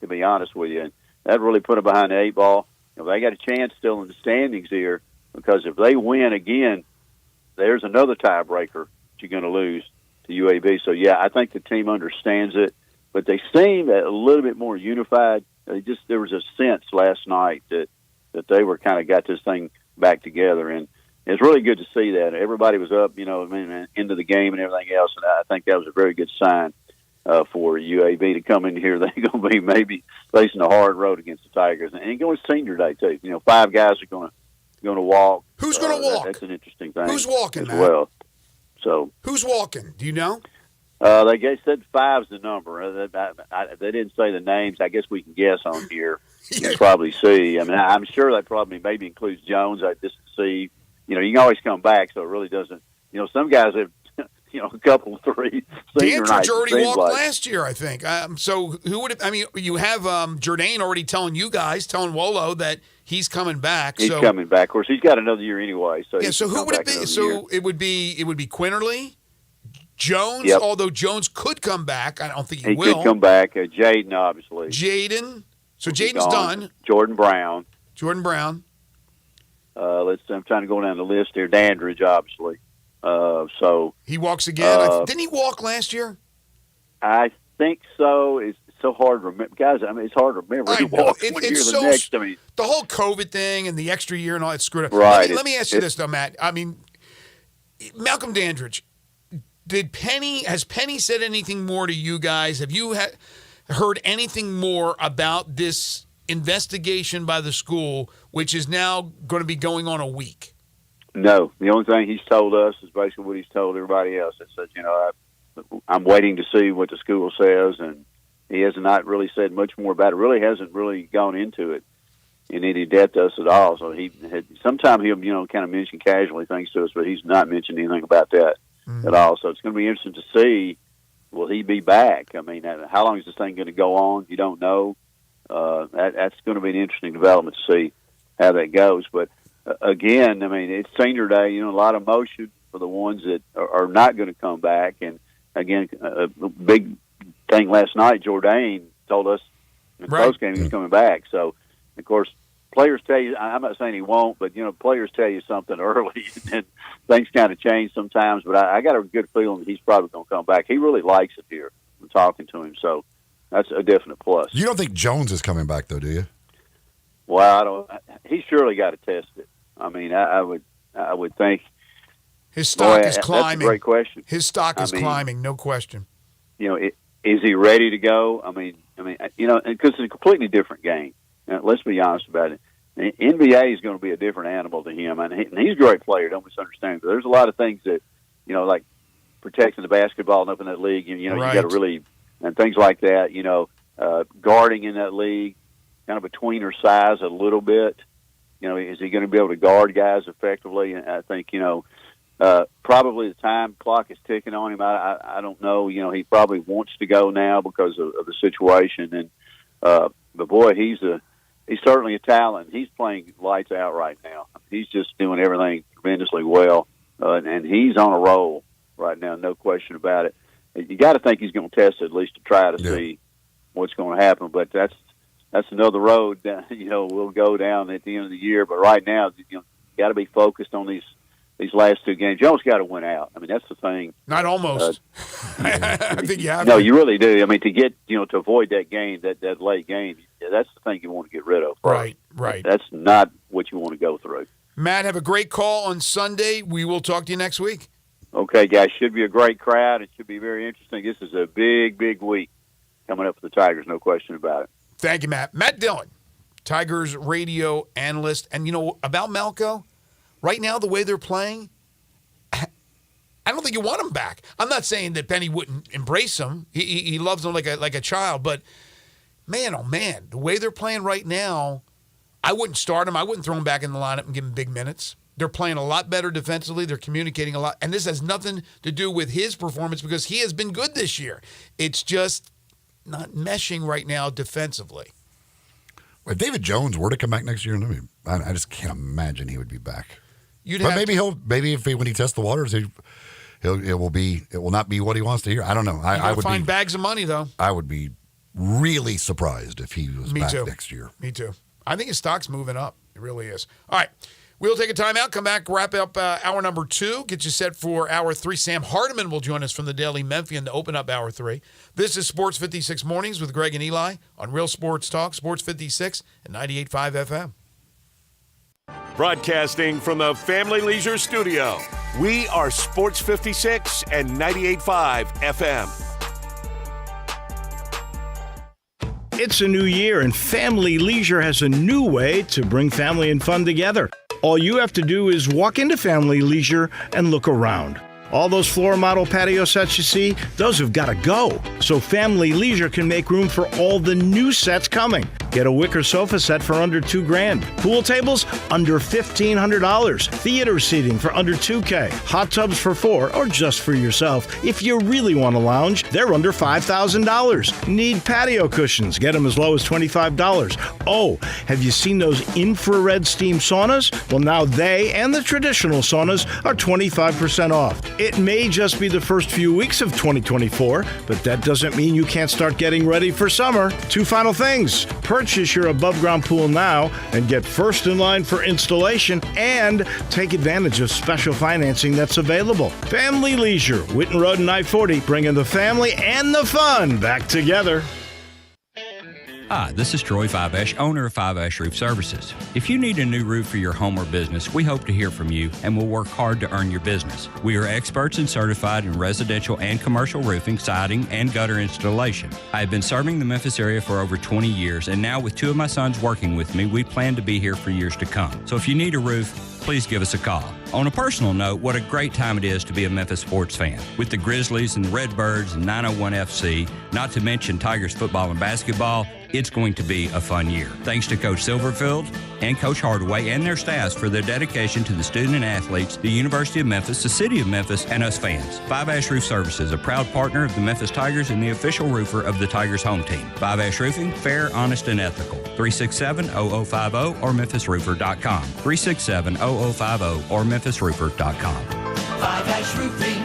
to be honest with you. And that really put them behind the 8 ball. They got a chance still in the standings here because if they win again, there's another tiebreaker that you're going to lose to UAB. So, I think the team understands it. But they seem a little bit more unified. There was a sense last night that they were kind of got this thing back together, and it's really good to see that. Everybody was up, into the game and everything else, and I think that was a very good sign for UAB to come in here. They're going to be maybe facing a hard road against the Tigers, and it's going to Senior Day too. 5 guys are going to walk. Who's going to walk? That's an interesting thing. Who's walking, as Matt? well? So who's walking? Do you know? They said 5's the number. They didn't say the names. I guess we can guess on here. You can probably see. I'm sure that probably maybe includes Jones. I just see. You can always come back, so it really doesn't. Some guys have, a couple, 3 senior nights. Dandridge already walked last year, I think. So who would? You have Jourdain already telling Wolo that he's coming back. He's coming back. Of course, he's got another year anyway. So So who would it be? So it would be Quinterly. Jones, although Jones could come back, I don't think he will. He could come back. Jaden, obviously. Jaden. So Jaden's done. Jordan Brown. I'm trying to go down the list here. Dandridge, obviously. So he walks again. Didn't he walk last year? I think so. It's so hard to remember, guys. It's hard to remember. He walked one year to the next. The whole COVID thing and the extra year and all that screwed up. Right. Let me ask you this though, Matt. Malcolm Dandridge. Has Penny said anything more to you guys? Have you heard anything more about this investigation by the school, which is now going to be going on a week? No. The only thing he's told us is basically what he's told everybody else. It says, I'm waiting to see what the school says, and he has not really said much more about it. Really hasn't really gone into it in any depth to us at all. So sometimes he'll, kind of mention casually things to us, but he's not mentioned anything about that at all. So it's going to be interesting to see will he be back? I mean, how long is this thing going to go on? You don't know. That's going to be an interesting development to see how that goes. But again, I mean, it's senior day. A lot of motion for the ones that are not going to come back. And again, a big thing last night, Jourdain told us in the postgame he was coming back. So, of course, players tell you, I'm not saying he won't, but, players tell you something early, and things kind of change sometimes. But I got a good feeling that he's probably going to come back. He really likes it here. I'm talking to him, so that's a definite plus. You don't think Jones is coming back, though, do you? Well, He's surely got to test it. I mean, I would think. His stock is climbing. That's a great question. His stock is climbing, no question. Is he ready to go? I mean, because it's a completely different game. Let's be honest about it. The NBA is going to be a different animal to him, and he's a great player. Don't misunderstand. But there's a lot of things that, like protecting the basketball and up in that league. You got to really, and things like that. Guarding in that league, kind of a tweener size a little bit. Is he going to be able to guard guys effectively? And I think probably the time clock is ticking on him. I don't know. He probably wants to go now because of the situation. And but boy, he's certainly a talent. He's playing lights out right now. He's just doing everything tremendously well, and he's on a roll right now. No question about it. You got to think he's going to test it at least to try to see what's going to happen. But that's another road that, we'll go down at the end of the year. But right now, got to be focused on these last two games. Jones got to win out. I mean, that's the thing. Not almost. I think you have. No, you really do. I mean, to get to avoid that game, that late game, that's the thing you want to get rid of. Right. That's not what you want to go through. Matt, have a great call on Sunday. We will talk to you next week. Okay, guys. Should be a great crowd. It should be very interesting. This is a big, big week coming up for the Tigers. No question about it. Thank you, Matt. Matt Dillon, Tigers radio analyst. And, about Malco, right now, the way they're playing, I don't think you want him back. I'm not saying that Penny wouldn't embrace him. He loves him like a child. But, man, oh, man, the way they're playing right now, I wouldn't start him. I wouldn't throw him back in the lineup and give him big minutes. They're playing a lot better defensively. They're communicating a lot. And this has nothing to do with his performance because he has been good this year. It's just not meshing right now defensively. If David Jones were to come back next year, I just can't imagine he would be back. Maybe when he tests the waters, it will not be what he wants to hear. I don't know. I would find bags of money though. I would be really surprised if he was back next year. Me too. I think his stock's moving up. It really is. All right. We'll take a timeout, come back, wrap up hour number 2, get you set for hour 3. Sam Hardiman will join us from the Daily Memphian to open up hour 3. This is Sports 56 Mornings with Greg and Eli on Real Sports Talk, Sports 56 and 98.5 FM. Broadcasting from the Family Leisure Studio, we are Sports 56 and 98.5 FM. It's a new year, and Family Leisure has a new way to bring family and fun together. All you have to do is walk into Family Leisure and look around. All those floor model patio sets you see, those have got to go. So Family Leisure can make room for all the new sets coming. Get a wicker sofa set for under $2,000. Pool tables under $1,500. Theater seating for under $2,000. Hot tubs for $4,000 or just for yourself. If you really want to lounge, they're under $5,000. Need patio cushions? Get them as low as $25. Oh, have you seen those infrared steam saunas? Well, now they and the traditional saunas are 25% off. It may just be the first few weeks of 2024, but that doesn't mean you can't start getting ready for summer. 2 final things. Purchase your above-ground pool now and get first in line for installation and take advantage of special financing that's available. Family Leisure, Whitten Road and I-40, bringing the family and the fun back together. Hi, this is Troy Fiveash, owner of Fiveash Roof Services. If you need a new roof for your home or business, we hope to hear from you and will work hard to earn your business. We are experts and certified in residential and commercial roofing, siding, and gutter installation. I have been serving the Memphis area for over 20 years, and now with 2 of my sons working with me, we plan to be here for years to come. So if you need a roof, please give us a call. On a personal note, what a great time it is to be a Memphis sports fan. With the Grizzlies and the Redbirds and 901 FC, not to mention Tigers football and basketball, it's going to be a fun year. Thanks to Coach Silverfield and Coach Hardaway and their staffs for their dedication to the student and athletes, the University of Memphis, the City of Memphis, and us fans. Five Ash Roof Services, a proud partner of the Memphis Tigers and the official roofer of the Tigers home team. Five Ash Roofing, fair, honest, and ethical. 367-0050 or memphisroofer.com. 367-0050 or memphisroofer.com. Five Ash Roofing,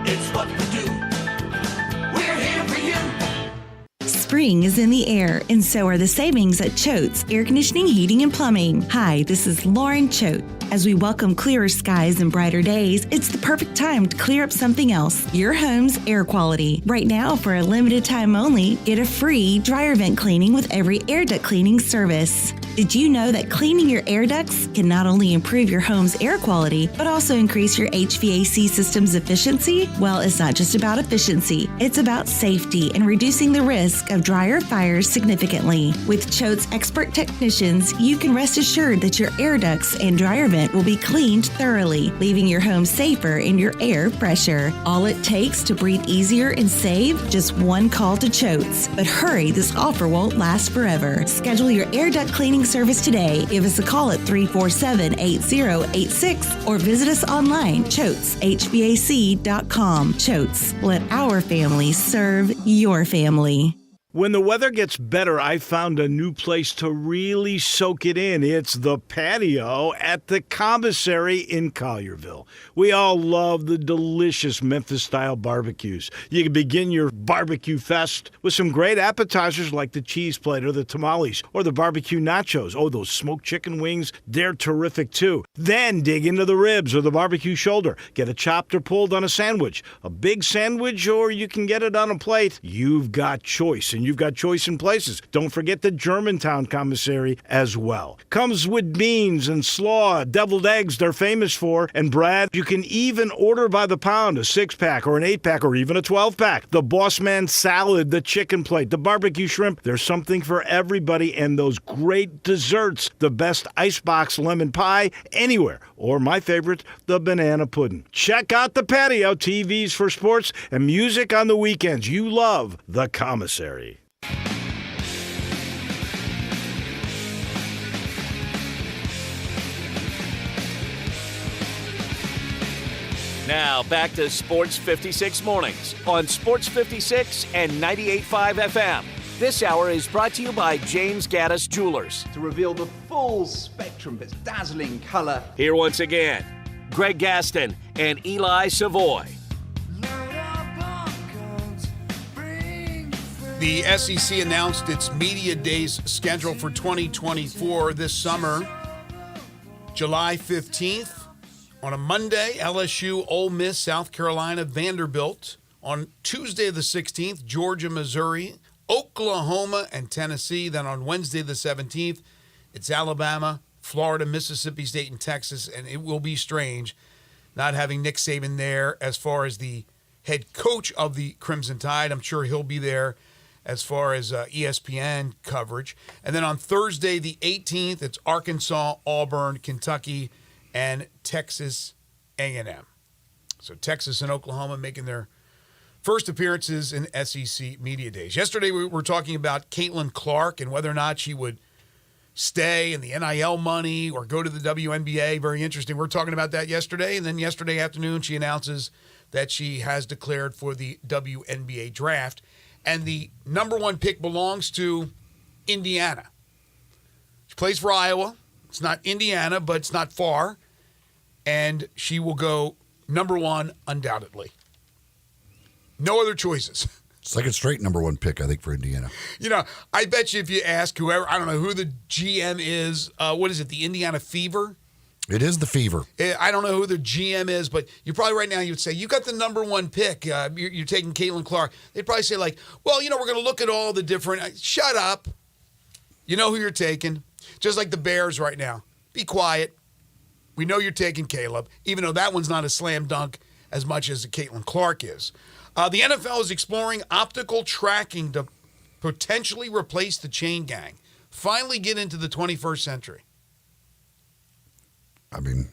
it's what we do. We're here for you. Spring is in the air, and so are the savings at Choate's Air Conditioning, Heating, and Plumbing. Hi, this is Lauren Choate. As we welcome clearer skies and brighter days, it's the perfect time to clear up something else, your home's air quality. Right now, for a limited time only, get a free dryer vent cleaning with every air duct cleaning service. Did you know that cleaning your air ducts can not only improve your home's air quality, but also increase your HVAC system's efficiency? Well, it's not just about efficiency. It's about safety and reducing the risk of dryer fires significantly. With Choate's expert technicians, you can rest assured that your air ducts and dryer vent will be cleaned thoroughly, leaving your home safer in your air fresher. All it takes to breathe easier and save, just one call to Choate's. But hurry, this offer won't last forever. Schedule your air duct cleaning service today. Give us a call at 347-8086 or visit us online, choateshvac.com. Choates, let our family serve your family. When the weather gets better, I found a new place to really soak it in. It's the patio at the Commissary in Collierville. We all love the delicious Memphis-style barbecues. You can begin your barbecue fest with some great appetizers like the cheese plate or the tamales or the barbecue nachos. Oh, those smoked chicken wings, they're terrific too. Then dig into the ribs or the barbecue shoulder. Get it chopped or pulled on a sandwich. A big sandwich, or you can get it on a plate. You've got choice. And you've got choice in places. Don't forget the Germantown Commissary as well. Comes with beans and slaw, deviled eggs they're famous for. And Brad, you can even order by the pound, a 6-pack or an 8-pack or even a 12-pack. The Boss Man salad, the chicken plate, the barbecue shrimp. There's something for everybody, and those great desserts. The best icebox lemon pie anywhere. Or my favorite, the banana pudding. Check out the patio, TVs for sports, and music on the weekends. You love the Commissary. Now back to Sports 56 Mornings on Sports 56 and 98.5 FM. This hour is brought to you by James Gaddis Jewelers. To reveal the full spectrum of its dazzling color. Here once again, Greg Gaston and Eli Savoy. The SEC announced its Media Days schedule for 2024 this summer. July 15th, on a Monday, LSU, Ole Miss, South Carolina, Vanderbilt. On Tuesday the 16th, Georgia, Missouri, Oklahoma, and Tennessee. Then on Wednesday the 17th, it's Alabama, Florida, Mississippi State, and Texas. And it will be strange not having Nick Saban there as far as the head coach of the Crimson Tide. I'm sure he'll be there as far as ESPN coverage. And then on Thursday, the 18th, it's Arkansas, Auburn, Kentucky, and Texas A&M. So Texas and Oklahoma making their first appearances in SEC Media Days. Yesterday, we were talking about Caitlin Clark and whether or not she would stay in the NIL money or go to the WNBA. Very interesting. We were talking about that yesterday. And then yesterday afternoon, she announces that she has declared for the WNBA draft. And the number one pick belongs to Indiana. She plays for Iowa. It's not Indiana, but it's not far. And she will go number one, undoubtedly. No other choices. Second straight number one pick, I think, for Indiana. You know, I bet you if you ask whoever, I don't know who the GM is, what is it, the Indiana Fever? It is the Fever. I don't know who the GM is, but you probably right now you would say, you got the number one pick. You're taking Caitlin Clark. They'd probably say like, well, you know, we're going to look at all the different. Shut up. You know who you're taking. Just like the Bears right now. Be quiet. We know you're taking Caleb, even though that one's not a slam dunk as much as Caitlin Clark is. The NFL is exploring optical tracking to potentially replace the chain gang. Finally get into the 21st century. I mean,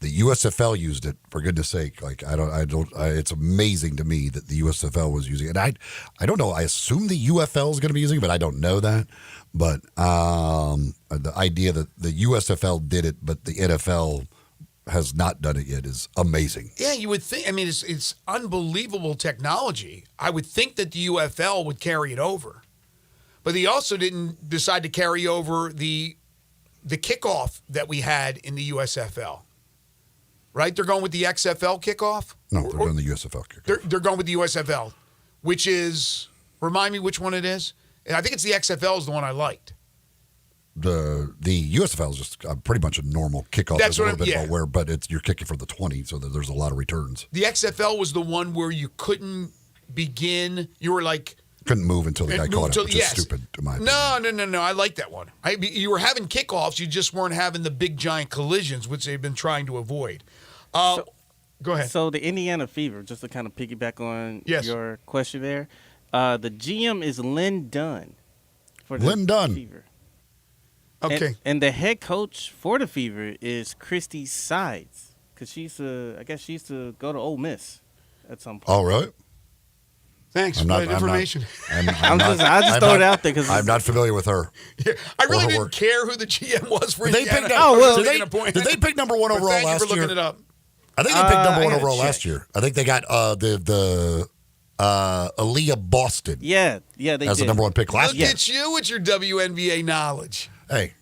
The USFL used it, for goodness sake. Like it's amazing to me that the USFL was using it. And I don't know. I assume the UFL is going to be using it, but I don't know that. But the idea that the USFL did it, but the NFL has not done it yet is amazing. Yeah, you would think. I mean, it's unbelievable technology. I would think that the UFL would carry it over, but he also didn't decide to carry over the kickoff that we had in the USFL. Right? They're going with the XFL kickoff? No, they're doing the USFL kickoff. They're going with the USFL, which is, remind me which one it is? And I think it's the XFL is the one I liked. The USFL is just pretty much a normal kickoff. That's a little bit about where, but you're kicking for the 20, so there's a lot of returns. The XFL was the one where you couldn't begin. You were like... Couldn't move until the guy caught it, which is stupid to my opinion. No. I like that one. You were having kickoffs. You just weren't having the big, giant collisions, which they've been trying to avoid. Go ahead. So the Indiana Fever, just to kind of piggyback on your question there, the GM is Lynn Dunn. For the Fever. Okay. And the head coach for the Fever is Christy Sides, because she used to go to Ole Miss at some point. Oh, really? Thanks for that information. I just throw it out there because I'm not familiar with her. Yeah, I really didn't care who the GM was for Did Indiana. Did they pick number 1 overall last year? Thank you for looking it up. I think they picked number 1 overall last year. I think they got the Aaliyah Boston. Yeah, they as the number 1 pick last year. Look at you with your WNBA knowledge. Hey,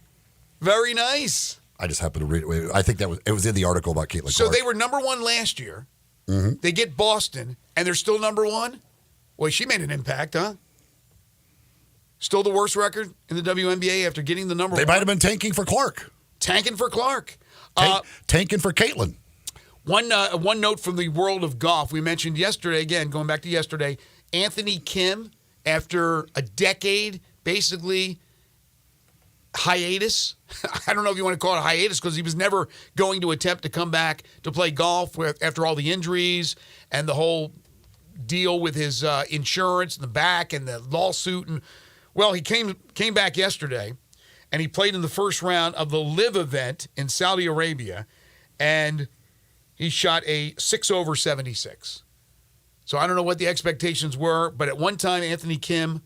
very nice. I just happened to read it. I think it was in the article about Caitlin So Clark. they were number 1 last year. Mm-hmm. They get Boston, and they're still number 1. Well, she made an impact, huh? Still the worst record in the WNBA after getting the number 1. They might have been tanking for Clark. Tanking for Clark. Tanking for Caitlin. One note from the world of golf. We mentioned yesterday, again, going back to yesterday, Anthony Kim, after a decade, basically hiatus. I don't know if you want to call it a hiatus because he was never going to attempt to come back to play golf after all the injuries and the whole deal with his insurance and the back and the lawsuit. And well, he came back yesterday and he played in the first round of the LIV event in Saudi Arabia, and he shot a 6 over 76. So I don't know what the expectations were, but at one time Anthony Kim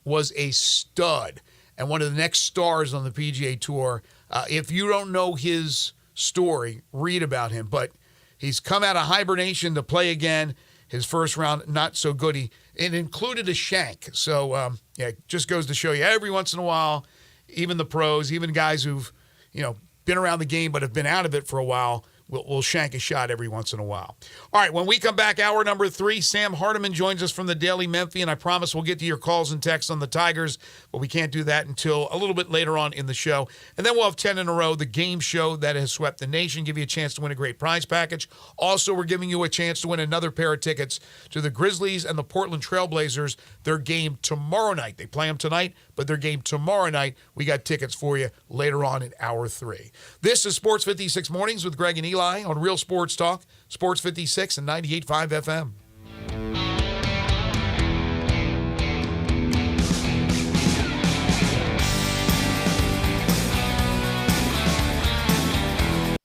was a stud and one of the next stars on the PGA Tour. If you don't know his story, read about him. But he's come out of hibernation to play again. His first round, not so good. It included a shank. So, it just goes to show you every once in a while, even the pros, even guys who've, been around the game but have been out of it for a while, will shank a shot every once in a while. All right, when we come back, hour number 3, Sam Hardiman joins us from the Daily Memphi, and I promise we'll get to your calls and texts on the Tigers, but we can't do that until a little bit later on in the show. And then we'll have 10 in a row, the game show that has swept the nation, give you a chance to win a great prize package. Also, we're giving you a chance to win another pair of tickets to the Grizzlies and the Portland Trailblazers, their game tomorrow night. They play them tonight, but their game tomorrow night, we got tickets for you later on in hour 3. This is Sports 56 Mornings with Greg and Eli on Real Sports Talk, Sports 56 and 98.5 FM.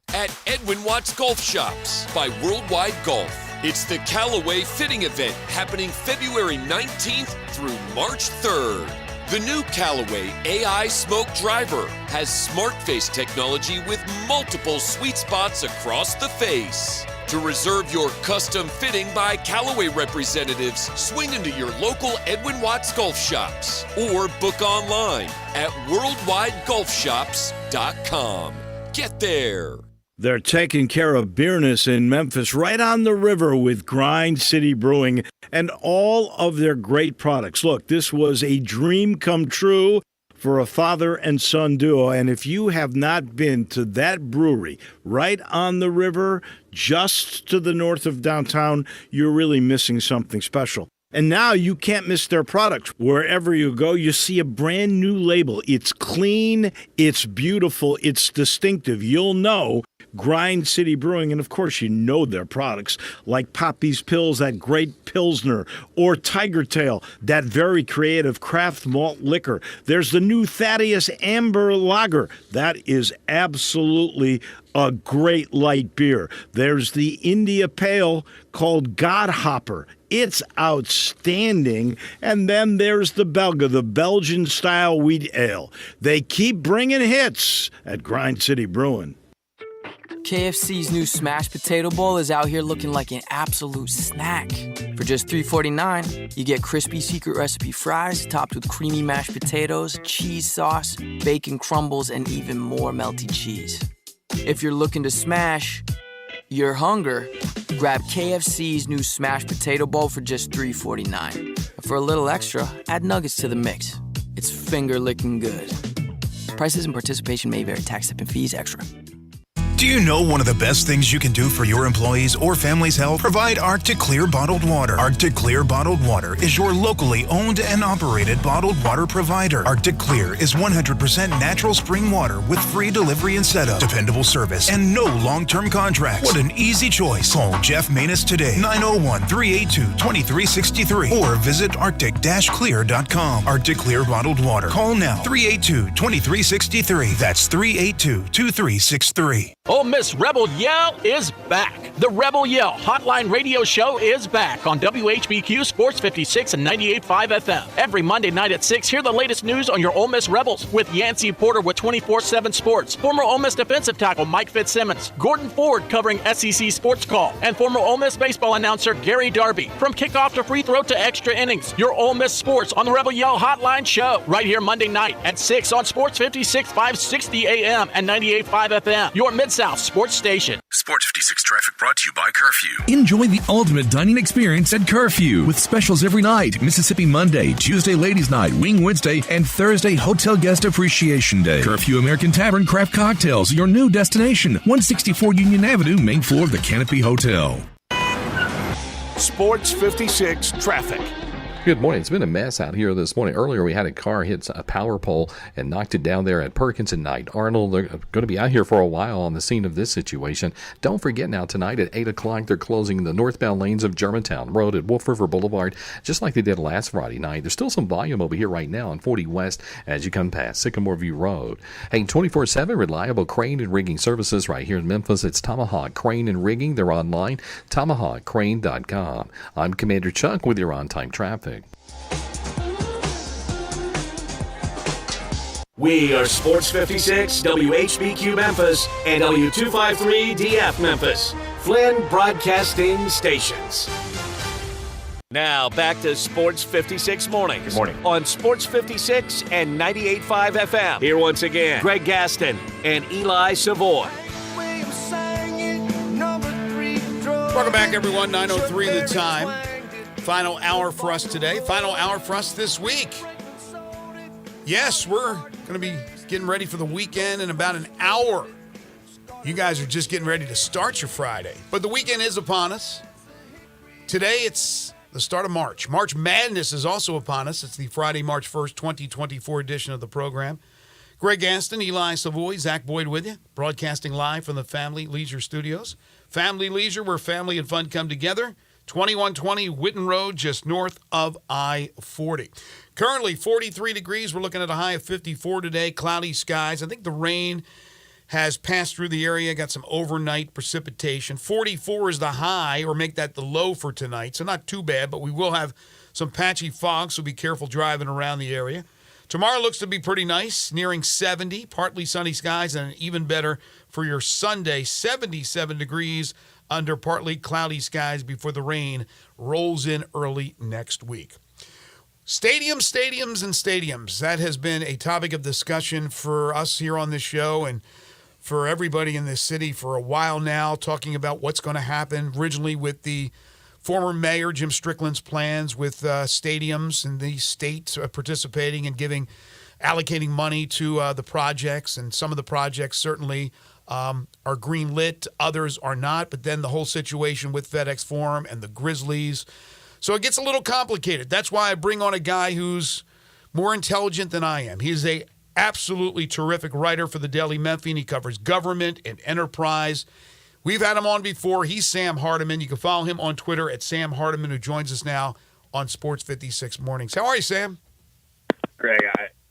At Edwin Watts Golf Shops by Worldwide Golf. It's the Callaway Fitting Event happening February 19th through March 3rd. The new Callaway AI Smoke Driver has smart face technology with multiple sweet spots across the face. To reserve your custom fitting by Callaway representatives, swing into your local Edwin Watts Golf Shops or book online at worldwidegolfshops.com. Get there. They're taking care of beerness in Memphis right on the river with Grind City Brewing and all of their great products. Look, this was a dream come true for a father and son duo. And if you have not been to that brewery right on the river, just to the north of downtown, you're really missing something special. And now you can't miss their products. Wherever you go, you see a brand new label. It's clean, it's beautiful, it's distinctive. You'll know Grind City Brewing, and of course you know their products like Poppy's Pills, that great Pilsner, or Tiger Tail, that very creative craft malt liquor. There's the new Thaddeus Amber Lager. That is absolutely a great light beer. There's the India Pale called Godhopper. It's outstanding. And then there's the Belga, the Belgian-style wheat ale. They keep bringing hits at Grind City Brewing. KFC's new Smashed Potato Bowl is out here looking like an absolute snack. For just $3.49, you get crispy secret recipe fries topped with creamy mashed potatoes, cheese sauce, bacon crumbles, and even more melty cheese. If you're looking to smash your hunger, grab KFC's new Smashed Potato Bowl for just $3.49. For a little extra, add nuggets to the mix. It's finger-licking good. Prices and participation may vary. Tax, tip, and fees extra. Do you know one of the best things you can do for your employees or family's health? Provide Arctic Clear bottled water. Arctic Clear bottled water is your locally owned and operated bottled water provider. Arctic Clear is 100% natural spring water with free delivery and setup, dependable service, and no long-term contracts. What an easy choice. Call Jeff Manus today, 901-382-2363, or visit arctic-clear.com. Arctic Clear bottled water. Call now, 382-2363. That's 382-2363. Ole Miss Rebel Yell is back. The Rebel Yell Hotline Radio Show is back on WHBQ Sports 56 and 98.5 FM. Every Monday night at 6, hear the latest news on your Ole Miss Rebels with Yancey Porter with 24/7 Sports, former Ole Miss defensive tackle Mike Fitzsimmons, Gordon Ford covering SEC Sports Call, and former Ole Miss baseball announcer Gary Darby. From kickoff to free throw to extra innings, your Ole Miss Sports on the Rebel Yell Hotline Show right here Monday night at 6 on Sports 56, 560 AM and 98.5 FM. Your Mid-South Sports Station. Sports 56 traffic brought to you by Curfew. Enjoy the ultimate dining experience at Curfew with specials every night. Mississippi Monday, Tuesday Ladies Night, Wing Wednesday, and Thursday Hotel Guest Appreciation Day. Curfew American Tavern Craft Cocktails, your new destination. 164 Union Avenue, main floor of the Canopy Hotel. Sports 56 traffic. Good morning. It's been a mess out here this morning. Earlier, we had a car hit a power pole and knocked it down there at Perkins and Knight. Arnold, they're going to be out here for a while on the scene of this situation. Don't forget now, tonight at 8 o'clock, they're closing the northbound lanes of Germantown Road at Wolf River Boulevard, just like they did last Friday night. There's still some volume over here right now on 40 West as you come past Sycamore View Road. Hey, 24/7 reliable crane and rigging services right here in Memphis. It's Tomahawk Crane and Rigging. They're online, tomahawkcrane.com. I'm Commander Chuck with your on-time traffic. We are Sports 56, WHBQ Memphis, and W253DF Memphis, Flynn Broadcasting Stations. Now back to Sports 56 Mornings. Good morning. On Sports 56 and 98.5 FM. Here once again, Greg Gaston and Eli Savoy. Welcome back, everyone. 9:03 the time. Final hour for us today. Final hour for us this week. Yes, we're going to be getting ready for the weekend in about an hour. You guys are just getting ready to start your Friday. But the weekend is upon us. Today, it's the start of March. March Madness is also upon us. It's the Friday, March 1st, 2024 edition of the program. Greg Gaston, Eli Savoy, Zach Boyd with you, broadcasting live from the Family Leisure Studios. Family Leisure, where family and fun come together. 2120 Whitten Road, just north of I-40. Currently 43 degrees. We're looking at a high of 54 today. Cloudy skies. I think the rain has passed through the area, got some overnight precipitation. 44 is the high, or make that the low for tonight. So not too bad, but we will have some patchy fog, so be careful driving around the area. Tomorrow looks to be pretty nice, nearing 70, partly sunny skies, and even better for your Sunday, 77 degrees under partly cloudy skies before the rain rolls in early next week. Stadiums. That has been a topic of discussion for us here on this show and for everybody in this city for a while now, talking about what's going to happen originally with the former mayor, Jim Strickland's plans with stadiums and the state participating and allocating money to the projects. And some of the projects certainly are green-lit, others are not, but then the whole situation with FedEx Forum and the Grizzlies. So it gets a little complicated. That's why I bring on a guy who's more intelligent than I am. He's a absolutely terrific writer for the Daily Memphian. He covers government and enterprise. We've had him on before. He's Sam Hardiman. You can follow him on Twitter at Sam Hardiman, who joins us now on Sports 56 Mornings. How are you, Sam? Greg,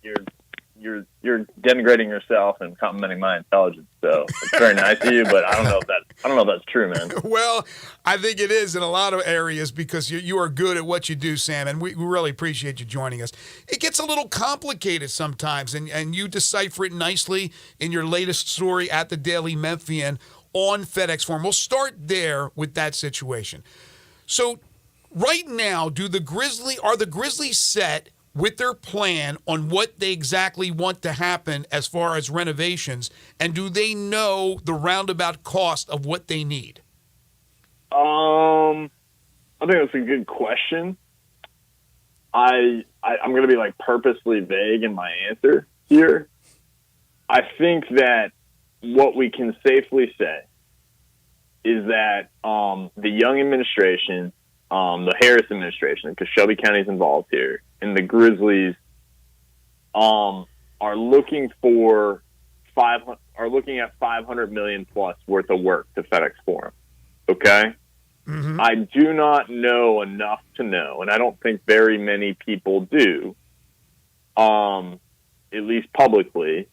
you're denigrating yourself and complimenting my intelligence. So it's very nice of you, but I don't know if that's true, man. Well, I think it is in a lot of areas because you are good at what you do, Sam, and we really appreciate you joining us. It gets a little complicated sometimes, and you decipher it nicely in your latest story at the Daily Memphian on FedEx Forum. We'll start there with that situation. So right now, are the Grizzlies set with their plan on what they exactly want to happen as far as renovations, and do they know the roundabout cost of what they need? I think that's a good question. I'm going to be like purposely vague in my answer here. I think that what we can safely say is that the Young administration, the Harris administration, because Shelby County is involved here, and the Grizzlies are looking at $500 million plus worth of work to FedEx Forum. Okay, I do not know enough to know, and I don't think very many people do, at least publicly,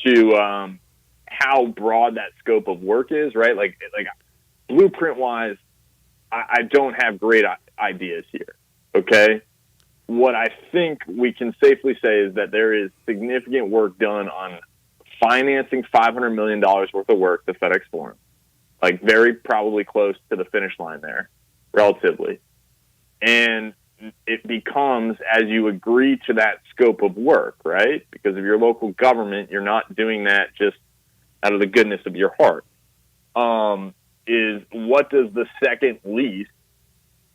to how broad that scope of work is. Right, like blueprint wise, I don't have great ideas here. Okay. What I think we can safely say is that there is significant work done on financing $500 million worth of work to FedEx Forum, like very probably close to the finish line there, relatively. And it becomes, as you agree to that scope of work, right? Because of your local government, you're not doing that just out of the goodness of your heart. Is what does the second lease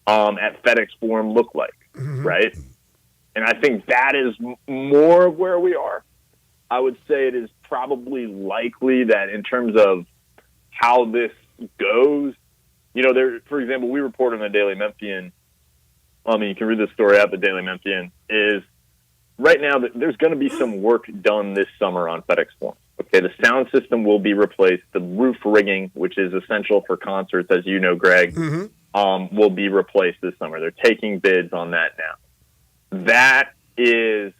at FedEx Forum look like? Right? And I think that is more of where we are. I would say it is probably likely that in terms of how this goes, for example, we report on the Daily Memphian. You can read this story at the Daily Memphian. Is right now that there's going to be some work done this summer on FedEx Forum. Okay, the sound system will be replaced. The roof rigging, which is essential for concerts, as you know, Greg, will be replaced this summer. They're taking bids on that now. That is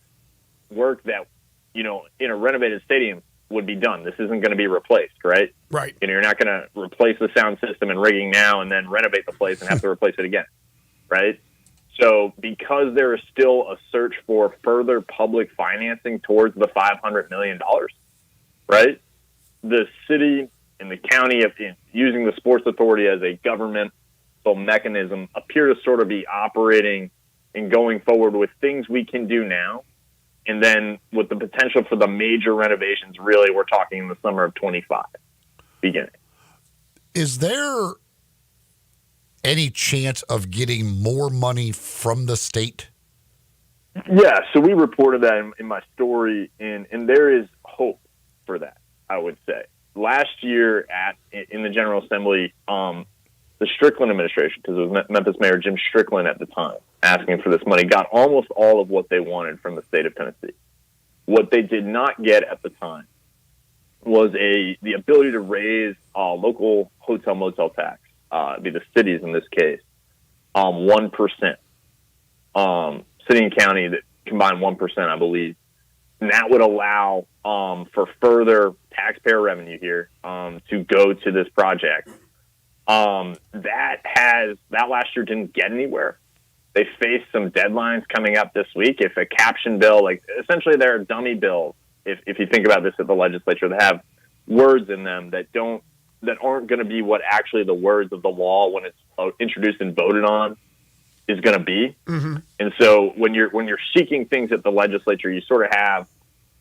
work that, in a renovated stadium would be done. This isn't going to be replaced, right? Right. You're not going to replace the sound system and rigging now and then renovate the place and have to replace it again, right? So because there is still a search for further public financing towards the $500 million, right? The city and the county, using the Sports Authority as a governmental mechanism, appear to sort of be operating and going forward with things we can do now. And then with the potential for the major renovations, really, we're talking in the summer of 25 beginning. Is there any chance of getting more money from the state? Yeah, so we reported that in my story, and there is hope for that, I would say. Last year in the General Assembly, the Strickland administration, because it was Memphis Mayor Jim Strickland at the time, asking for this money, got almost all of what they wanted from the state of Tennessee. What they did not get at the time was the ability to raise local hotel motel tax, be the cities in this case, 1%. City and county that combined 1%, I believe. And that would allow for further taxpayer revenue here to go to this project. That last year didn't get anywhere. They faced some deadlines coming up this week. If a caption bill, essentially there are dummy bills, if you think about this at the legislature, that have words in them that aren't going to be what actually the words of the law when it's introduced and voted on is going to be. And so when you're seeking things at the legislature, you sort of have,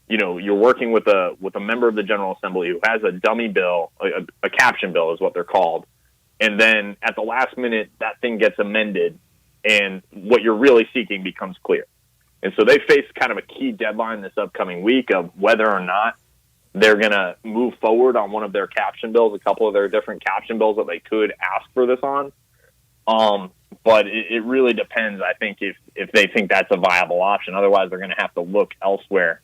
you're working with a member of the General Assembly who has a dummy bill, a caption bill is what they're called. And then at the last minute, that thing gets amended and what you're really seeking becomes clear. And so they face kind of a key deadline this upcoming week of whether or not they're going to move forward on one of their caption bills, a couple of their different caption bills that they could ask for this on. But it really depends, I think, if they think that's a viable option. Otherwise, they're going to have to look elsewhere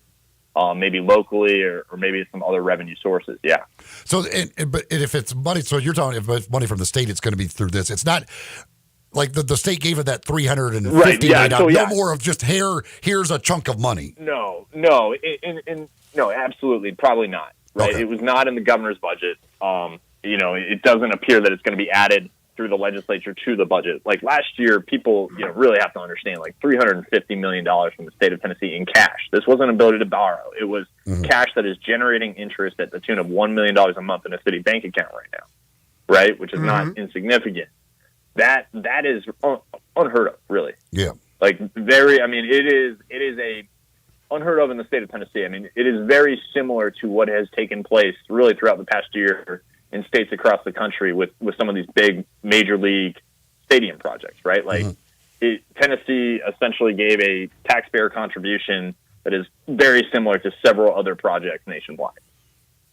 maybe locally or maybe some other revenue sources. Yeah. So, but if it's money, so you're talking if it's money from the state, it's going to be through this. It's not like the state gave it that $350 million. So, no more of just here's a chunk of money. No, absolutely, probably not. Right. Okay. It was not in the governor's budget. It doesn't appear that it's going to be added through the legislature to the budget. Like last year, people, really have to understand, like $350 million from the state of Tennessee in cash. This wasn't an ability to borrow. It was cash that is generating interest at the tune of $1 million a month in a city bank account right now, right? Which is not insignificant. That is unheard of, really. Yeah. Like it is a unheard of in the state of Tennessee. I mean, it is very similar to what has taken place really throughout the past year in states across the country with some of these big major league stadium projects, right? Like Tennessee essentially gave a taxpayer contribution that is very similar to several other projects nationwide.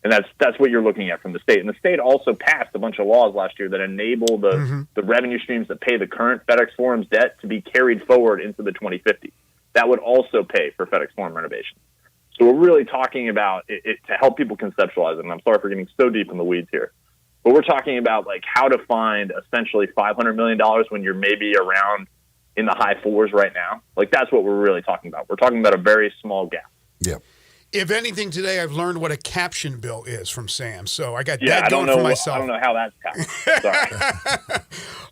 And that's what you're looking at from the state. And the state also passed a bunch of laws last year that enable the revenue streams that pay the current FedEx Forum's debt to be carried forward into the 2050s. That would also pay for FedEx Forum renovation. So we're really talking about it to help people conceptualize it. And I'm sorry for getting so deep in the weeds here, but we're talking about like how to find essentially $500 million when you're maybe around in the high fours right now. Like that's what we're really talking about. We're talking about a very small gap. Yeah. If anything, today I've learned what a caption bill is from Sam. So I got that going for myself. I don't know how that's happening. Sorry.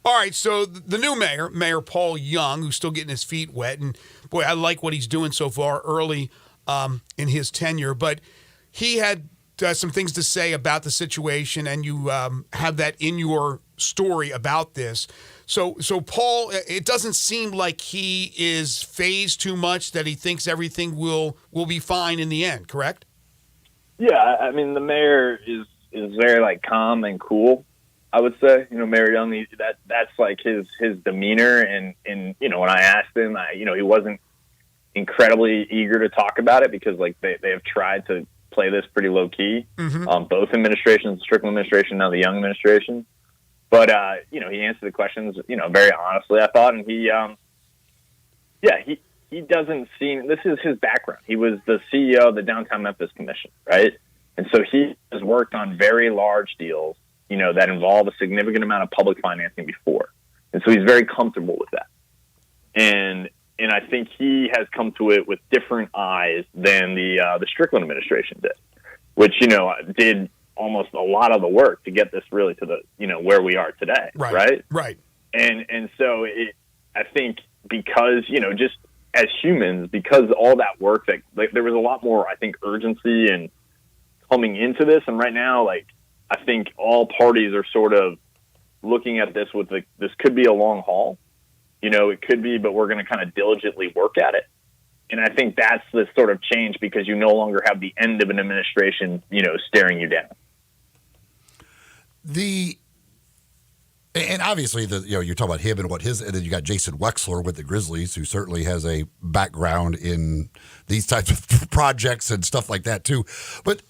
All right, so the new mayor, Mayor Paul Young, who's still getting his feet wet, and boy, I like what he's doing so far early in his tenure. But he had some things to say about the situation, and you have that in your story about this. So Paul, it doesn't seem like he is phased too much, that he thinks everything will be fine in the end, correct? Yeah, I mean, the mayor is very like calm and cool, I would say. Mayor Young, that's like his demeanor, and when I asked him, he wasn't incredibly eager to talk about it because like they have tried to play this pretty low key. Both administrations, the Strickland administration, now the Young administration. But he answered the questions, very honestly, I thought, and he doesn't seem. This is his background. He was the CEO of the Downtown Memphis Commission, right? And so he has worked on very large deals, that involve a significant amount of public financing before, and so he's very comfortable with that. And I think he has come to it with different eyes than the Strickland administration did, which did almost a lot of the work to get this really to the where we are today, right? And so I think because just as humans, because all that work that there was a lot more, I think, urgency and coming into this, and right now, like I think all parties are sort of looking at this with this could be a long haul, it could be, but we're going to kind of diligently work at it. And I think that's the sort of change because you no longer have the end of an administration, staring you down. And obviously you talk about him and and then you got Jason Wexler with the Grizzlies, who certainly has a background in these types of projects and stuff like that too. But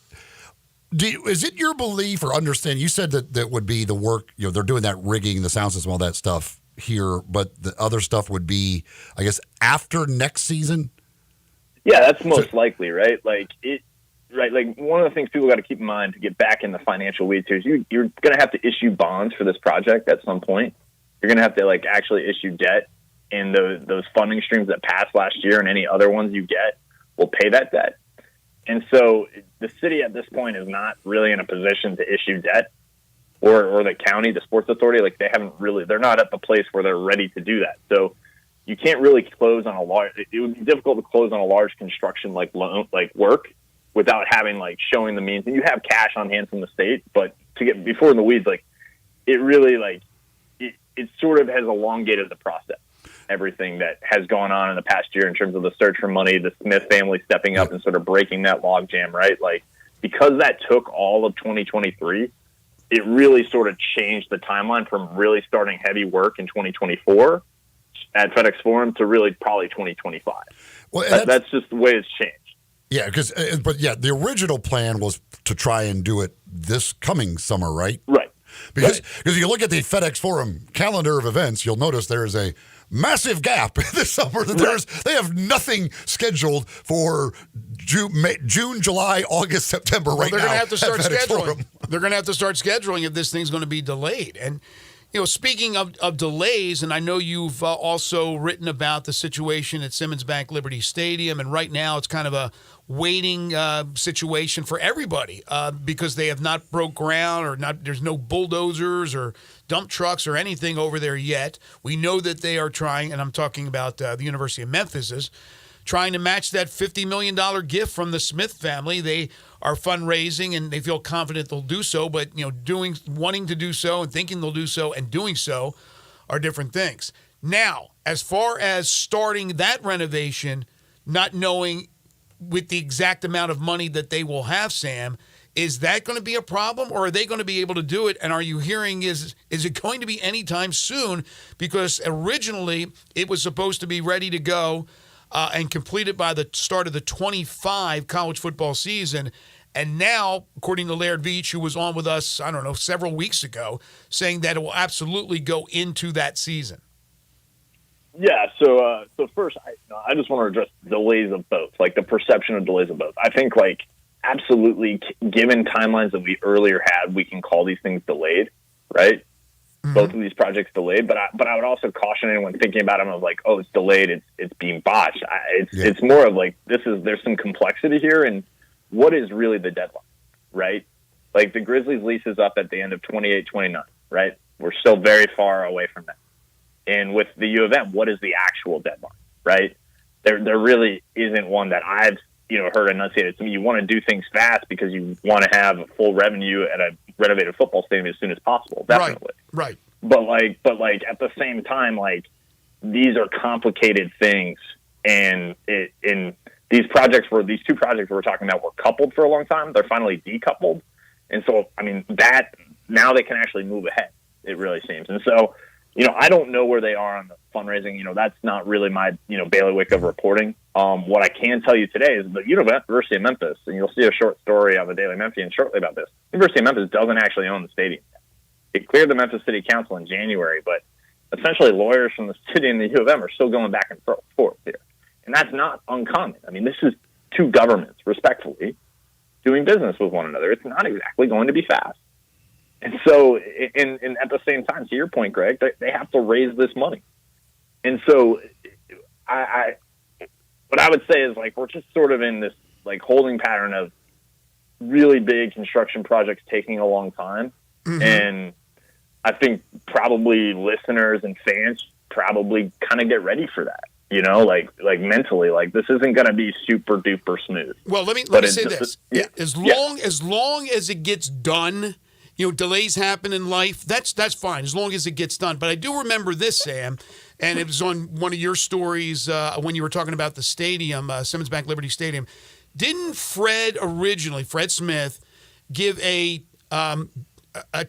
is it your belief or understanding? You said that would be the work. They're doing that rigging, the sound system, all that stuff here, but the other stuff would be, I guess, after next season. Yeah, that's most likely, right? Like one of the things people got to keep in mind to get back in the financial weeds here is you're going to have to issue bonds for this project at some point. You're going to have to actually issue debt, and those funding streams that passed last year and any other ones you get will pay that debt. And so the city at this point is not really in a position to issue debt, or the county, the sports authority, they're not at the place where they're ready to do that. So you can't really close on it would be difficult to close on a large construction loan, work, without having showing the means. And you have cash on hand from the state, but to get before in the weeds, it really it sort of has elongated the process. Everything that has gone on in the past year in terms of the search for money, the Smith family stepping up and sort of breaking that logjam, right? Because that took all of 2023, it really sort of changed the timeline from really starting heavy work in 2024 at FedEx Forum to really probably 2025. Well, that's just the way it's changed. Yeah, the original plan was to try and do it this coming summer, right? Right. Because you look at the FedEx Forum calendar of events, you'll notice there is a massive gap this summer. They have nothing scheduled for June, July, August, September right now. They're going to have to start FedEx scheduling. Forum. They're going to have to start scheduling if this thing's going to be delayed. And, speaking of delays, and I know you've also written about the situation at Simmons Bank Liberty Stadium, and right now it's kind of a waiting situation for everybody because they have not broke ground or there's no bulldozers or dump trucks or anything over there yet. We know that they are trying, and I'm talking about the University of Memphis, is trying to match that $50 million gift from the Smith family. They are fundraising, and they feel confident they'll do so, but wanting to do so and thinking they'll do so and doing so are different things. Now, as far as starting that renovation, not knowing with the exact amount of money that they will have, Sam, is that going to be a problem, or are they going to be able to do it? And are you hearing, is it going to be anytime soon? Because originally it was supposed to be ready to go and completed by the start of the 25 college football season. And now, according to Laird Veach, who was on with us, I don't know, several weeks ago, saying that it will absolutely go into that season. Yeah, so first, I just want to address delays of both, like the perception of delays of both. I think, absolutely, given timelines that we earlier had, we can call these things delayed, right? Mm-hmm. Both of these projects delayed, but I would also caution anyone thinking about them of oh, it's delayed, it's being botched. It's more of there's some complexity here, and what is really the deadline, right? The Grizzlies lease is up at the end of 28-29, right? We're still very far away from that. And with the U of M, what is the actual deadline, right? There really isn't one that I've heard enunciated to me. You want to do things fast because you want to have a full revenue at a renovated football stadium as soon as possible. Definitely, right. But at the same time, these are complicated things, and these two projects we're talking about were coupled for a long time. They're finally decoupled, and so that now they can actually move ahead. It really seems, and so. I don't know where they are on the fundraising. That's not really my, bailiwick of reporting. What I can tell you today is the University of Memphis, and you'll see a short story on the Daily Memphian shortly about this. University of Memphis doesn't actually own the stadium. It cleared the Memphis City Council in January, but essentially lawyers from the city and the U of M are still going back and forth here. And that's not uncommon. This is two governments, respectfully, doing business with one another. It's not exactly going to be fast. And so, and at the same time, to your point, Greg, they have to raise this money. And so, what I would say is we're just sort of in this holding pattern of really big construction projects taking a long time. Mm-hmm. And I think probably listeners and fans probably kind of get ready for that. Mentally, this isn't going to be super duper smooth. Well, let me say this: as long as it gets done. Delays happen in life. That's fine as long as it gets done. But I do remember this, Sam, and it was on one of your stories when you were talking about the stadium, Simmons Bank Liberty Stadium. Didn't Fred Smith, give a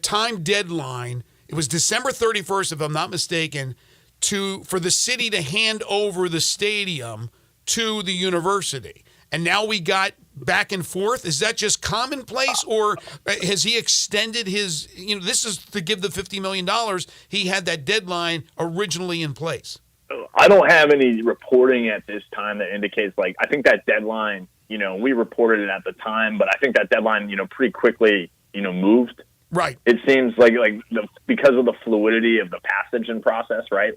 time deadline? It was December 31st, if I'm not mistaken, for the city to hand over the stadium to the university. And now we got back and forth. Is that just commonplace, or has he extended his, this is to give the $50 million. He had that deadline originally in place. I don't have any reporting at this time that indicates, I think that deadline, we reported it at the time, but I think that deadline, pretty quickly, moved. Right. It seems because of the fluidity of the passage and process, right?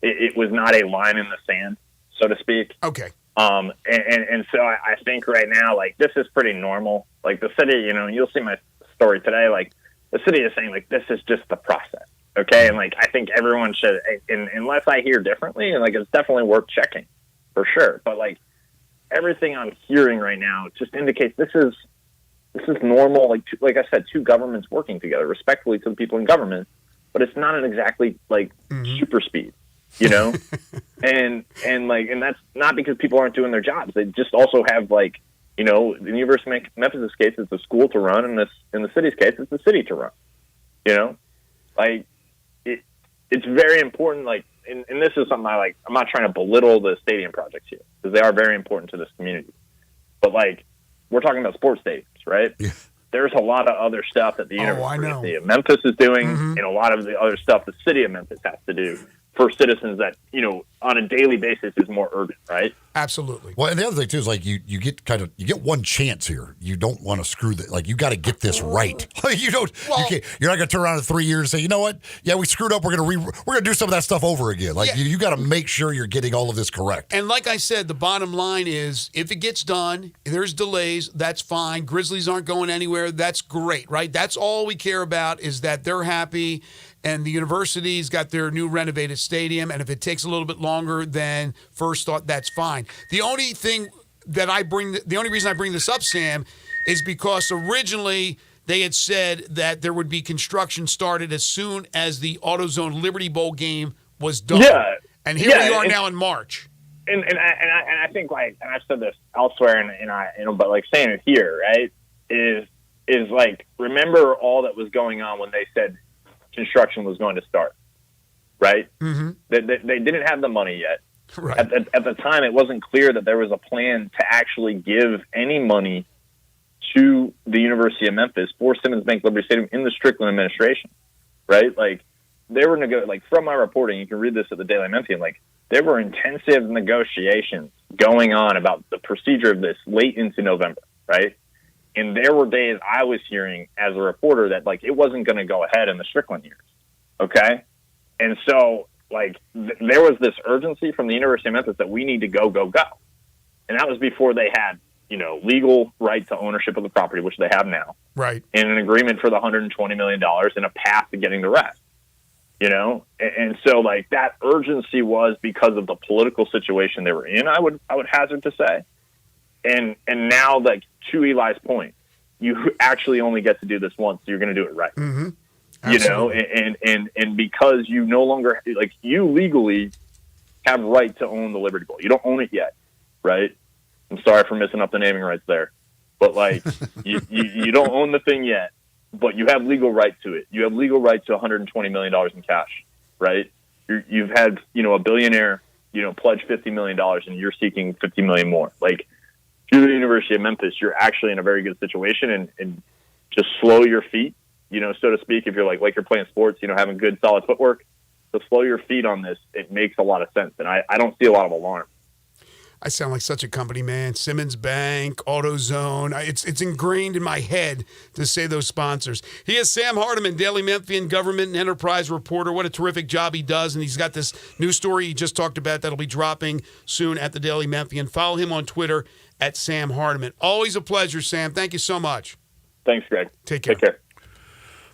It was not a line in the sand, so to speak. Okay. And so I think right now, this is pretty normal. The city, you'll see my story today. The city is saying, this is just the process, okay? And I think everyone should, unless I hear differently, and it's definitely worth checking for sure. But everything I'm hearing right now just indicates this is normal. Like I said, two governments working together, respectfully to the people in government, but it's not an exactly super speed. and that's not because people aren't doing their jobs. They just also have the University of Memphis' case, it's a school to run, and in the city's case, it's the city to run. It's very important. And this is something I'm not trying to belittle the stadium projects here because they are very important to this community. But we're talking about sports stadiums, right? Yeah. There's a lot of other stuff that the University of Memphis is doing, and a lot of the other stuff the city of Memphis has to do for citizens that, on a daily basis is more urgent, right? Absolutely. Well, and the other thing too is like you get one chance here. You don't want to screw that. Like you got to get this right. You're not going to turn around in 3 years and say, you know what? Yeah, we screwed up. We're going to do some of that stuff over again. Like you got to make sure you're getting all of this correct. And like I said, the bottom line is if it gets done, there's delays, that's fine. Grizzlies aren't going anywhere. That's great, right? That's all we care about is that they're happy. And the university's got their new renovated stadium, and if it takes a little bit longer than first thought, that's fine. The only reason I bring this up, Sam, is because originally they had said that there would be construction started as soon as the AutoZone Liberty Bowl game was done. Yeah. And here we are now in March. And I think, like, and I've said this elsewhere, but like saying it here, right, is like, remember all that was going on when they said construction was going to start, right? Mm-hmm. They didn't have the money yet. Right. At the time, it wasn't clear that there was a plan to actually give any money to the University of Memphis for Simmons Bank Liberty Stadium in the Strickland administration, right? Like, they were from my reporting, you can read this at the Daily Memphian, like, there were intensive negotiations going on about the procedure of this late into November, right? And there were days I was hearing as a reporter that, like, it wasn't going to go ahead in the Strickland years, okay? And so, like, there was this urgency from the University of Memphis that we need to go. And that was before they had, legal right to ownership of the property, which they have now. Right. And an agreement for the $120 million and a path to getting the rest, And so, like, that urgency was because of the political situation they were in, I would hazard to say. And now, like, to Eli's point, you actually only get to do this once, so you're going to do it right. Mm-hmm. And because you no longer, like, you legally have right to own the Liberty Bowl. You don't own it yet, right? I'm sorry for messing up the naming rights there. But, like, you don't own the thing yet, but you have legal right to it. You have legal right to $120 million in cash, right? You've had, a billionaire, pledge $50 million, and you're seeking $50 million more. Like, through the University of Memphis, you're actually in a very good situation, and just slow your feet, so to speak, if you're like you're playing sports, having good, solid footwork, to slow your feet on this, it makes a lot of sense. And I don't see a lot of alarm. I sound like such a company man. Simmons Bank, AutoZone. It's ingrained in my head to say those sponsors. He is Sam Hardiman, Daily Memphian government and enterprise reporter. What a terrific job he does. And he's got this new story he just talked about that'll be dropping soon at the Daily Memphian. Follow him on Twitter at Sam Hardiman. Always a pleasure, Sam. Thank you so much. Thanks, Greg. Take care. Take care.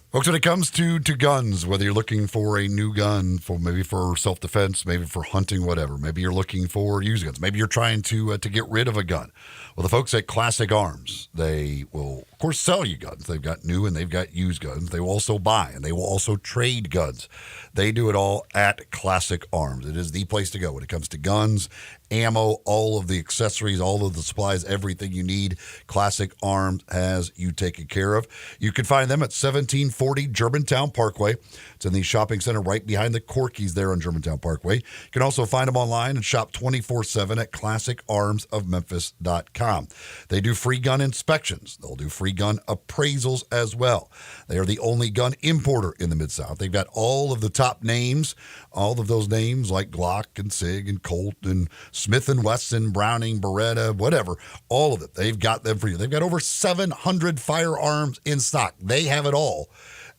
Folks, when it comes to guns, whether you're looking for a new gun maybe for self-defense, maybe for hunting, whatever, maybe you're looking for used guns, maybe you're trying to get rid of a gun. Well, the folks at Classic Arms, they will, of course, sell you guns. They've got new and they've got used guns. They will also buy and they will also trade guns. They do it all at Classic Arms. It is the place to go when it comes to guns, ammo, all of the accessories, all of the supplies, everything you need. Classic Arms has you taken care of. You can find them at 1740 Germantown Parkway. It's in the shopping center right behind the Corky's there on Germantown Parkway. You can also find them online and shop 24/7 at classicarmsofmemphis.com. They do free gun inspections. They'll do free gun appraisals as well. They are the only gun importer in the Mid-South. They've got all of the top names, all of those names like Glock and SIG and Colt and Smith & Wesson, Browning, Beretta, whatever, all of it. They've got them for you. They've got over 700 firearms in stock. They have it all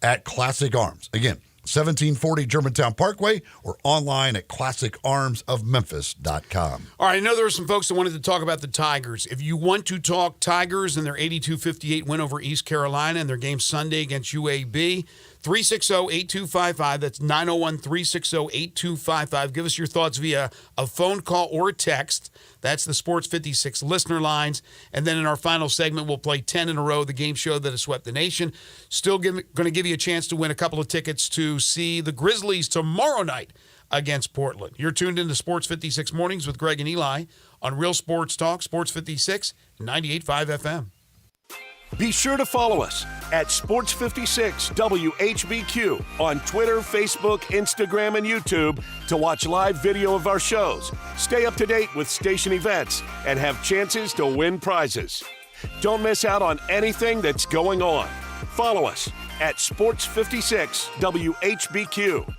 at Classic Arms. Again, 1740 Germantown Parkway or online at classicarmsofmemphis.com. All right, I know there were some folks that wanted to talk about the Tigers. If you want to talk Tigers and their 82-58 win over East Carolina and their game Sunday against UAB, 360-8255. That's 901-360-8255. Give us your thoughts via a phone call or a text. That's the Sports 56 listener lines. And then in our final segment, we'll play 10 in a row, the game show that has swept the nation. Still going to give you a chance to win a couple of tickets to see the Grizzlies tomorrow night against Portland. You're tuned into Sports 56 Mornings with Greg and Eli on Real Sports Talk, Sports 56, 98.5 FM. Be sure to follow us at Sports56 WHBQ on Twitter, Facebook, Instagram, and YouTube to watch live video of our shows, stay up to date with station events, and have chances to win prizes. Don't miss out on anything that's going on. Follow us at Sports56 WHBQ.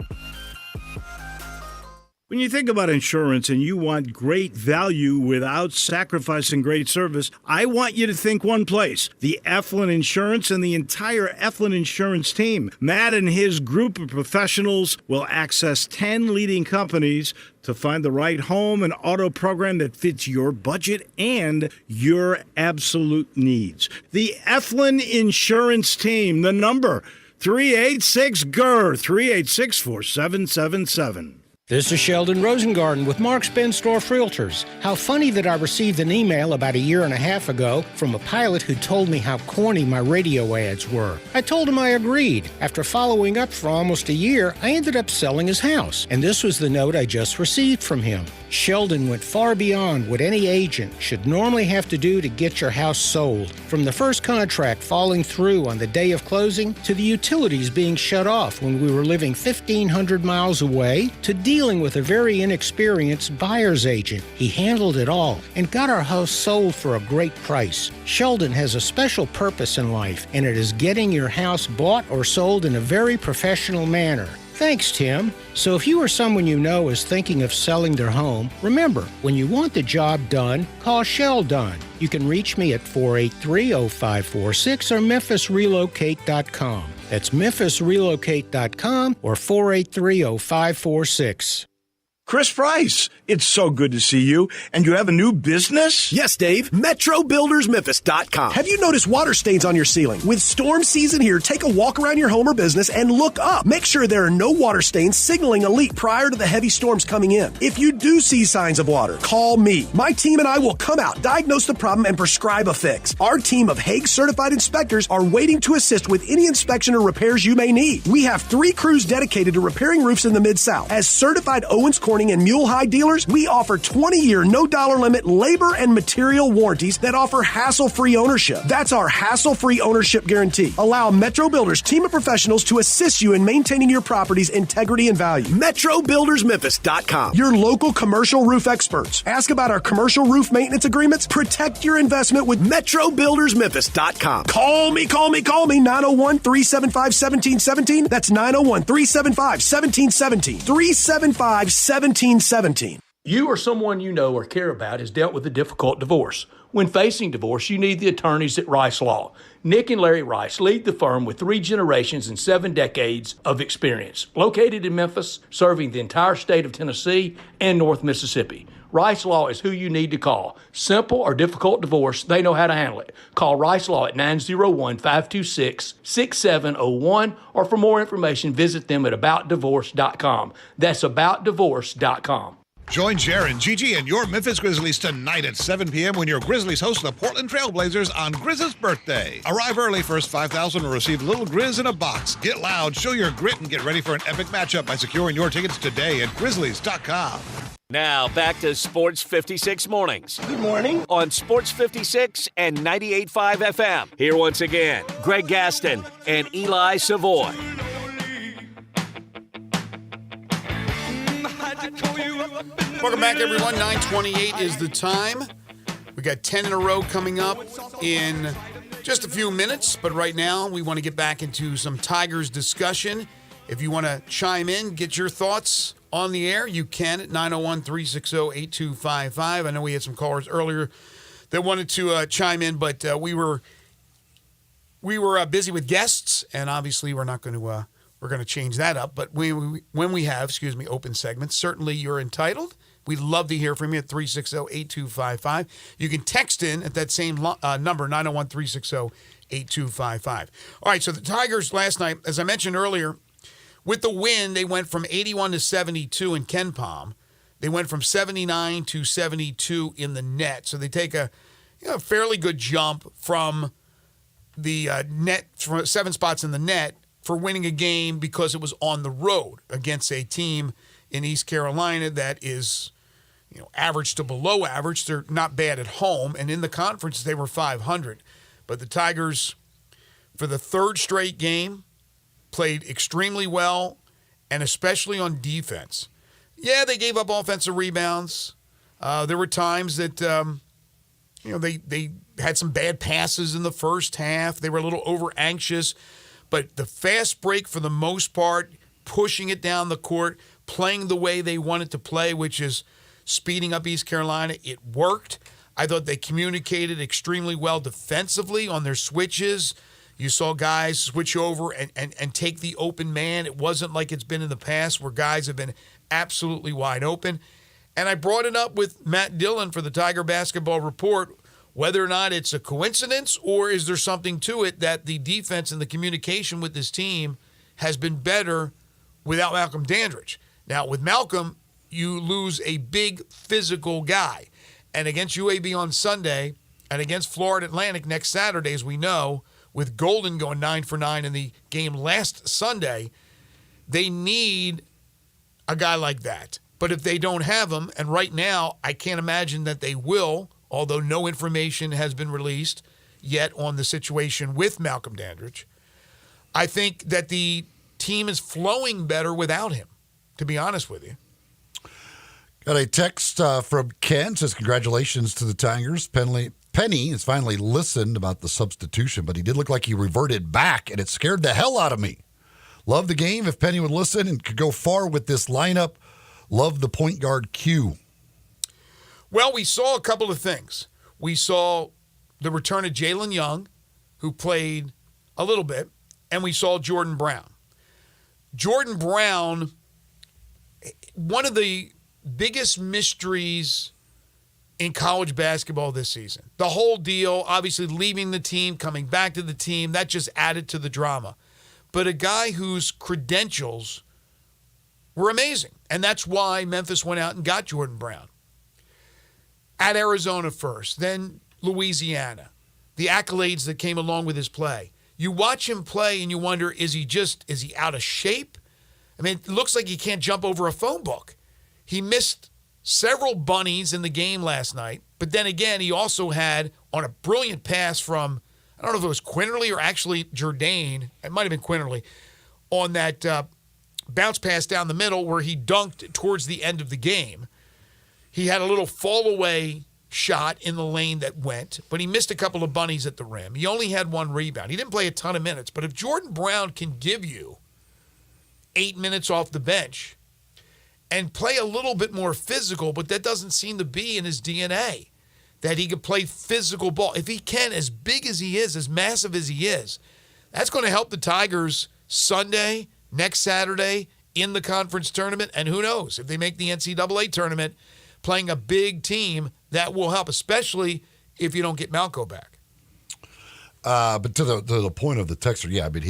When you think about insurance and you want great value without sacrificing great service, I want you to think one place: the Eflin Insurance and the entire Eflin Insurance team. Matt and his group of professionals will access 10 leading companies to find the right home and auto program that fits your budget and your absolute needs. The Eflin Insurance team, the number 386-GER, 386-4777. This is Sheldon Rosengarten with Mark's Ben Storff Realtors. How funny that I received an email about a year and a half ago from a pilot who told me how corny my radio ads were. I told him I agreed. After following up for almost a year, I ended up selling his house. And this was the note I just received from him. Sheldon went far beyond what any agent should normally have to do to get your house sold. From the first contract falling through on the day of closing, to the utilities being shut off when we were living 1,500 miles away, to dealing with a very inexperienced buyer's agent. He handled it all and got our house sold for a great price. Sheldon has a special purpose in life, and it is getting your house bought or sold in a very professional manner. Thanks, Tim. So if you or someone you know is thinking of selling their home, remember, when you want the job done, call Sheldon. You can reach me at 483-0546 or memphisrelocate.com. That's memphisrelocate.com or 483-0546. Chris Price, it's so good to see you. And you have a new business? Yes, Dave. MetroBuildersMemphis.com. Have you noticed water stains on your ceiling? With storm season here, take a walk around your home or business and look up. Make sure there are no water stains signaling a leak prior to the heavy storms coming in. If you do see signs of water, call me. My team and I will come out, diagnose the problem, and prescribe a fix. Our team of Hague-certified inspectors are waiting to assist with any inspection or repairs you may need. We have 3 crews dedicated to repairing roofs in the Mid-South. As certified Owens Corning and Mule High dealers, we offer 20-year, no-dollar limit labor and material warranties that offer hassle-free ownership. That's our hassle-free ownership guarantee. Allow Metro Builders team of professionals to assist you in maintaining your property's integrity and value. MetroBuildersMemphis.com. Your local commercial roof experts. Ask about our commercial roof maintenance agreements. Protect your investment with MetroBuildersMemphis.com. Call me, 901-375-1717. That's 901-375-1717. 375-1717. You or someone you know or care about has dealt with a difficult divorce. When facing divorce, you need the attorneys at Rice Law. Nick and Larry Rice lead the firm with 3 generations and 7 decades of experience. Located in Memphis, serving the entire state of Tennessee and North Mississippi. Rice Law is who you need to call. Simple or difficult divorce, they know how to handle it. Call Rice Law at 901-526-6701, or for more information, visit them at aboutdivorce.com. That's aboutdivorce.com. Join Jaron, Gigi, and your Memphis Grizzlies tonight at 7 p.m. when your Grizzlies host the Portland Trailblazers on Grizz's birthday. Arrive early, first 5,000 will receive Little Grizz in a box. Get loud, show your grit, and get ready for an epic matchup by securing your tickets today at Grizzlies.com. Now back to Sports 56 Mornings. Good morning. On Sports 56 and 98.5 FM. Here once again, Greg Gaston and Eli Savoy. Welcome back, everyone. 9:28 is the time. We got 10 in a row coming up in just a few minutes, but right now we want to get back into some Tigers discussion. If you want to chime in, get your thoughts on the air, you can at 901-360-8255. I know we had some callers earlier that wanted to chime in, but we were busy with guests, and obviously we're not going to we're going to change that up. But when we have, open segments, certainly you're entitled. We'd love to hear from you at 360-8255. You can text in at that same number, 901-360-8255. All right, so the Tigers last night, as I mentioned earlier, with the win, they went from 81 to 72 in Ken Palm. They went from 79 to 72 in the net. So they take a fairly good jump from the net, from 7 spots in the net, for winning a game because it was on the road against a team in East Carolina that is, average to below average. They're not bad at home, and in the conference they were 500. But the Tigers, for the 3rd straight game, played extremely well, and especially on defense. Yeah, they gave up offensive rebounds. There were times that they had some bad passes in the first half. They were a little over anxious. But the fast break, for the most part, pushing it down the court, playing the way they wanted to play, which is speeding up East Carolina. It worked. I thought they communicated extremely well defensively on their switches. You saw guys switch over and take the open man. It wasn't like it's been in the past where guys have been absolutely wide open. And I brought it up with Matt Dillon for the Tiger Basketball Report, whether or not it's a coincidence or is there something to it that the defense and the communication with this team has been better without Malcolm Dandridge. Now, with Malcolm, you lose a big physical guy. And against UAB on Sunday and against Florida Atlantic next Saturday, as we know, with Golden going 9 for 9 in the game last Sunday, they need a guy like that. But if they don't have him, and right now I can't imagine that they will, although no information has been released yet on the situation with Malcolm Dandridge, I think that the team is flowing better without him, to be honest with you. Got a text from Ken. Says, congratulations to the Tigers. Penny has finally listened about the substitution, but he did look like he reverted back, and it scared the hell out of me. Love the game. If Penny would listen and could go far with this lineup, love the point guard Q. Well, we saw a couple of things. We saw the return of Jalen Young, who played a little bit, and we saw Jordan Brown. Jordan Brown, one of the biggest mysteries in college basketball this season. The whole deal, obviously leaving the team, coming back to the team, that just added to the drama. But a guy whose credentials were amazing, and that's why Memphis went out and got Jordan Brown. At Arizona first, then Louisiana, the accolades that came along with his play. You watch him play and you wonder, is he out of shape? I mean, it looks like he can't jump over a phone book. He missed several bunnies in the game last night, but then again, he also had on a brilliant pass from, I don't know if it was Quinterly or actually Jourdain, it might have been Quinterly, on that bounce pass down the middle where he dunked towards the end of the game. He had a little fall away shot in the lane that went, but he missed a couple of bunnies at the rim. He only had one rebound. He didn't play a ton of minutes, but if Jordan Brown can give you 8 minutes off the bench and play a little bit more physical, but that doesn't seem to be in his DNA, that he can play physical ball. If he can, as big as he is, as massive as he is, that's going to help the Tigers Sunday, next Saturday, in the conference tournament, and who knows, if they make the NCAA tournament, playing a big team, that will help, especially if you don't get Malco back. But to the point of the texter, yeah, I mean,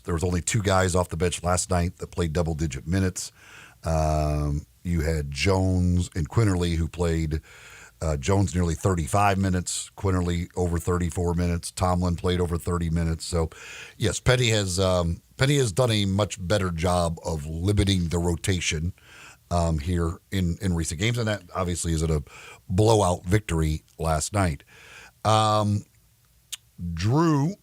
there was only 2 guys off the bench last night that played double-digit minutes. You had Jones and Quinterly, who played Jones nearly 35 minutes, Quinterly over 34 minutes, Tomlin played over 30 minutes. So, yes, Penny has done a much better job of limiting the rotation here in recent games, and that obviously is a blowout victory last night. Drew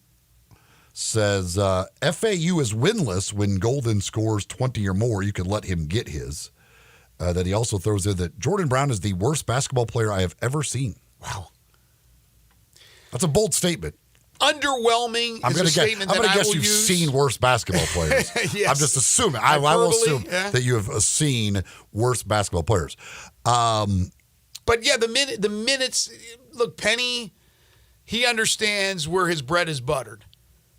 says FAU is winless when Golden scores 20 or more. You can let him get his. That he also throws in that Jordan Brown is the worst basketball player I have ever seen. Wow. That's a bold statement. Underwhelming is a statement that I will use. I'm going to guess you've seen worse basketball players. Yes. I'm just assuming. I will assume that you have seen worse basketball players. But yeah, the minutes, look, Penny, he understands where his bread is buttered.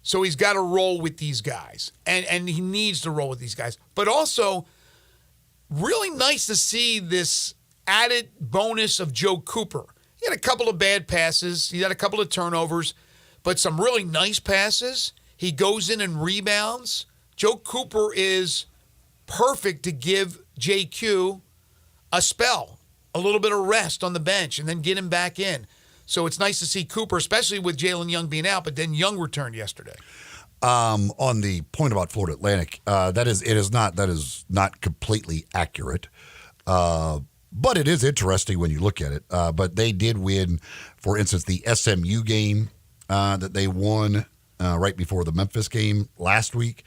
So he's got to roll with these guys. And he needs to roll with these guys. But also, really nice to see this added bonus of Joe Cooper. He had a couple of bad passes. He had a couple of turnovers. But some really nice passes. He goes in and rebounds. Joe Cooper is perfect to give JQ a spell, a little bit of rest on the bench, and then get him back in. So it's nice to see Cooper, especially with Jalen Young being out, but then Young returned yesterday. On the point about Florida Atlantic, that is not completely accurate. But it is interesting when you look at it. But they did win, for instance, the SMU game that they won right before the Memphis game last week.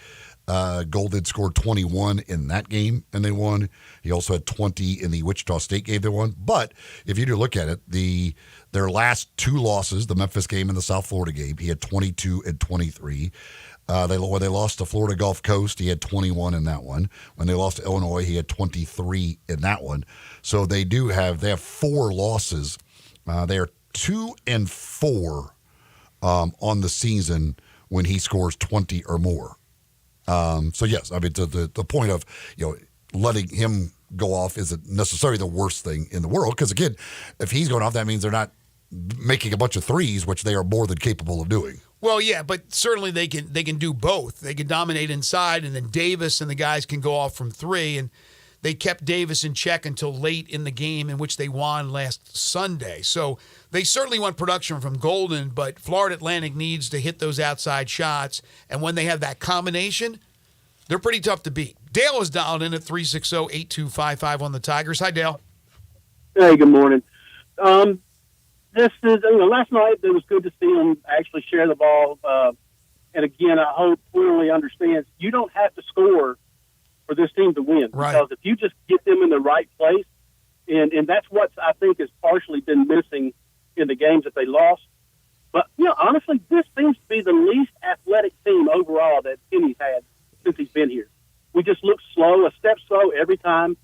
Golden scored 21 in that game, and they won. He also had 20 in the Wichita State game they won. But if you do look at it, their last two losses, the Memphis game and the South Florida game, he had 22 and 23. When they lost to Florida Gulf Coast, he had 21 in that one. When they lost to Illinois, he had 23 in that one. So they have 4 losses. They are 2-4 on the season when he scores 20 or more. So yes, I mean the point of letting him go off isn't necessarily the worst thing in the world, because again, if he's going off, that means they're not making a bunch of threes, which they are more than capable of doing. Well, yeah, but certainly they can do both. They can dominate inside, and then Davis and the guys can go off from 3, and they kept Davis in check until late in the game, in which they won last Sunday. So they certainly want production from Golden, but Florida Atlantic needs to hit those outside shots, and when they have that combination, they're pretty tough to beat. Dale is dialed in at 360-8255 on the Tigers. Hi, Dale. Hey, good morning. This is last night it was good to see them actually share the ball. And again, I hope clearly understands you don't have to score for this team to win. Right. Because if you just get them in the right place, and that's what I think has partially been missing in the games that they lost. But honestly, this seems to be the least athletic team overall that Penny's had since he's been here. We just look slow, a step slow every time.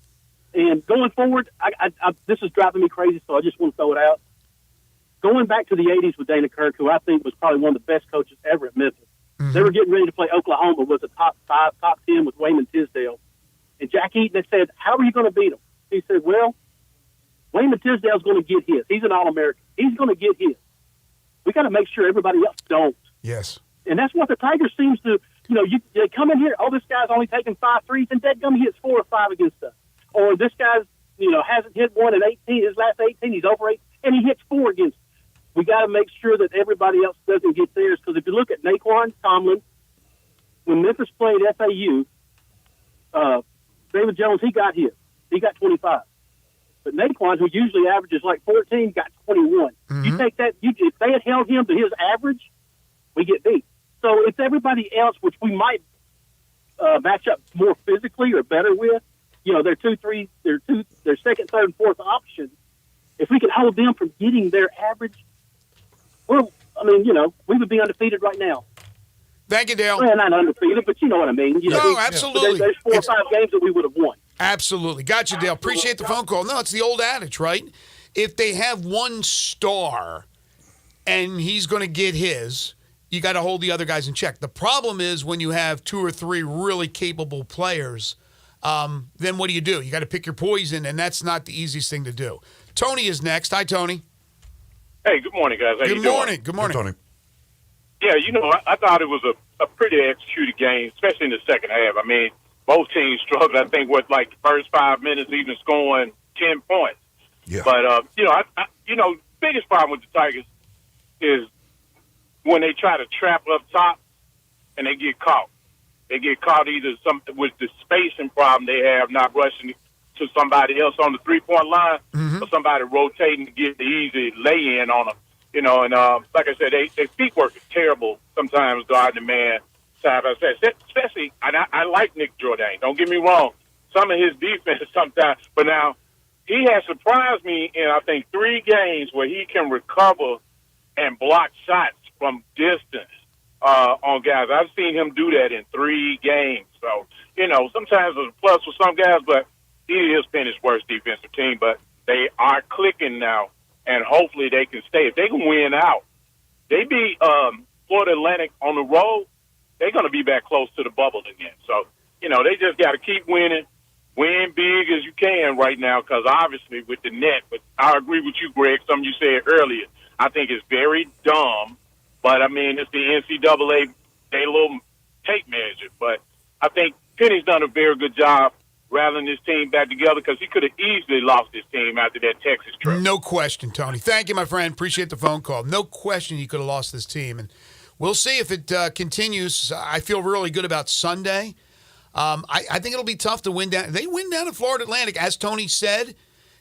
And going forward, I this is driving me crazy, so I just want to throw it out. Going back to the 80s with Dana Kirk, who I think was probably one of the best coaches ever at Memphis. Mm-hmm. They were getting ready to play Oklahoma, was a top 5, top 10 with Wayman Tisdale. And Jack Eaton had said, how are you going to beat him? He said, well, Wayman Tisdale's going to get his. He's an All-American. He's going to get his. We got to make sure everybody else don't. Yes. And that's what the Tigers seems to, they come in here, this guy's only taking 5 threes, and dadgum, he hits 4 or 5 against us. Or this guy's, hasn't hit one in 18, his last 18, he's over 8, and he hits 4 against us. We got to make sure that everybody else doesn't get theirs, because if you look at Naquan Tomlin, when Memphis played FAU, David Jones, he got his. He got 25. But Naquan, who usually averages like 14, got 21. Mm-hmm. You take that, if they had held him to his average, we get beat. So it's everybody else, which we might match up more physically or better with. Their 2, 3, their second, third, and fourth option. If we can hold them from getting their average, well, we would be undefeated right now. Thank you, Dale. Well, not undefeated, but you know what I mean. Absolutely. There's 4 or 5 games that we would have won. Absolutely. Got you, Dale. Appreciate the phone call. No, it's the old adage, right? If they have one star and he's going to get his, you got to hold the other guys in check. The problem is when you have 2 or 3 really capable players, then what do? You got to pick your poison, and that's not the easiest thing to do. Tony is next. Hi, Tony. Hey, good morning, guys. How you doing? Good morning. Hey, Tony. Yeah, I thought it was a pretty executed game, especially in the second half. I mean, both teams struggled, I think, with like the first 5 minutes, even scoring 10 points. Yeah. But, biggest problem with the Tigers is when they try to trap up top and they get caught. They get caught either with the spacing problem they have, not rushing to somebody else on the 3-point line, mm-hmm. or somebody rotating to get the easy lay-in on them. And like I said, their feet work is terrible sometimes guarding the man side by side. Especially, and I like Nick Jordan. Don't get me wrong. Some of his defense sometimes, but now he has surprised me in, I think, 3 games where he can recover and block shots from distance on guys. I've seen him do that in 3 games. So, sometimes it's a plus for some guys, but he is Penny's worst defensive team. But they are clicking now, and hopefully they can stay. If they can win out, they beat Florida Atlantic on the road, they're going to be back close to the bubble again. So, they just got to keep winning. Win big as you can right now, because obviously with the net, but I agree with you, Greg, something you said earlier. I think it's very dumb, but, it's the NCAA, they little tape measure. But I think Penny's done a very good job rallying this team back together, because he could have easily lost this team after that Texas trip. No question, Tony. Thank you, my friend. Appreciate the phone call. No question he could have lost this team. And we'll see if it continues. I feel really good about Sunday. I think it'll be tough to win down. They win down at Florida Atlantic. As Tony said,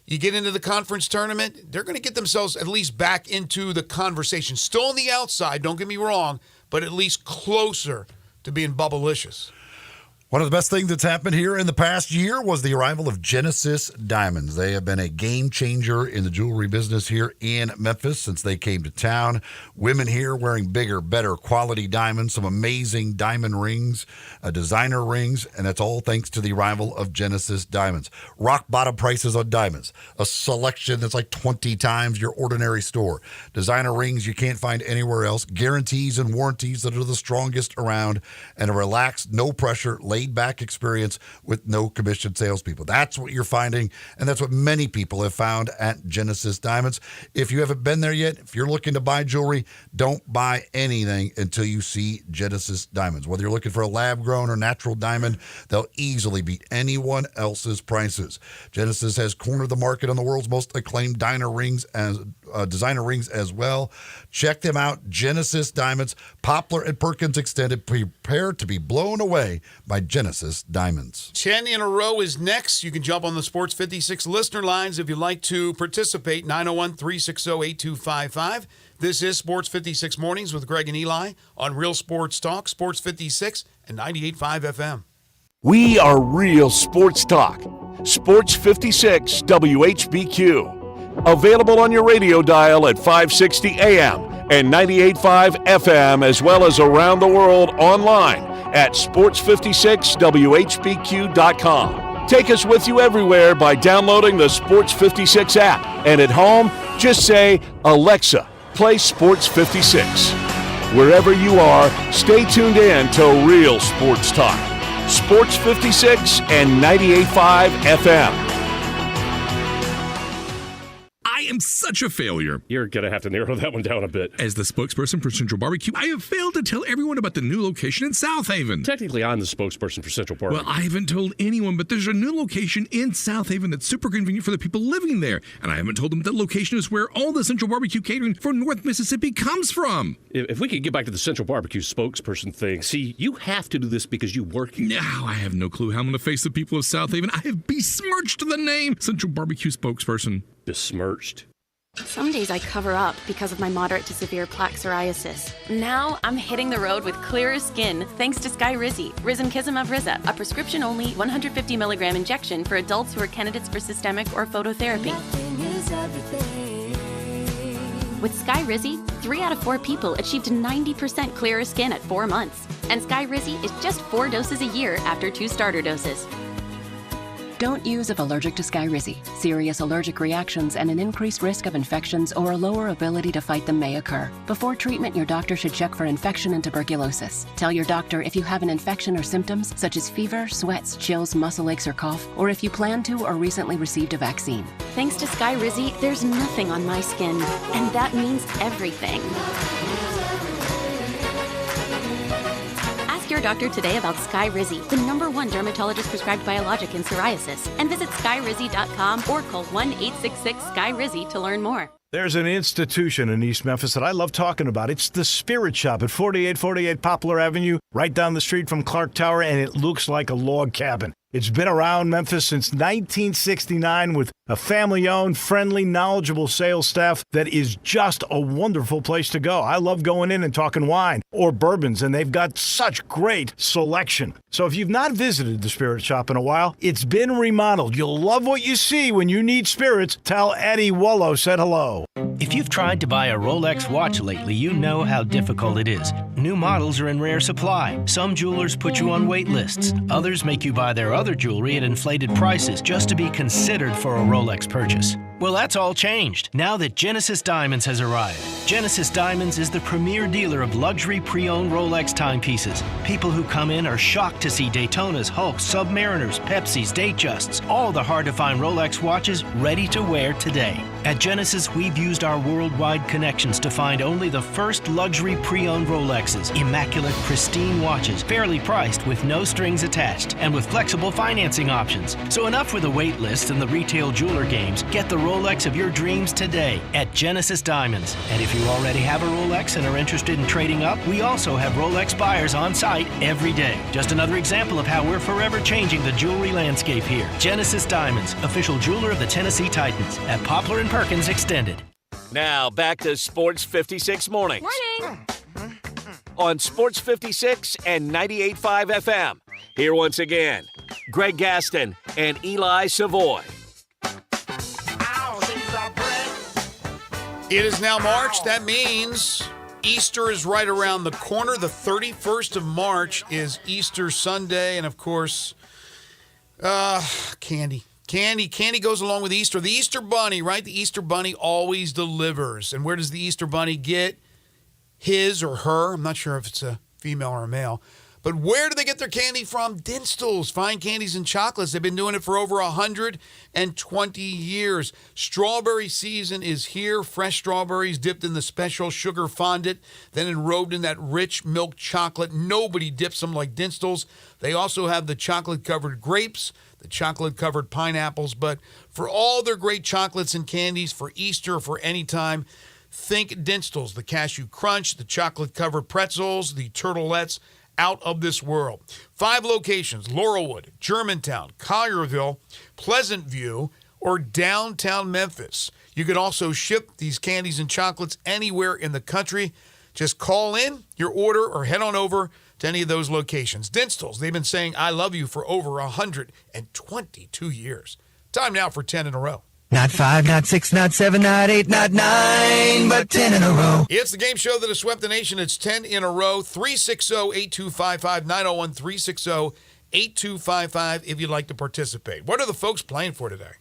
you get into the conference tournament, they're going to get themselves at least back into the conversation. Still on the outside, don't get me wrong, but at least closer to being bubblicious. One of the best things that's happened here in the past year was the arrival of Genesis Diamonds. They have been a game changer in the jewelry business here in Memphis since they came to town. Women here wearing bigger, better quality diamonds, some amazing diamond rings, designer rings, and that's all thanks to the arrival of Genesis Diamonds. Rock bottom prices on diamonds, a selection that's like 20 times your ordinary store. Designer rings you can't find anywhere else, guarantees and warranties that are the strongest around, and a relaxed, no pressure, laid-back experience with no commission salespeople. That's what you're finding, and that's what many people have found at Genesis Diamonds. If you haven't been there yet, if you're looking to buy jewelry, don't buy anything until you see Genesis Diamonds. Whether you're looking for a lab-grown or natural diamond, they'll easily beat anyone else's prices. Genesis has cornered the market on the world's most acclaimed designer rings as well. Check them out, Genesis Diamonds, Poplar and Perkins Extended. Prepare to be blown away by Genesis Diamonds. 10 in a row is next. You can jump on the Sports 56 listener lines if you'd like to participate. 901-360-8255. This is Sports 56 Mornings with Greg and Eli on Real Sports Talk, Sports 56 and 98.5 FM. We are Real Sports Talk. Sports 56 WHBQ. Available on your radio dial at 560 AM and 98.5 FM, as well as around the world online at sports56whbq.com. Take us with you everywhere by downloading the Sports 56 app. And at home, just say, Alexa, play Sports 56. Wherever you are, stay tuned in to Real Sports Talk. Sports 56 and 98.5 FM. I am such a failure. You're going to have to narrow that one down a bit. As the spokesperson for Central Barbecue, I have failed to tell everyone about the new location in South Haven. Technically, I'm the spokesperson for Central Barbecue. Well, I haven't told anyone, but there's a new location in South Haven that's super convenient for the people living there. And I haven't told them that location is where all the Central Barbecue catering for North Mississippi comes from. If we could get back to the Central Barbecue spokesperson thing, see, you have to do this because you work here. Now, I have no clue how I'm going to face the people of South Haven. I have besmirched the name Central Barbecue spokesperson. Besmirched? Some days I cover up because of my moderate to severe plaque psoriasis. Now I'm hitting the road with clearer skin thanks to Skyrizi, Risankizumab Riza, a prescription-only 150 milligram injection for adults who are candidates for systemic or phototherapy. With Skyrizi, 3 out of 4 people achieved 90% clearer skin at 4 months. And Skyrizi is just 4 doses a year after 2 starter doses. Don't use if allergic to Skyrizi. Serious allergic reactions and an increased risk of infections or a lower ability to fight them may occur. Before treatment, your doctor should check for infection and tuberculosis. Tell your doctor if you have an infection or symptoms such as fever, sweats, chills, muscle aches, or cough, or if you plan to or recently received a vaccine. Thanks to Skyrizi, there's nothing on my skin, and that means everything. Ask your doctor today about Skyrizi, the #1 dermatologist prescribed biologic in psoriasis, and visit skyrizi.com or call 1-866-SKY-RIZZI to learn more. There's an institution in East Memphis that I love talking about. It's the Spirit Shop at 4848 Poplar Avenue, right down the street from Clark Tower, and it looks like a log cabin. It's been around Memphis since 1969 with a family-owned, friendly, knowledgeable sales staff that is just a wonderful place to go. I love going in and talking wine or bourbons, and they've got such great selection. So if you've not visited the Spirit Shop in a while, it's been remodeled. You'll love what you see when you need spirits. Tell Eddie Wolo said hello. If you've tried to buy a Rolex watch lately, you know how difficult it is. New models are in rare supply. Some jewelers put you on wait lists. Others make you buy their other jewelry at inflated prices just to be considered for a Rolex purchase. Well, that's all changed now that Genesis Diamonds has arrived. Genesis Diamonds is the premier dealer of luxury pre-owned Rolex timepieces. People who come in are shocked to see Daytonas, Hulks, Submariners, Pepsis, Datejusts, all the hard-to-find Rolex watches ready to wear today. At Genesis, we've used our worldwide connections to find only the first luxury pre-owned Rolexes, immaculate, pristine watches, fairly priced with no strings attached, and with flexible financing options. So enough with the wait list and the retail jeweler games. Get the Rolex of your dreams today at Genesis Diamonds. And if you already have a Rolex and are interested in trading up, we also have Rolex buyers on site every day. Just another example of how we're forever changing the jewelry landscape here. Genesis Diamonds, official jeweler of the Tennessee Titans at Poplar and Perkins Extended. Now back to Sports 56 Mornings. Morning! on Sports 56 and 98.5 FM. Here once again, Greg Gaston and Eli Savoy. It is now March. That means Easter is right around the corner. The 31st of March is Easter Sunday. And, of course, candy. Candy goes along with Easter. The Easter Bunny, right? The Easter Bunny always delivers. And where does the Easter Bunny get his or her? I'm not sure if it's a female or a male. But where do they get their candy from? Dinstall's, fine candies and chocolates. They've been doing it for over 120 years. Strawberry season is here. Fresh strawberries dipped in the special sugar fondant, then enrobed in that rich milk chocolate. Nobody dips them like Dinstall's. They also have the chocolate-covered grapes, the chocolate-covered pineapples. But for all their great chocolates and candies for Easter or for any time, think Dinstall's, the Cashew Crunch, the chocolate-covered pretzels, the turtlettes, out of this world. 5 locations: Laurelwood, Germantown, Collierville, Pleasant View, or downtown Memphis. You can also ship these candies and chocolates anywhere in the country. Just call in your order or head on over to any of those locations. Dinstall's, they've been saying I love you for over 122 years. Time now for 10 in a row. Not 5, not 6, not 7, not 8, not 9, but 10 in a row. It's the game show that has swept the nation. It's 10 in a row. 360-8255, 901-360-8255 if you'd like to participate. What are the folks playing for today?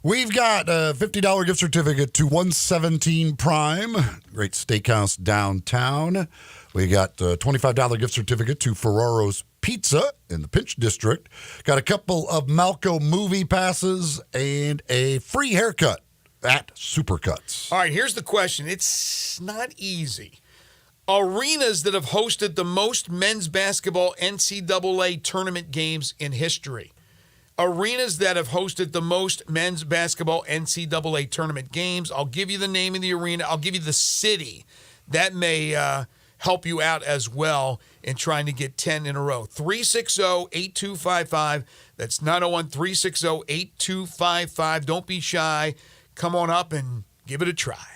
We've got a $50 gift certificate to 117 Prime, great steakhouse downtown. We got a $25 gift certificate to Ferraro's Pizza in the Pinch District. Got a couple of Malco movie passes and a free haircut at Supercuts. All right, here's the question. It's not easy. Arenas that have hosted the most men's basketball NCAA tournament games in history. Arenas that have hosted the most men's basketball NCAA tournament games. I'll give you the name of the arena. I'll give you the city. That may help you out as well in trying to get 10 in a row. 360-8255. That's 901-360-8255. Don't be shy. Come on up and give it a try.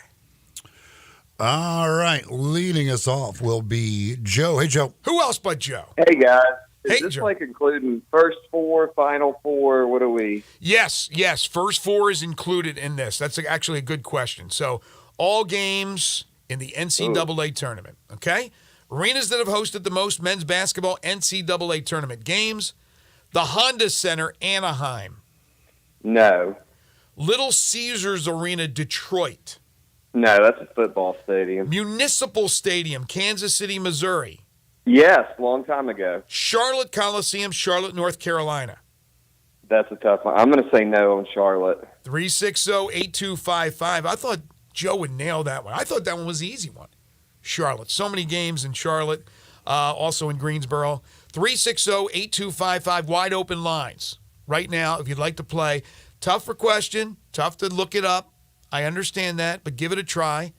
All right. Leading us off will be Joe. Hey, Joe. Who else but Joe? Hey, guys. Is Hey, this Joe. like including first 4, final 4? What are we? Yes. First 4 is included in this. That's actually a good question. So all games in the NCAA tournament, okay? Arenas that have hosted the most men's basketball NCAA tournament games. The Honda Center, Anaheim. No. Little Caesars Arena, Detroit. No, that's a football stadium. Municipal Stadium, Kansas City, Missouri. Yes, long time ago. Charlotte Coliseum, Charlotte, North Carolina. That's a tough one. I'm going to say no on Charlotte. 360-8255. I thought Joe would nail that one. I thought that one was the easy one. Charlotte. So many games in Charlotte, also in Greensboro. 360-8255, wide open lines. Right now, if you'd like to play. Tougher question, tough to look it up. I understand that, but give it a try.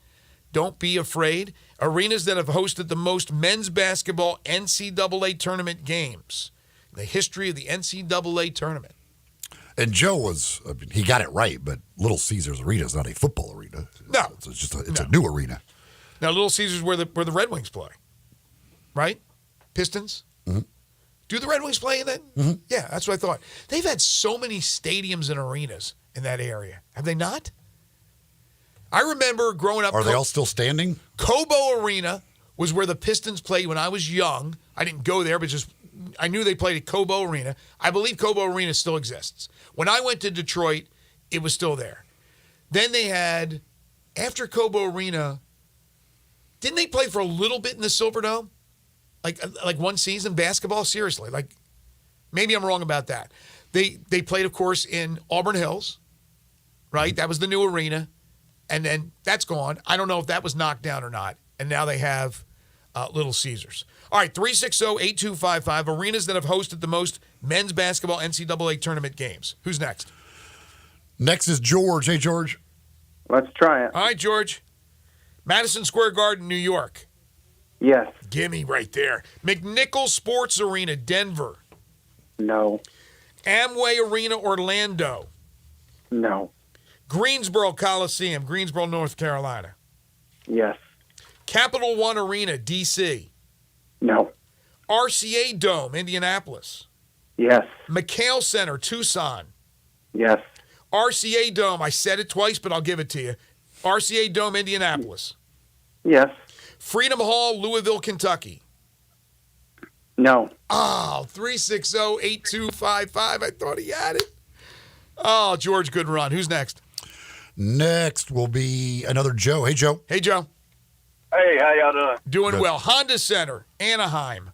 Don't be afraid. Arenas that have hosted the most men's basketball NCAA tournament games. The history of the NCAA tournament. And Joe he got it right, but Little Caesars Arena is not a football arena. No. It's a new arena. Now, Little Caesars where the Red Wings play, right? Pistons? Mm-hmm. Do the Red Wings play in that? Mm-hmm. Yeah, that's what I thought. They've had so many stadiums and arenas in that area. Have they not? I remember growing up. Are they all still standing? Cobo Arena was where the Pistons played when I was young. I didn't go there, but I knew they played at Cobo Arena. I believe Cobo Arena still exists. When I went to Detroit, it was still there. Then they had, after Cobo Arena, didn't they play for a little bit in the Silverdome? Like one season basketball? Seriously. Like, maybe I'm wrong about that. They played, of course, in Auburn Hills, right? That was the new arena. And then that's gone. I don't know if that was knocked down or not. And now they have Little Caesars. All right, 360-8255, arenas that have hosted the most men's basketball NCAA tournament games. Who's next? Next is George. Hey, George. Let's try it. All right, George. Madison Square Garden, New York. Yes. Gimme right there. McNichols Sports Arena, Denver. No. Amway Arena, Orlando. No. Greensboro Coliseum, Greensboro, North Carolina. Yes. Capital One Arena, D.C. No. RCA Dome, Indianapolis. Yes. McHale Center, Tucson. Yes. RCA Dome, I said it twice, but I'll give it to you. RCA Dome, Indianapolis. Yes. Freedom Hall, Louisville, Kentucky. No. Oh, 360-8255. I thought he had it. Oh, George, good run. Who's next? Next will be another Joe. Hey, Joe. Hey, Joe. Hey, how y'all doing? Doing Good. well. Honda Center, Anaheim.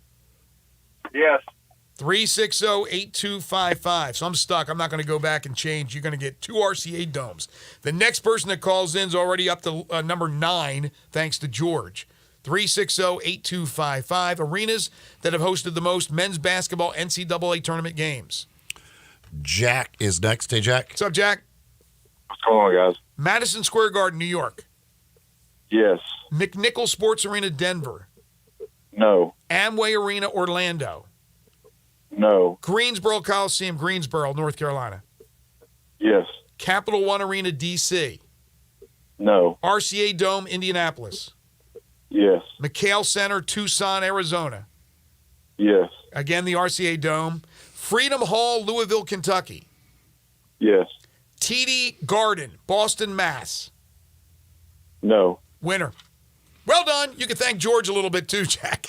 Yes. 360-8255. So I'm stuck. I'm not going to go back and change. You're going to get 2 RCA Domes. The next person that calls in is already up to number 9, thanks to George. 360-8255. Arenas that have hosted the most men's basketball NCAA tournament games. Jack is next. Hey, Jack. What's up, Jack? What's going on, guys? Madison Square Garden, New York. Yes. McNichol Sports Arena, Denver. No. Amway Arena, Orlando. No. Greensboro Coliseum, Greensboro, North Carolina. Yes. Capital One Arena, D.C. No. RCA Dome, Indianapolis. Yes. McHale Center, Tucson, Arizona. Yes. Again, the RCA Dome. Freedom Hall, Louisville, Kentucky. Yes. TD Garden, Boston, Mass. No. Winner. Well done. You can thank George a little bit too, Jack.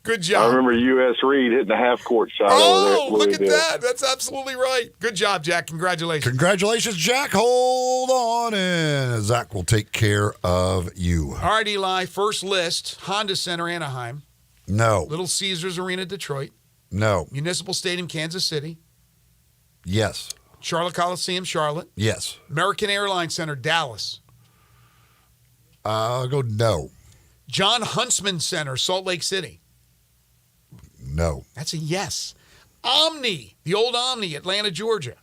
Good job. I remember U.S. Reed hitting the half-court shot over there. Oh, look at that. That's absolutely right. Good job, Jack. Congratulations. Congratulations, Jack. Hold on, and Zach will take care of you. All right, Eli. First list, Honda Center, Anaheim. No. Little Caesars Arena, Detroit. No. Municipal Stadium, Kansas City. Yes. Charlotte Coliseum, Charlotte. Yes. American Airlines Center, Dallas. I'll go no. John Huntsman Center, Salt Lake City. No. That's a yes. Omni, the old Omni, Atlanta, Georgia.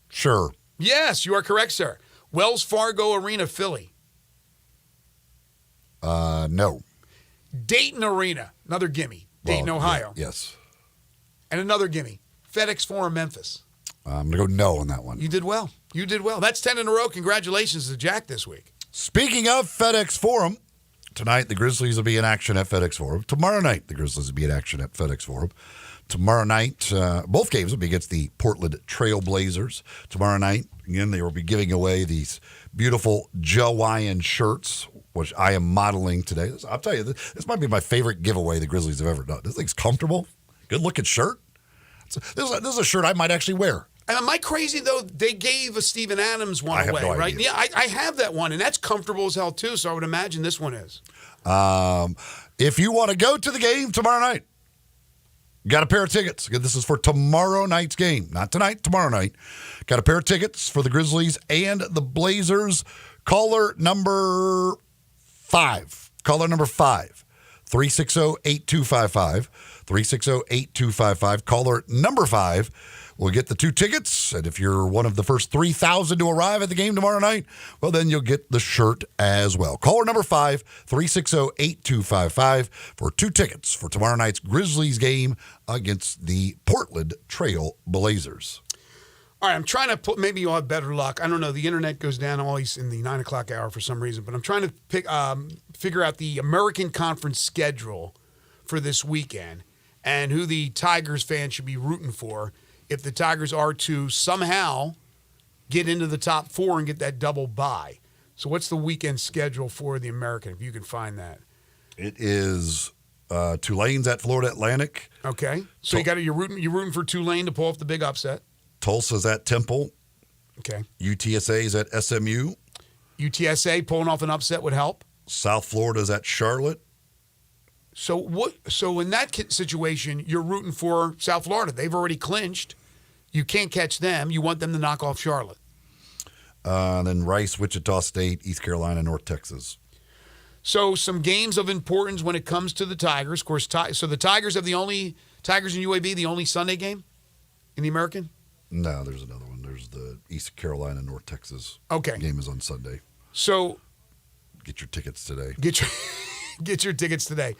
Sure. Yes, you are correct, sir. Wells Fargo Arena, Philly. No. Dayton Arena, another gimme. Dayton, Well, Ohio. yeah, yes. And another gimme. FedEx Forum, Memphis. I'm going to go no on that one. You did well. You did well. That's 10 in a row. Congratulations to Jack this week. Speaking of FedEx Forum, tonight the Grizzlies will be in action at FedEx Forum. Tomorrow night, the Grizzlies will be in action at FedEx Forum. Tomorrow night, both games will be against the Portland Trail Blazers. Tomorrow night, again, they will be giving away these beautiful Hawaiian shirts, which I am modeling today. I'll tell you, this might be my favorite giveaway the Grizzlies have ever done. This thing's comfortable, good-looking shirt. This is a shirt I might actually wear. Am I crazy, though? They gave a Steven Adams one I have away, no right? idea. Yeah, I have that one, and that's comfortable as hell, too, so I would imagine this one is. If you want to go to the game tomorrow night, got a pair of tickets. Again, this is for tomorrow night's game. Not tonight, tomorrow night. Got a pair of tickets for the Grizzlies and the Blazers. Caller number 5. Caller number 5. 360-8255. 360-8255. Caller number 5 will get the 2 tickets. And if you're one of the first 3,000 to arrive at the game tomorrow night, well, then you'll get the shirt as well. Caller number 5, 360-8255 for 2 tickets for tomorrow night's Grizzlies game against the Portland Trail Blazers. All right, I'm trying to put, maybe you'll have better luck. I don't know. The internet goes down always in the 9 o'clock hour for some reason, but I'm trying to figure out the American Conference schedule for this weekend and who the Tigers fans should be rooting for if the Tigers are to somehow get into the top 4 and get that double bye. So what's the weekend schedule for the American, if you can find that? It is Tulane's at Florida Atlantic. Okay. So you're rooting for Tulane to pull off the big upset. Tulsa's at Temple. Okay. UTSA's at SMU. UTSA pulling off an upset would help. South Florida's at Charlotte. So in that situation, you're rooting for South Florida. They've already clinched. You can't catch them. You want them to knock off Charlotte. Then Rice, Wichita State, East Carolina, North Texas. So some games of importance when it comes to the Tigers. Of course, so the Tigers and UAB, the only Sunday game in the American? No, there's another one. There's the East Carolina, North Texas. Okay. Game is on Sunday. So get your tickets today. Get your tickets today.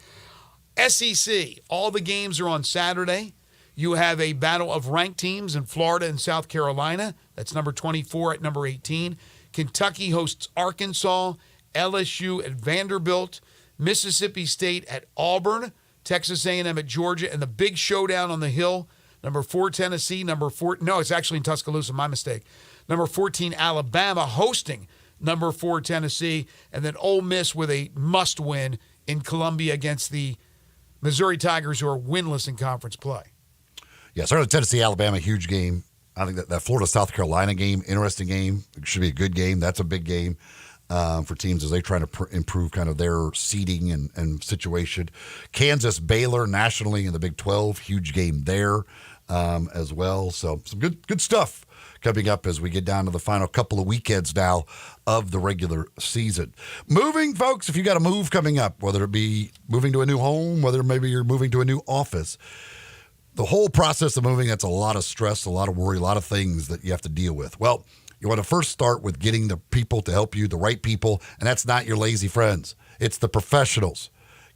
SEC, all the games are on Saturday. You have a battle of ranked teams in Florida and South Carolina. That's number 24 at number 18. Kentucky hosts Arkansas, LSU at Vanderbilt, Mississippi State at Auburn, Texas A&M at Georgia, and the big showdown on the Hill, number 4 Tennessee, it's actually in Tuscaloosa, my mistake. Number 14 Alabama hosting number 4 Tennessee, and then Ole Miss with a must-win in Columbia against the Missouri Tigers, who are winless in conference play. Yeah, certainly Tennessee-Alabama, huge game. I think that Florida-South Carolina game, interesting game. It should be a good game. That's a big game for teams as they try to improve kind of their seeding and situation. Kansas-Baylor nationally in the Big 12, huge game there as well. So some good stuff coming up as we get down to the final couple of weekends now of the regular season. Moving, folks, if you got a move coming up, whether it be moving to a new home, whether maybe you're moving to a new office, the whole process of moving, that's a lot of stress, a lot of worry, a lot of things that you have to deal with. Well, you want to first start with getting the people to help you, the right people, and that's not your lazy friends. It's the professionals.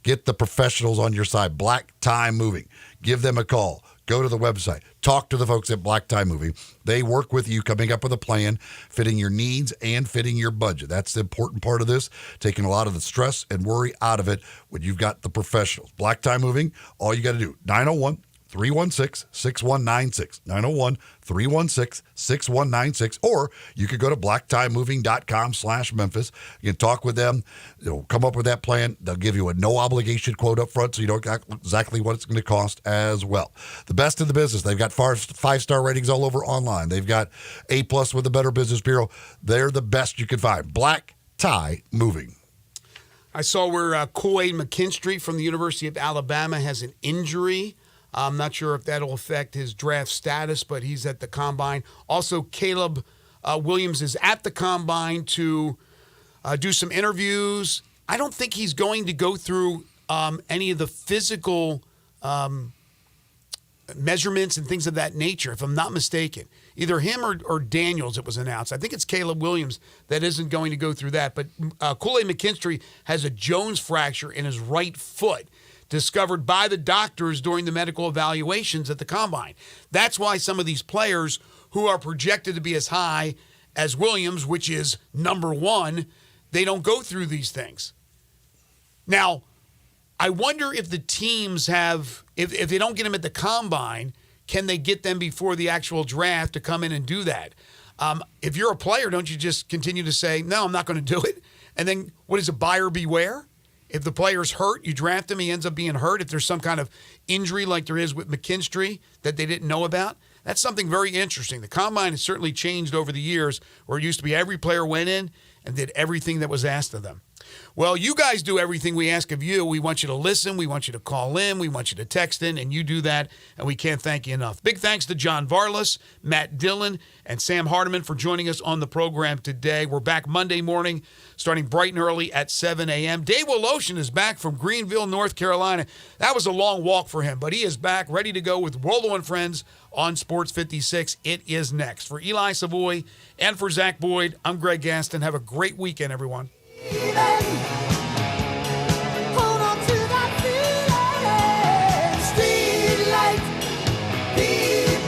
Get the professionals on your side. Black Tie Moving. Give them a call. Go to the website. Talk to the folks at Black Tie Moving. They work with you, coming up with a plan, fitting your needs and fitting your budget. That's the important part of this, taking a lot of the stress and worry out of it when you've got the professionals. Black Tie Moving, all you got to do, 901-316-6196, 901-316-6196, or you could go to blacktiemoving.com/Memphis. You can talk with them. They'll come up with that plan. They'll give you a no-obligation quote up front, so you know exactly what it's going to cost as well. The best in the business. They've got 5-star ratings all over online. They've got A+ with the Better Business Bureau. They're the best you can find. Black Tie Moving. I saw where Kool-Aid McKinstry from the University of Alabama has an injury. I'm not sure if that'll affect his draft status, but he's at the Combine. Also, Caleb Williams is at the Combine to do some interviews. I don't think he's going to go through any of the physical measurements and things of that nature, if I'm not mistaken. Either him or Daniels, it was announced. I think it's Caleb Williams that isn't going to go through that. But Kool-Aid McKinstry has a Jones fracture in his right foot, discovered by the doctors during the medical evaluations at the Combine. That's why some of these players who are projected to be as high as Williams, which is number 1, they don't go through these things. Now, I wonder if the teams have, if they don't get them at the Combine, can they get them before the actual draft to come in and do that? If you're a player, don't you just continue to say, no, I'm not going to do it? And then what is a buyer beware? If the player's hurt, you draft him, he ends up being hurt. If there's some kind of injury like there is with McKinstry that they didn't know about, that's something very interesting. The Combine has certainly changed over the years, where it used to be every player went in and did everything that was asked of them. Well, you guys do everything we ask of you. We want you to listen. We want you to call in. We want you to text in, and you do that, and we can't thank you enough. Big thanks to John Varlas, Matt Dillon, and Sam Hardiman for joining us on the program today. We're back Monday morning, starting bright and early at 7 a.m. Dave Wolo is back from Greenville, North Carolina. That was a long walk for him, but he is back, ready to go with Wolo and Friends on Sports 56. It is next. For Eli Savoy and for Zach Boyd, I'm Greg Gaston. Have a great weekend, everyone. Even